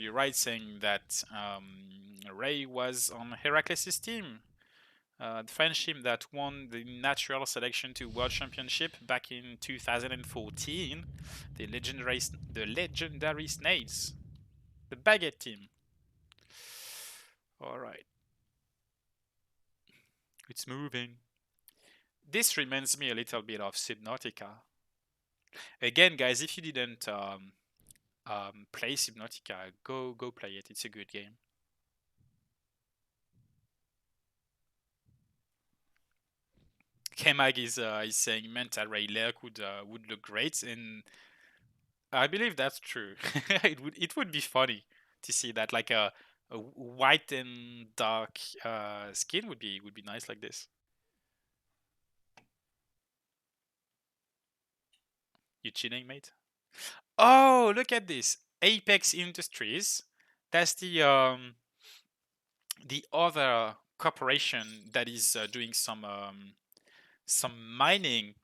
Speaker 1: right saying that Ray was on Heracles' team. The French team that won the natural selection to World Championship back in 2014, the legendary Snakes, the Baguette team. All right, it's moving. This reminds me a little bit of Subnautica. Again, guys, if you didn't play Subnautica, go play it. It's a good game. Kemag is saying Mental Ray Lurk would look great, and I believe that's true. It would be funny to see that, like a white and dark skin would be nice like this. You cheating, mate? Oh, look at this. Apex Industries. That's the other corporation that is doing some mining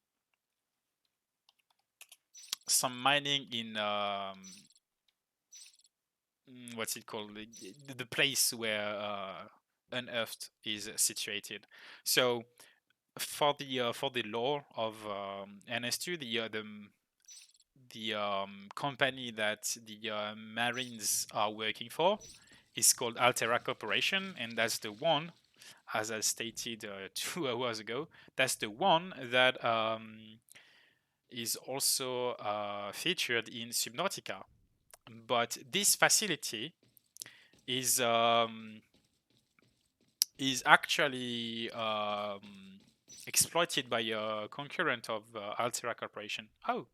Speaker 1: in what's it called, the place where Unearthed is situated. So for the lore of NS2, the company that the Marines are working for is called Altera Corporation, and that's the one, as I stated 2 hours ago, that's the one that is also featured in Subnautica. But this facility is um, is actually exploited by a concurrent of Altera Corporation. Oh,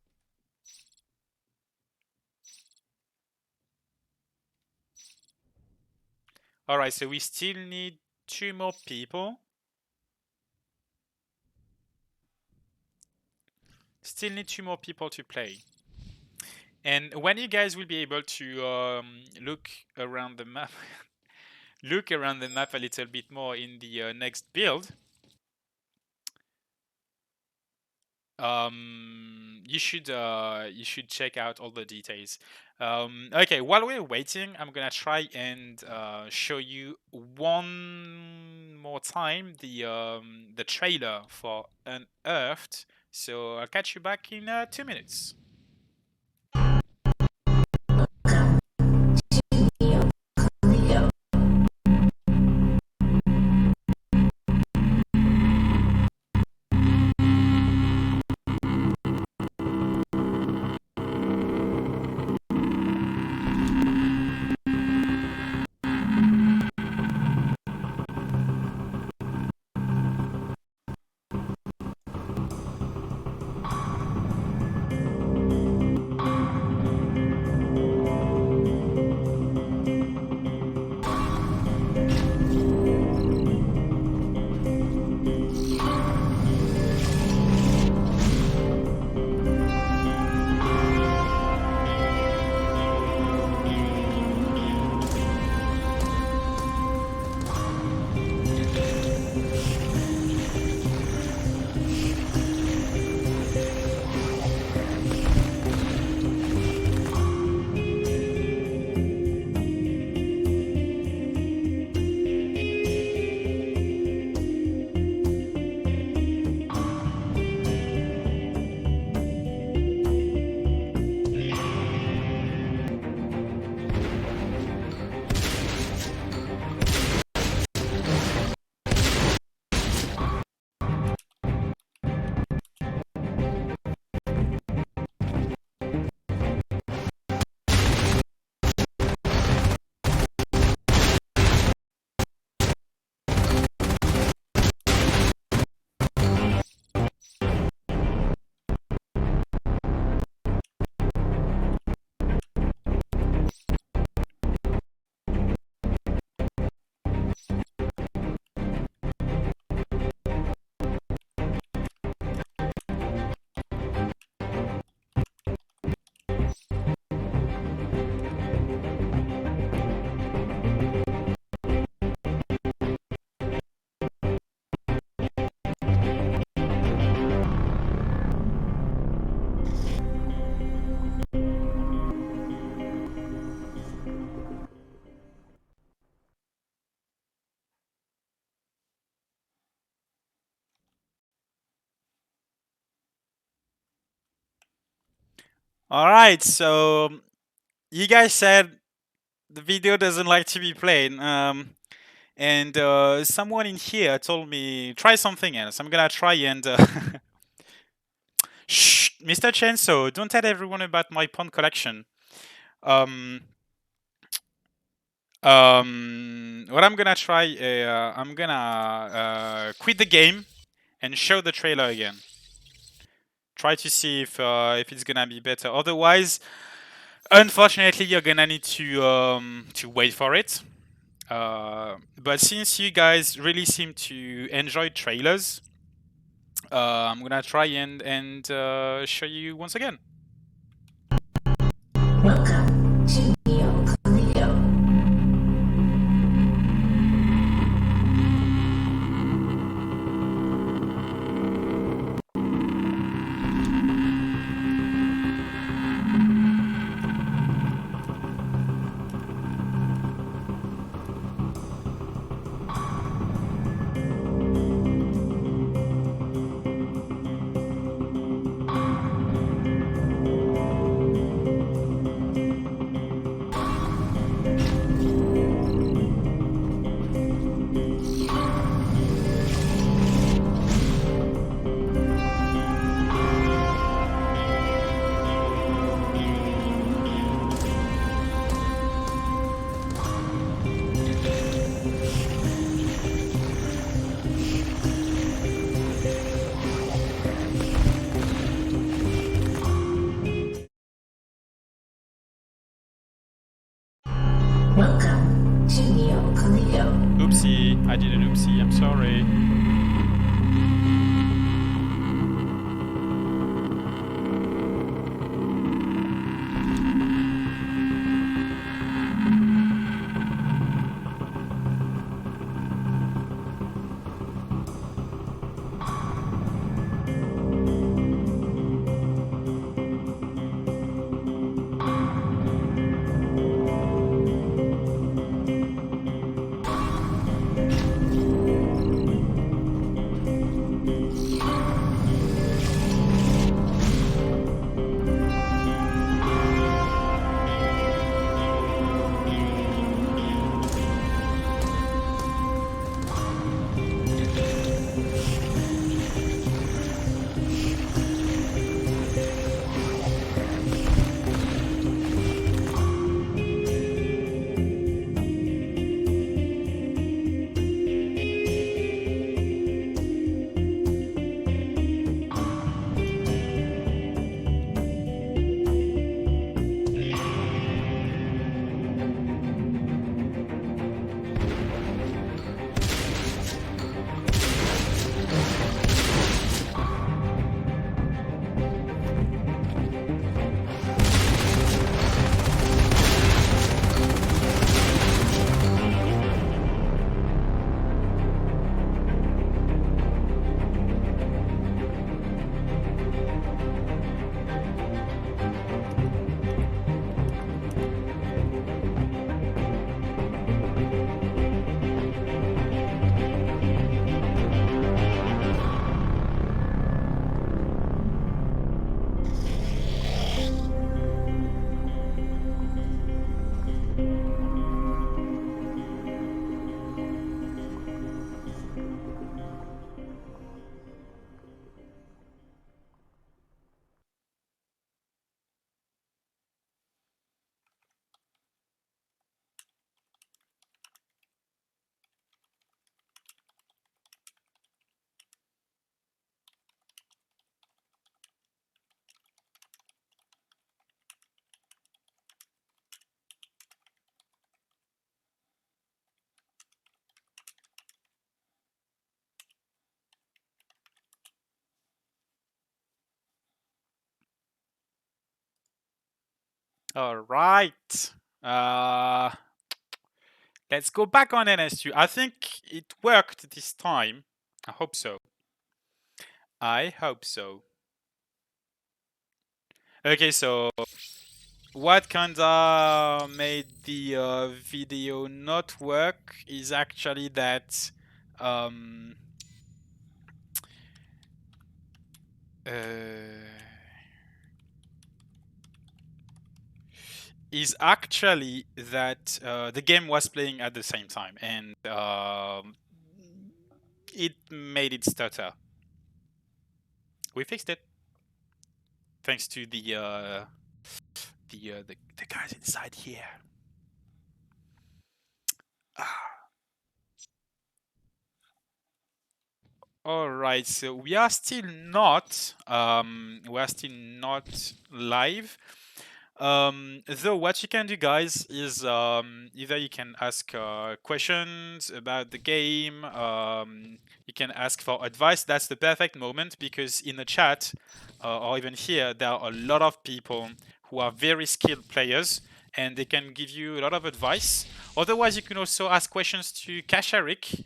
Speaker 1: all right. So we still need two more people. Still need two more people to play. And when you guys will be able to look around the map, look around the map a little bit more in the next build, you should check out all the details. Okay, while we're waiting, I'm gonna try and show you one more time the trailer for Unearthed. So I'll catch you back in 2 minutes. All right, so you guys said the video doesn't like to be played. And someone in here told me try something else. I'm gonna try and shh, Mr. Chainsaw, don't tell everyone about my pawn collection. Um, what I'm gonna try, I'm gonna quit the game and show the trailer again. Try to see if it's gonna be better. Otherwise, unfortunately, you're gonna need to wait for it. But since you guys really seem to enjoy trailers, I'm gonna try and show you once again.
Speaker 3: Welcome to Neo Clio. Welcome to Neo Calico.
Speaker 1: Oopsie, I did an oopsie, I'm sorry. All right. Uh, let's go back on NS2. I think it worked this time. I hope so. I hope so. Okay, so what kinda made the video not work is actually that um, uh, is actually that the game was playing at the same time, and it made it stutter. We fixed it thanks to the guys inside here. All right, so we are still not live. Though what you can do, guys, is either you can ask questions about the game, you can ask for advice. That's the perfect moment because in the chat or even here, there are a lot of people who are very skilled players and they can give you a lot of advice. Otherwise, you can also ask questions to Kasharik.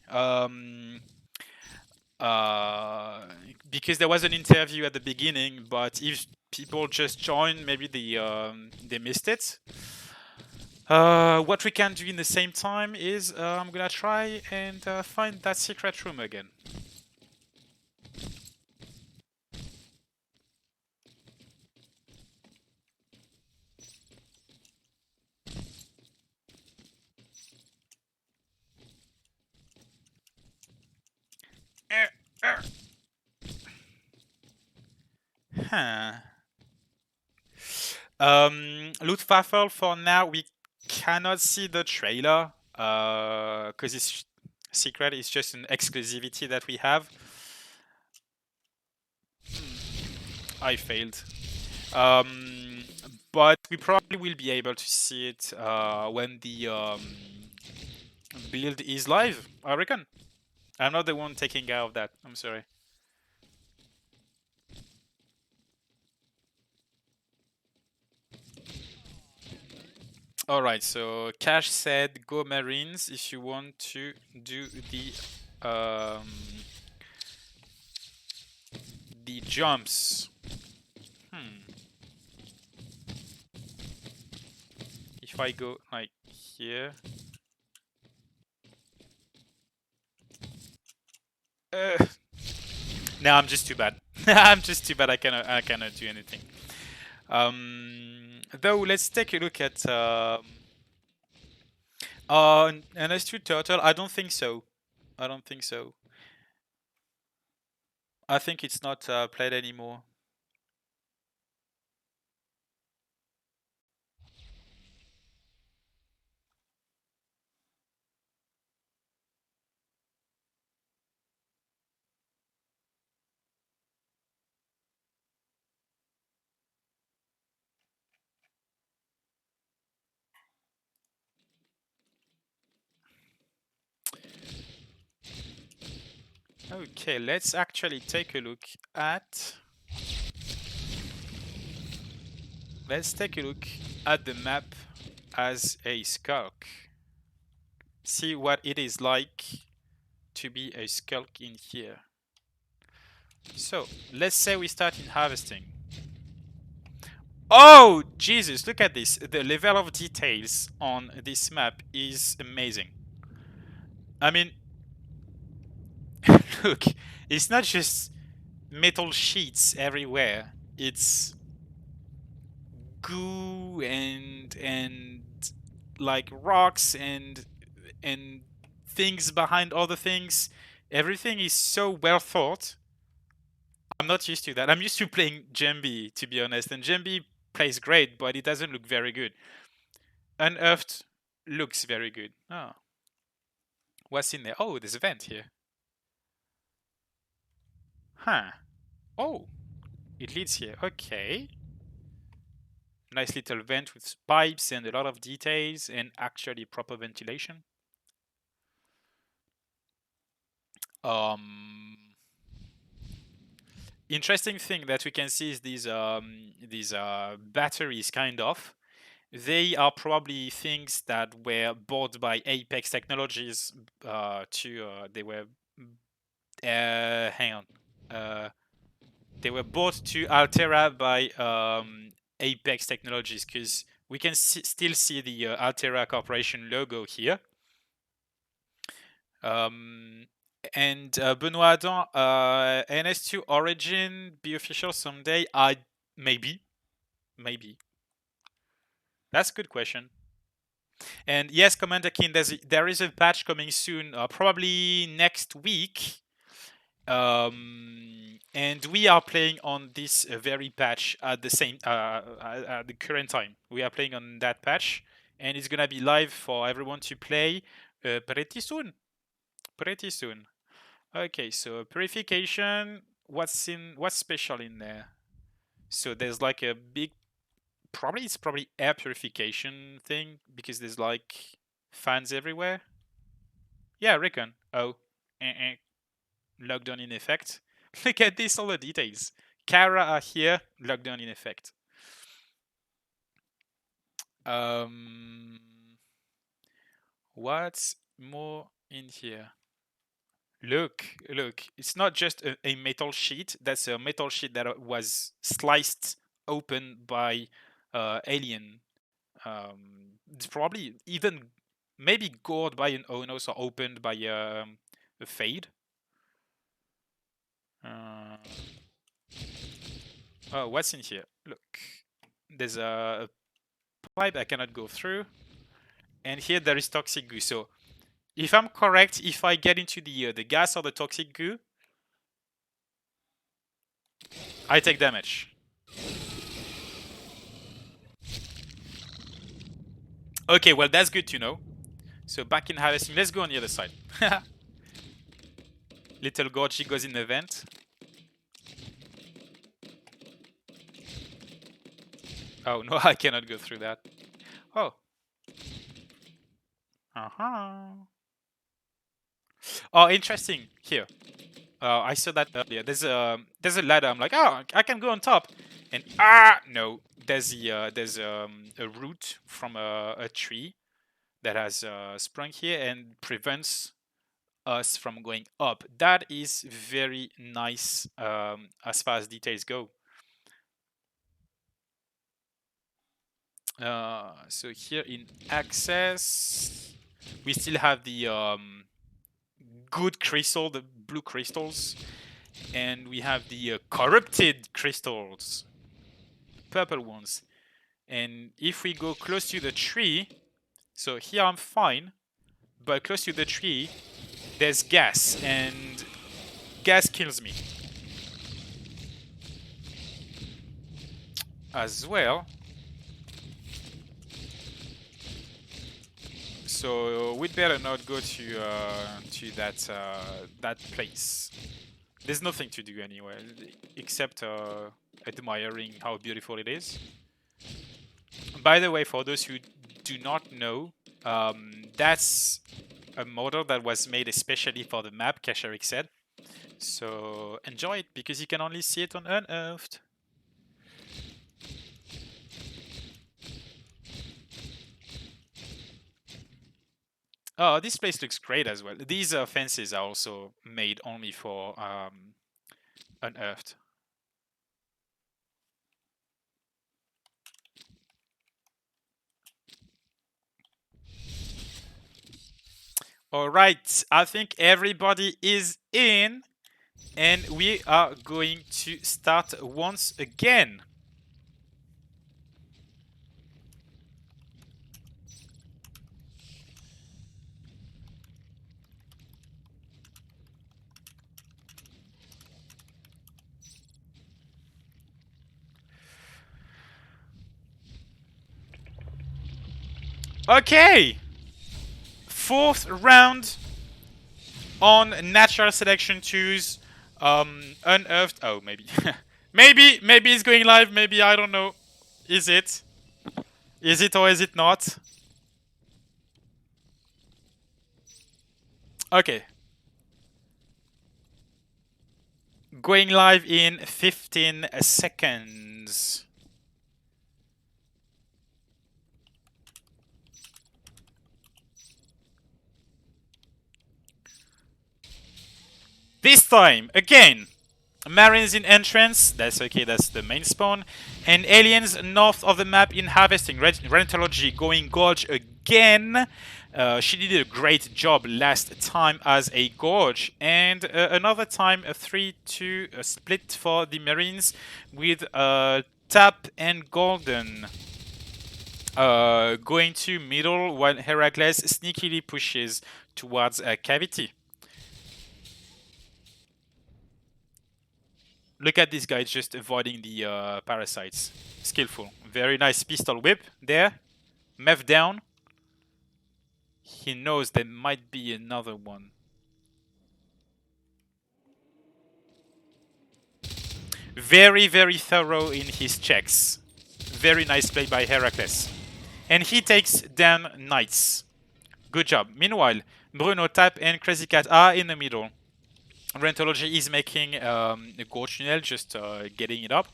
Speaker 1: Because there was an interview at the beginning, but if people just joined, maybe they missed it. What we can do in the same time is I'm gonna try and find that secret room again. Huh. Luftwaffe, for now, we cannot see the trailer because it's secret. It's just an exclusivity that we have. I failed. but we probably will be able to see it when the build is live, I reckon. I'm not the one taking care of that. I'm sorry. All right, so Cash said go Marines if you want to do the jumps. Hmm. If I go like here. Uh, no, I'm just too bad. I'm just too bad. I cannot do anything. Though let's take a look at an S2 turtle. I don't think so. I don't think so. I think it's not played anymore. Okay, let's actually take a look at. Let's take a look at the map as a skulk. See what it is like to be a skulk in here. So let's say we start in harvesting. Oh, Jesus, look at this. The level of details on this map is amazing. I mean, look, it's not just metal sheets everywhere. It's goo and like rocks and things behind other things. Everything is so well thought. I'm not used to that. I'm used to playing Jambi, to be honest, and Jambi plays great, but it doesn't look very good. Unearthed looks very good. Oh, what's in there? Oh, there's a vent here. Huh. Oh, it leads here. Okay. Nice little vent with pipes and a lot of details and actually proper ventilation. Um, Interesting thing that we can see is these batteries kind of. They are probably things that were bought by Apex Technologies they were hang on. They were bought to Altera by Apex Technologies because we can still see the Altera Corporation logo here. And Benoit Adam, NS2 Origin be official someday? Maybe. That's a good question. And yes, Commander King, there is a patch coming soon, probably next week. And we are playing on this very patch at the same at the current time. We are playing on that patch, and it's gonna be live for everyone to play pretty soon. Pretty soon. Okay, so purification. What's special in there? So there's like a big, it's probably air purification thing because there's like fans everywhere. Yeah, I reckon. Oh, lockdown in effect. Look at this, all the details. Kara are here, lockdown in effect. Um, what's more in here? Look, it's not just a metal sheet. That's a metal sheet that was sliced open by alien. It's probably even maybe gored by an Onos or opened by a Fade. Oh, what's in here? Look, there's a pipe I cannot go through, and here there is toxic goo. So, if I'm correct, if I get into the gas or the toxic goo, I take damage. Okay, well that's good to know. So back in harvesting, let's go on the other side. Little Gorgie goes in the vent. Oh no, I cannot go through that. Oh. Uh-huh. Oh, interesting. Here. I saw that earlier. There's a ladder. I'm like, oh, I can go on top, and no. There's a root from a tree that has sprung here and prevents us from going up. That is very nice as far as details go. So here in access, we still have the good crystal, the blue crystals, and we have the corrupted crystals, purple ones. And if we go close to the tree, so here I'm fine, but close to the tree, there's gas, and gas kills me as well. So we'd better not go to that place. There's nothing to do anyway, except admiring how beautiful it is. By the way, for those who do not know, that's a model that was made especially for the map, Kasharik said. So enjoy it, because you can only see it on Unearthed. Oh, this place looks great as well. These fences are also made only for Unearthed. All right, I think everybody is in, and we are going to start once again. Okay, fourth round on natural selection choose Unearthed. Oh, maybe maybe it's going live, maybe, I don't know. Is it or is it not? Okay, going live in 15 seconds. This time, again, Marines in entrance, that's okay, that's the main spawn, and aliens north of the map in harvesting. Rentology going gorge again. She did a great job last time as a gorge, and another time a 3-2 split for the Marines with Tap and Golden going to middle, while Heracles sneakily pushes towards a cavity. Look at this guy just avoiding the parasites. Skillful. Very nice pistol whip there. Mev down. He knows there might be another one. Very, very thorough in his checks. Very nice play by Heracles. And he takes down Knights. Good job. Meanwhile, Bruno, Tap, and Crazy Cat are in the middle. Rentology is making a gorge tunnel, just getting it up.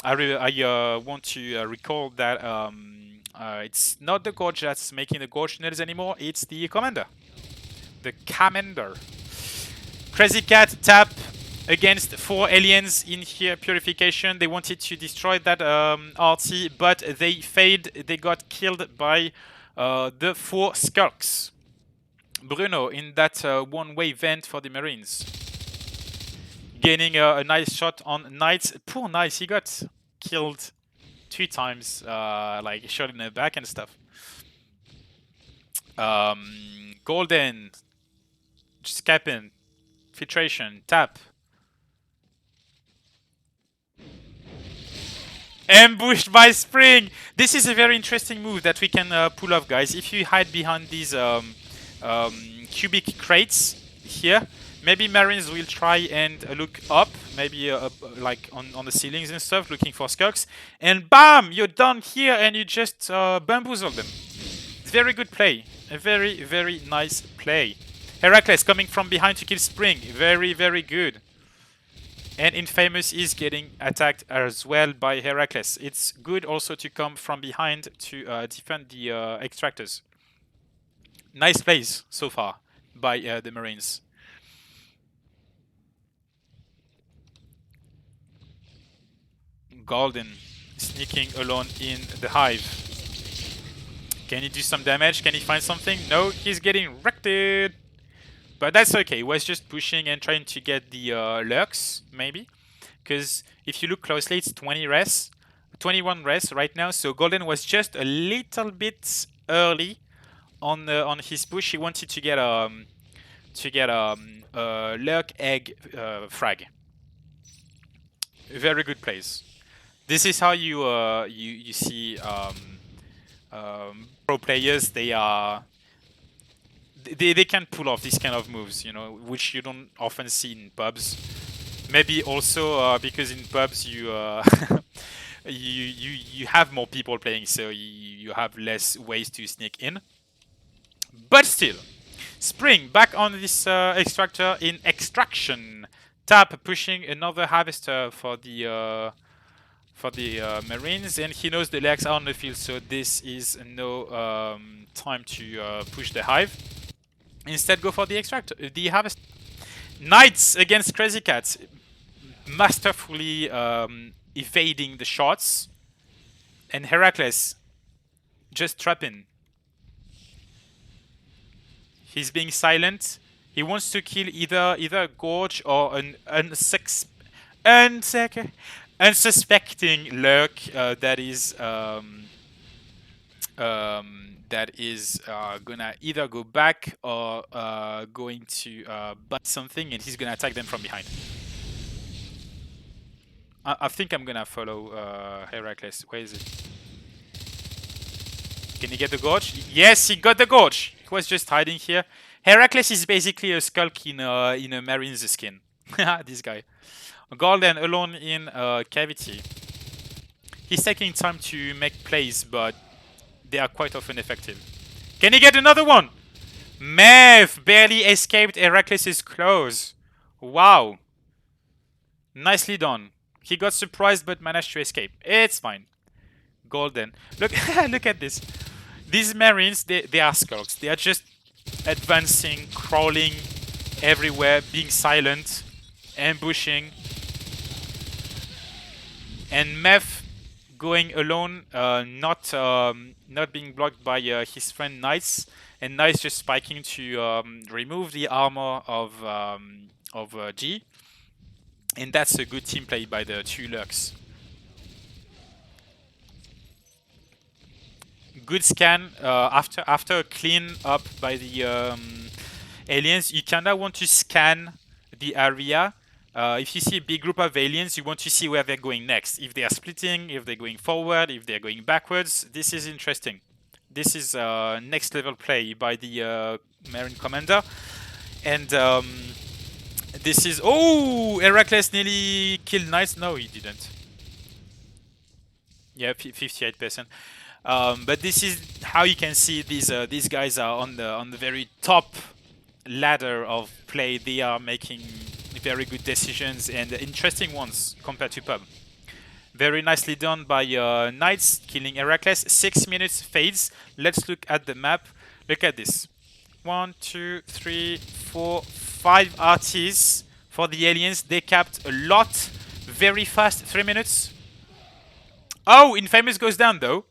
Speaker 1: I want to recall that it's not the gorge that's making the gorge tunnels anymore, it's the commander. The commander. Crazy Cat, Tap against 4 aliens in here, Purification. They wanted to destroy that RT, but they failed. They got killed by the 4 Skulks. Bruno in that one-way vent for the Marines. Gaining a nice shot on Knights. Poor Knights, he got killed 2 times, like shot in the back and stuff. Golden, Scapping, Filtration, Tap. Ambushed by Spring! This is a very interesting move that we can pull off, guys. If you hide behind these cubic crates here, Maybe Marines will try and look up, maybe like on the ceilings and stuff, looking for skulks. And bam! You're down here and you just bamboozle them. It's very good play. A very, very nice play. Heracles coming from behind to kill Spring. Very, very good. And Infamous is getting attacked as well by Heracles. It's good also to come from behind to defend the extractors. Nice plays so far by the Marines. Golden sneaking alone in the hive. Can he do some damage? Can he find something? No, he's getting wrecked. But that's okay. He was just pushing and trying to get the lurks, maybe. Because if you look closely, it's 20 res, 21 res right now. So Golden was just a little bit early on his push. He wanted to get lurk egg frag. Very good plays. This is how you see pro players. They can pull off these kind of moves, you know, which you don't often see in pubs. Maybe also because in pubs you you have more people playing, so you have less ways to sneak in. But still, Spring back on this extractor in extraction. Tap pushing another harvester for the Marines, and he knows the legs are on the field, so this is no time to push the hive. Instead, go for the extractor, the harvest. Knights against Crazy Cats, masterfully evading the shots, and Heracles just trapping. He's being silent. He wants to kill either a Gorge or an unsuspecting lurk that is gonna either go back or going to bite something, and he's gonna attack them from behind. I think I'm gonna follow Heracles. Where is it? Can he get the Gorge? Yes, he got the Gorge. He was just hiding here. Heracles is basically a skulk in a Marine's skin. This guy. Golden alone in cavity. He's taking time to make plays, but they are quite often effective. Can he get another one? Mev barely escaped Heracles' claws. Wow. Nicely done. He got surprised but managed to escape. It's fine. Golden. Look, look at this. These Marines, they are skulks. They are just advancing, crawling everywhere, being silent, ambushing. And Mev going alone, not being blocked by his friend Knights, and Knights just spiking to remove the armor of G. And that's a good team play by the two lurks. Good scan after a clean up by the aliens. You kinda want to scan the area. If you see a big group of aliens, you want to see where they're going next. If they are splitting, if they're going forward, if they're going backwards. This is interesting. This is next level play by the Marine Commander. And this is... Oh! Heracles nearly killed Knights. No, he didn't. Yeah, 58%. But this is how you can see these guys are on the very top ladder of play. They are making very good decisions and interesting ones compared to pub. Very nicely done by Knights killing Heracles. 6 minutes fades. Let's look at the map. Look at this. 1, 2, 3, 4, 5 RTs for the aliens. They capped a lot very fast. 3 minutes. Oh, Infamous goes down though.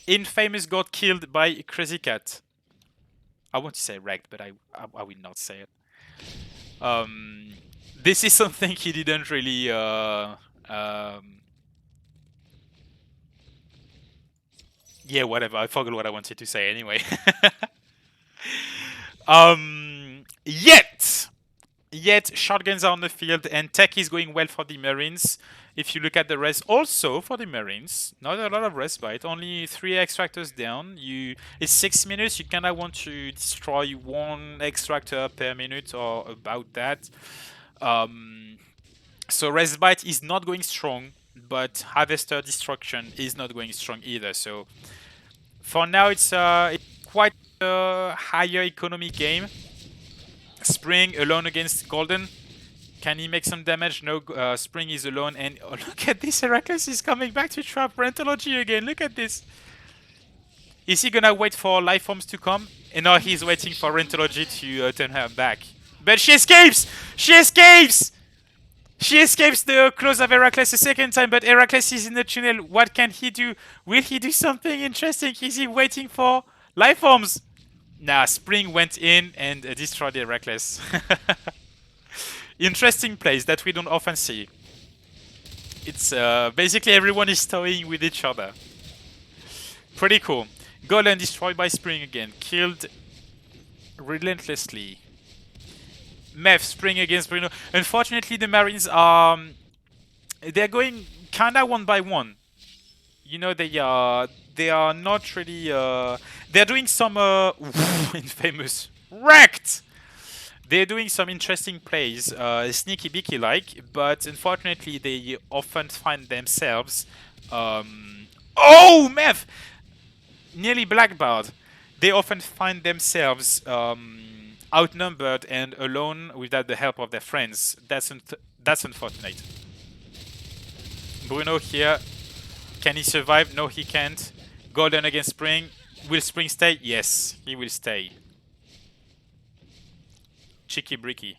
Speaker 1: Infamous got killed by Crazy Cat. I want to say wrecked, but I will not say it. This is something he didn't really yeah, whatever. I forgot what I wanted to say anyway. Yet shotguns are on the field and tech is going well for the Marines. If you look at the rest, also for the Marines, not a lot of respite, only 3 extractors down. It's 6 minutes. You kind of want to destroy 1 extractor per minute or about that. So respite is not going strong, but harvester destruction is not going strong either. So for now, it's quite a higher economy game. Spring alone against Golden. Can he make some damage? No, Spring is alone. And oh, look at this, Heracles is coming back to trap Rentology again. Look at this. Is he gonna wait for life forms to come? And now he's waiting for Rentology to turn her back. But she escapes! She escapes! She escapes the claws of Heracles a second time, but Heracles is in the tunnel. What can he do? Will he do something interesting? Is he waiting for life forms? Nah, Spring went in and destroyed Heracles. Interesting plays that we don't often see. It's basically everyone is toying with each other. Pretty cool. Golem destroyed by Spring again. Killed relentlessly. Meth Spring against Bruno. Unfortunately, the Marines are they're going kinda one by one. You know, they are not really they're doing some infamous wrecked. They're doing some interesting plays, sneaky beaky like, but unfortunately they often find themselves oh meth nearly blackbarred. They often find themselves outnumbered and alone without the help of their friends. That's unfortunate. Bruno here, can he survive? No, he can't. Golden against Spring. Will Spring stay? Yes, he will stay. Cheeky Bricky.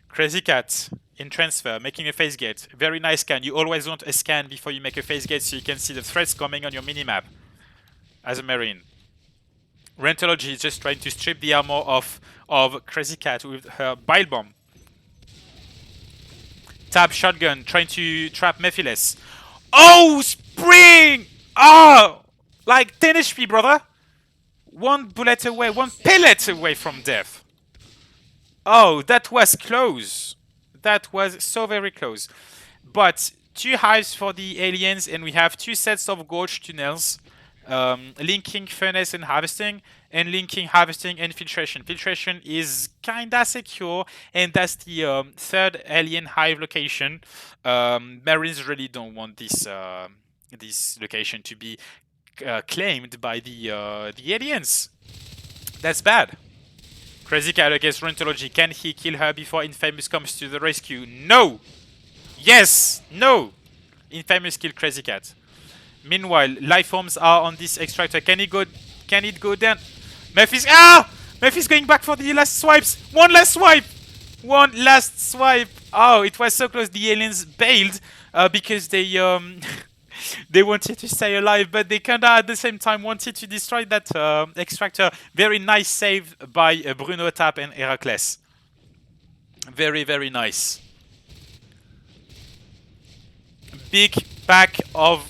Speaker 1: Crazy Cat in transfer, making a face gate. Very nice scan. You always want a scan before you make a face gate so you can see the threats coming on your minimap as a Marine. Rentology is just trying to strip the armor of Crazy Cat with her Bile Bomb. Tab Shotgun trying to trap Mephiles. Oh, Spring! Oh! Like 10 HP, brother! 1 bullet away, 1 pellet away from death. Oh, that was close. That was so very close. But 2 hives for the aliens, and we have 2 sets of gorge tunnels. Linking furnace and harvesting, and linking harvesting and filtration. Filtration is kinda secure, and that's the 3rd alien hive location. Marines really don't want this this location to be claimed by the aliens. That's bad. Crazy Cat against Rentology. Can he kill her before Infamous comes to the rescue? No! Yes! No! Infamous killed Crazy Cat. Meanwhile, life forms are on this extractor. Can it go down? Mephi's Mephi's going back for the last swipes. One last swipe. One last swipe. Oh, it was so close. The aliens bailed because they they wanted to stay alive, but they kinda at the same time wanted to destroy that extractor. Very nice save by Bruno Tap and Heracles. Very, very nice. Big pack of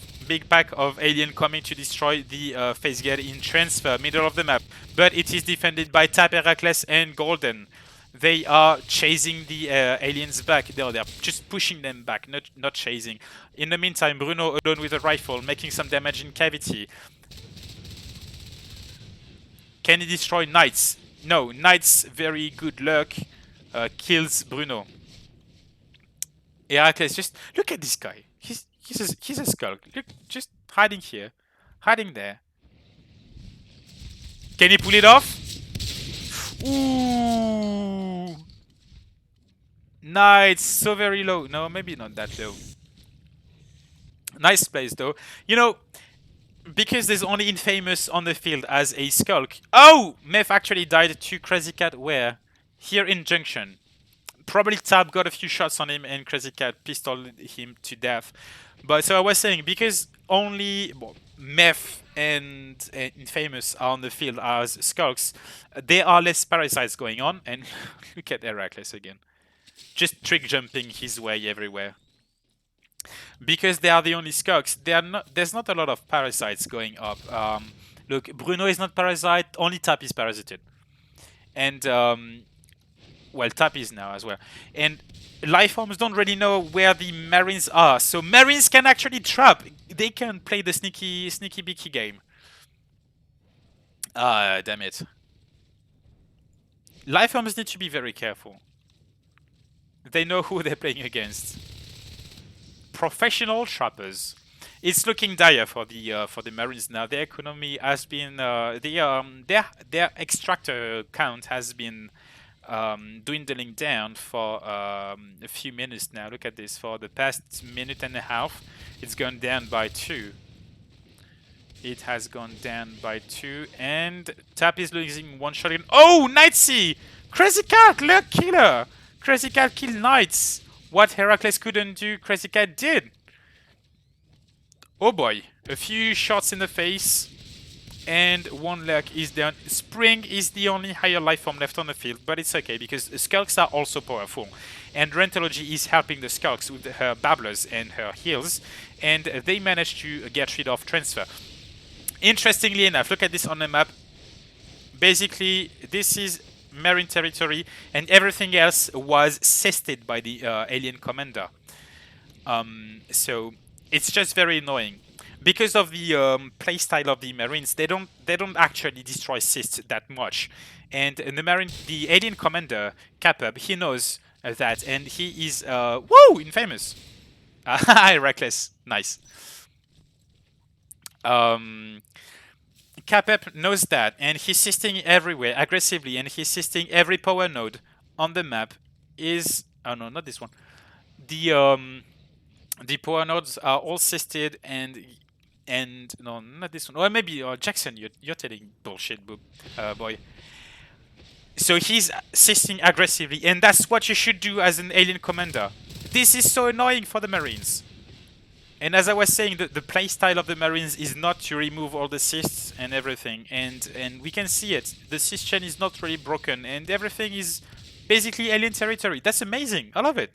Speaker 1: alien coming to destroy the face gate in transfer, middle of the map. But it is defended by Tap, Heracles, and Golden. They are chasing the aliens back. No, they're just pushing them back, not chasing. In the meantime, Bruno alone with a rifle, making some damage in cavity. Can he destroy Knights? No, Knights, very good luck, kills Bruno. Heracles, just look at this guy. He's a skulk. Look, just hiding here, hiding there. Can he pull it off? Ooh, nice. So very low. No, maybe not that low. Nice plays though. You know, because there's only Infamous on the field as a skulk. Oh, Meth actually died to Crazy Cat. Where? Here in Junction. Probably Tab got a few shots on him and Crazy Cat pistoled him to death. But so I was saying, because only Meth and Infamous are on the field as skulks, there are less parasites going on. And look at Heracles again. Just trick jumping his way everywhere. Because they are the only skulks, there's not a lot of parasites going up. Look, Bruno is not parasite, only Tap is parasited. And Well, Tap is now as well. And life forms don't really know where the Marines are, so Marines can actually trap. They can play the sneaky beaky game. Ah, damn it. Life forms need to be very careful. They know who they're playing against. Professional trappers. It's looking dire for the Marines now. Their economy has been their extractor count has been dwindling down for a few minutes now. Look at this. For the past minute and a half, it's gone down by 2. It has gone down by 2, and Tap is losing 1 shotgun. Oh, Knightsy! Crazy Cat, Lurk Killer! Crazy Cat killed Knights. What Heracles couldn't do, Crazy Cat did. Oh boy, a few shots in the face, and 1 Lurk is down. Spring is the only higher life form left on the field, but it's okay because Skulks are also powerful. And Rentology is helping the Skulks with her Babblers and her heals, and they managed to get rid of Transfer. Interestingly enough, look at this on the map. Basically, this is Marine territory, and everything else was cested by the alien commander. So it's just very annoying because of the playstyle of the Marines. They don't actually destroy cysts that much, and the alien commander Capub, he knows that, and he is infamous. Hi, Reckless, nice. Capep knows that, and he's systing everywhere aggressively, and he's systing every power node on the map. Oh no, not this one. The power nodes are all systed, and no, not this one. Or maybe Jackson, you're telling bullshit, boy. So he's systing aggressively, and that's what you should do as an alien commander. This is so annoying for the Marines. And as I was saying, the playstyle of the Marines is not to remove all the cysts and everything, and we can see it. The cyst chain is not really broken, and everything is basically alien territory. That's amazing. I love it.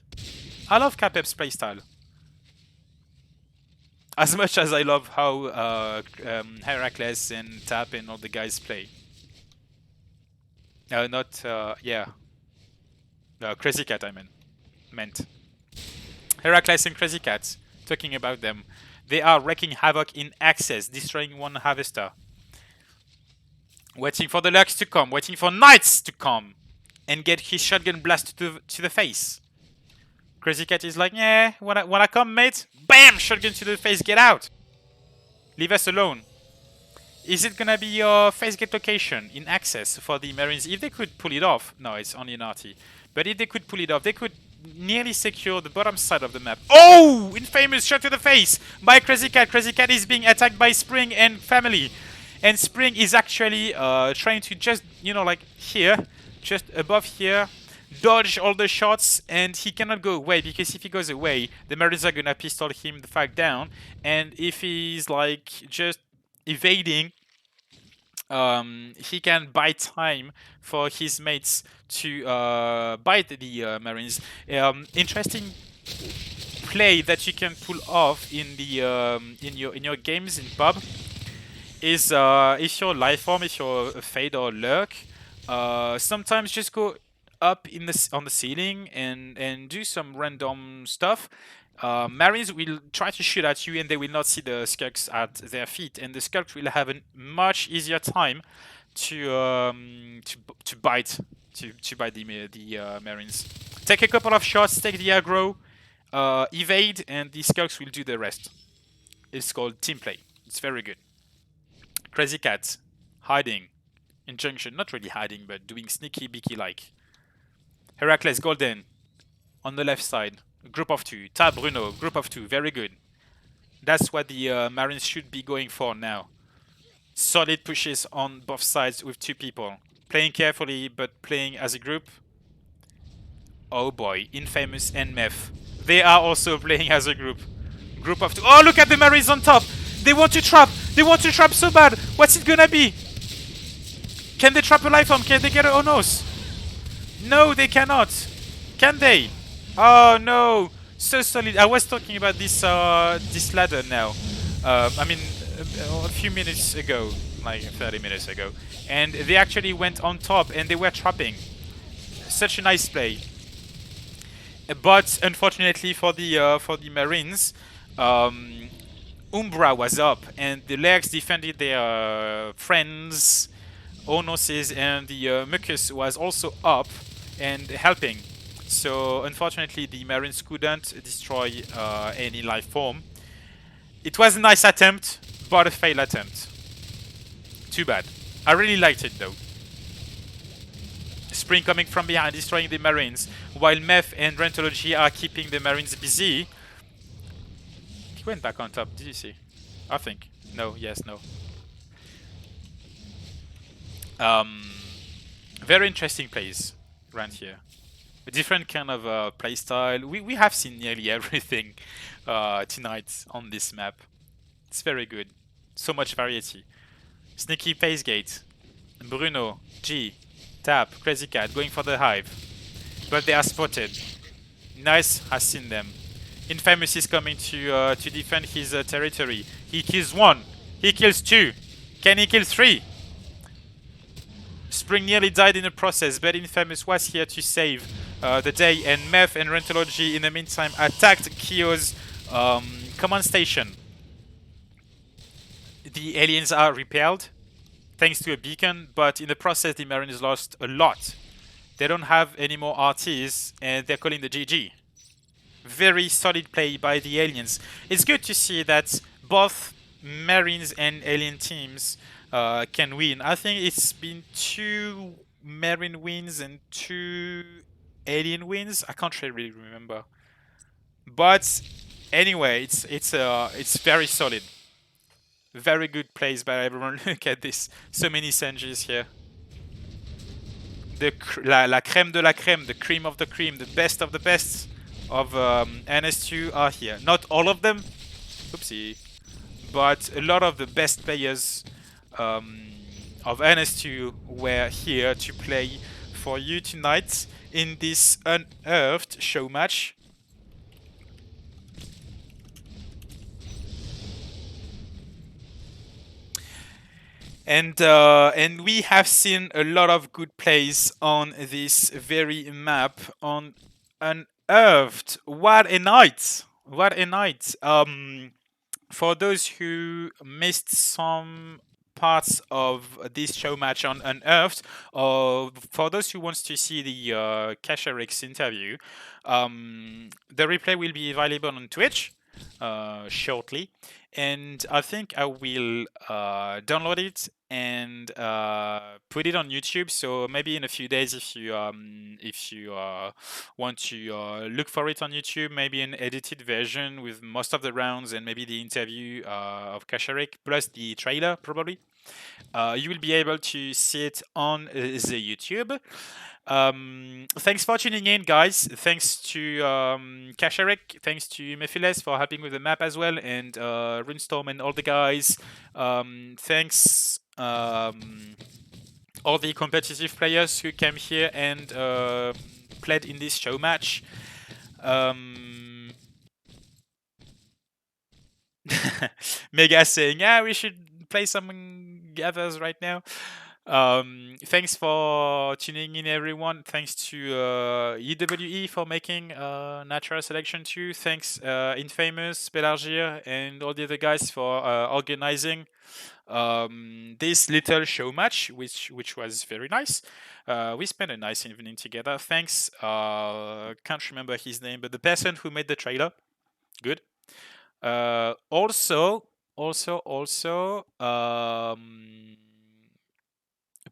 Speaker 1: I love Capep's playstyle. As much as I love how Heracles and Tap and all the guys play. Crazy Cat, I meant. Heracles and Crazy Cat. Talking about them, they are wreaking havoc in Access, destroying 1 harvester, waiting for the Lurks to come, waiting for Knights to come and get his shotgun blast to the face. Crazy Cat is like, yeah, wanna come, mate? Bam! Shotgun to the face, get out! Leave us alone. Is it gonna be your face gate location in Access for the Marines? If they could pull it off, no, it's only an RT. But if they could pull it off, they could nearly secure the bottom side of the map. Oh! Infamous shot to the face by Crazy Cat. Crazy Cat is being attacked by Spring and family. And Spring is actually trying to just, like here, just above here, dodge all the shots, and he cannot go away, because if he goes away, the Marines are gonna pistol him the fuck down. And if he's like just evading, he can buy time for his mates to bite the Marines. Interesting play that you can pull off in the in your games in pub is if you're life form, if you're a Fade or Lurk, sometimes just go up on the ceiling and do some random stuff. Marines will try to shoot at you, and they will not see the Skulks at their feet, and the Skulks will have a much easier time to bite the Marines. Take a couple of shots, take the aggro, evade, and the Skulks will do the rest. It's called team play. It's very good. Crazy Cat hiding in junction, not really hiding, but doing sneaky beaky like. Heracles Golden on the left side. Group of 2. Tab Bruno, group of 2. Very good. That's what the Marines should be going for now. Solid pushes on both sides with 2 people. Playing carefully, but playing as a group. Oh boy, Infamous and Meth. They are also playing as a group. Group of 2. Oh, look at the Marines on top! They want to trap! They want to trap so bad! What's it gonna be? Can they trap a life form? Can they get a Onos? No, they cannot. Can they? Oh no! So solid. I was talking about this this ladder now. I mean, a few minutes ago, like 30 minutes ago, and they actually went on top and they were trapping. such a nice play. But unfortunately for the Marines, um, Umbra was up, and the legs defended their friends, Onosis, and the Mucus was also up and helping. So unfortunately, the Marines couldn't destroy any life form. It was a nice attempt, but a failed attempt. Too bad. I really liked it though. Spring coming from behind, destroying the Marines, while Meth and Rentology are keeping the Marines busy. He went back on top, did you see? I think. No, yes, no. Um, very interesting plays around here. A different kind of play style. We have seen nearly everything tonight on this map. It's very good. So much variety. Sneaky Pace Gate. Bruno, G, Tap, Crazy Cat going for the hive. But they are spotted. Nice has seen them. Infamous is coming to defend his territory. He kills one. He kills two. Can he kill three? Spring nearly died in the process, but Infamous was here to save the day, and Meth and Rentology in the meantime attacked Kyo's command station. The aliens are repelled thanks to a beacon, but in the process the Marines lost a lot. They don't have any more RTs, and they're calling the GG. Very solid play by the aliens. It's good to see that both Marines and alien teams can win. I think it's been 2 Marine wins and 2 alien wins. I can't really remember. But anyway, it's very solid. Very good plays by everyone. Look at this. So many Senjis here. La crème de la crème, the cream of the cream, the best of the best of NS2 are here. Not all of them, oopsie, but a lot of the best players of NS2 were here to play for you tonight in this Unearthed show match. And we have seen a lot of good plays on this very map on Unearthed. What a night! What a night! For those who missed some parts of this show match on Unearthed, or for those who wants to see the Kasharik's interview, the replay will be available on Twitch shortly, and I think I will download it and put it on YouTube. So maybe in a few days, if you want to look for it on YouTube, maybe an edited version with most of the rounds and maybe the interview of Kasharik plus the trailer probably. You will be able to see it on the YouTube. Thanks for tuning in, guys. Thanks to Kasharek. Thanks to Mephiles for helping with the map as well, and Runestorm and all the guys. Thanks all the competitive players who came here and played in this show match. Mega saying, yeah, we should play some gathers right now. Thanks for tuning in, everyone. Thanks to EWE for making Natural Selection 2. Thanks Infamous, Pelargir, and all the other guys for organizing this little show match, which was very nice. We spent a nice evening together. Thanks. Can't remember his name, but the person who made the trailer. Good. Also,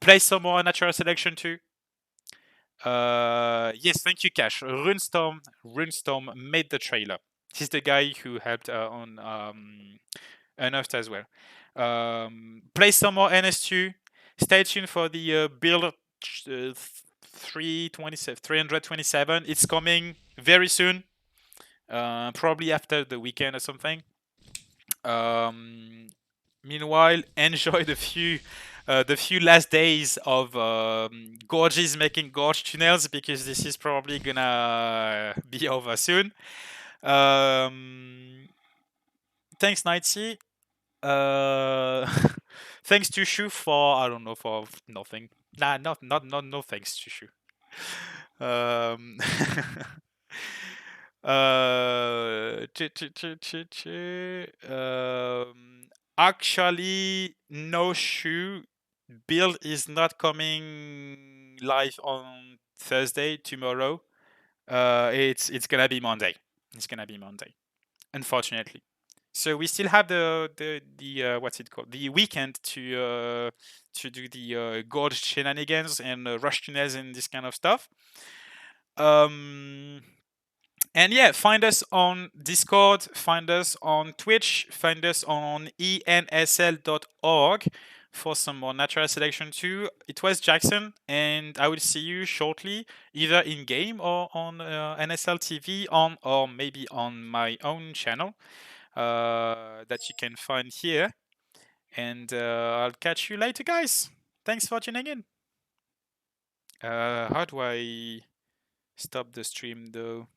Speaker 1: play some more Natural Selection too. Yes, thank you, Cash. Runestorm made the trailer. He's the guy who helped on Unearthed as well. Play some more NS2. Stay tuned for the build 327. It's coming very soon. Probably after the weekend or something. Meanwhile, enjoy the few last days of Gorges making Gorge tunnels, because this is probably gonna be over soon. Thanks, Nightsea. Thanks to Shu for, I don't know, for nothing. Nah, no thanks to Shu. Um, uh, actually, no shoe. Build is not coming live on Thursday tomorrow. It's gonna be Monday. It's gonna be Monday, unfortunately. So we still have the what's it called, the weekend to do the gorge shenanigans and rush tunnels and this kind of stuff. Um, and yeah, find us on Discord, find us on Twitch, find us on ensl.org for some more natural selection too. It was Jackson, and I will see you shortly, either in game or on NSL TV, on or maybe on my own channel that you can find here. And I'll catch you later, guys. Thanks for tuning in. How do I stop the stream though?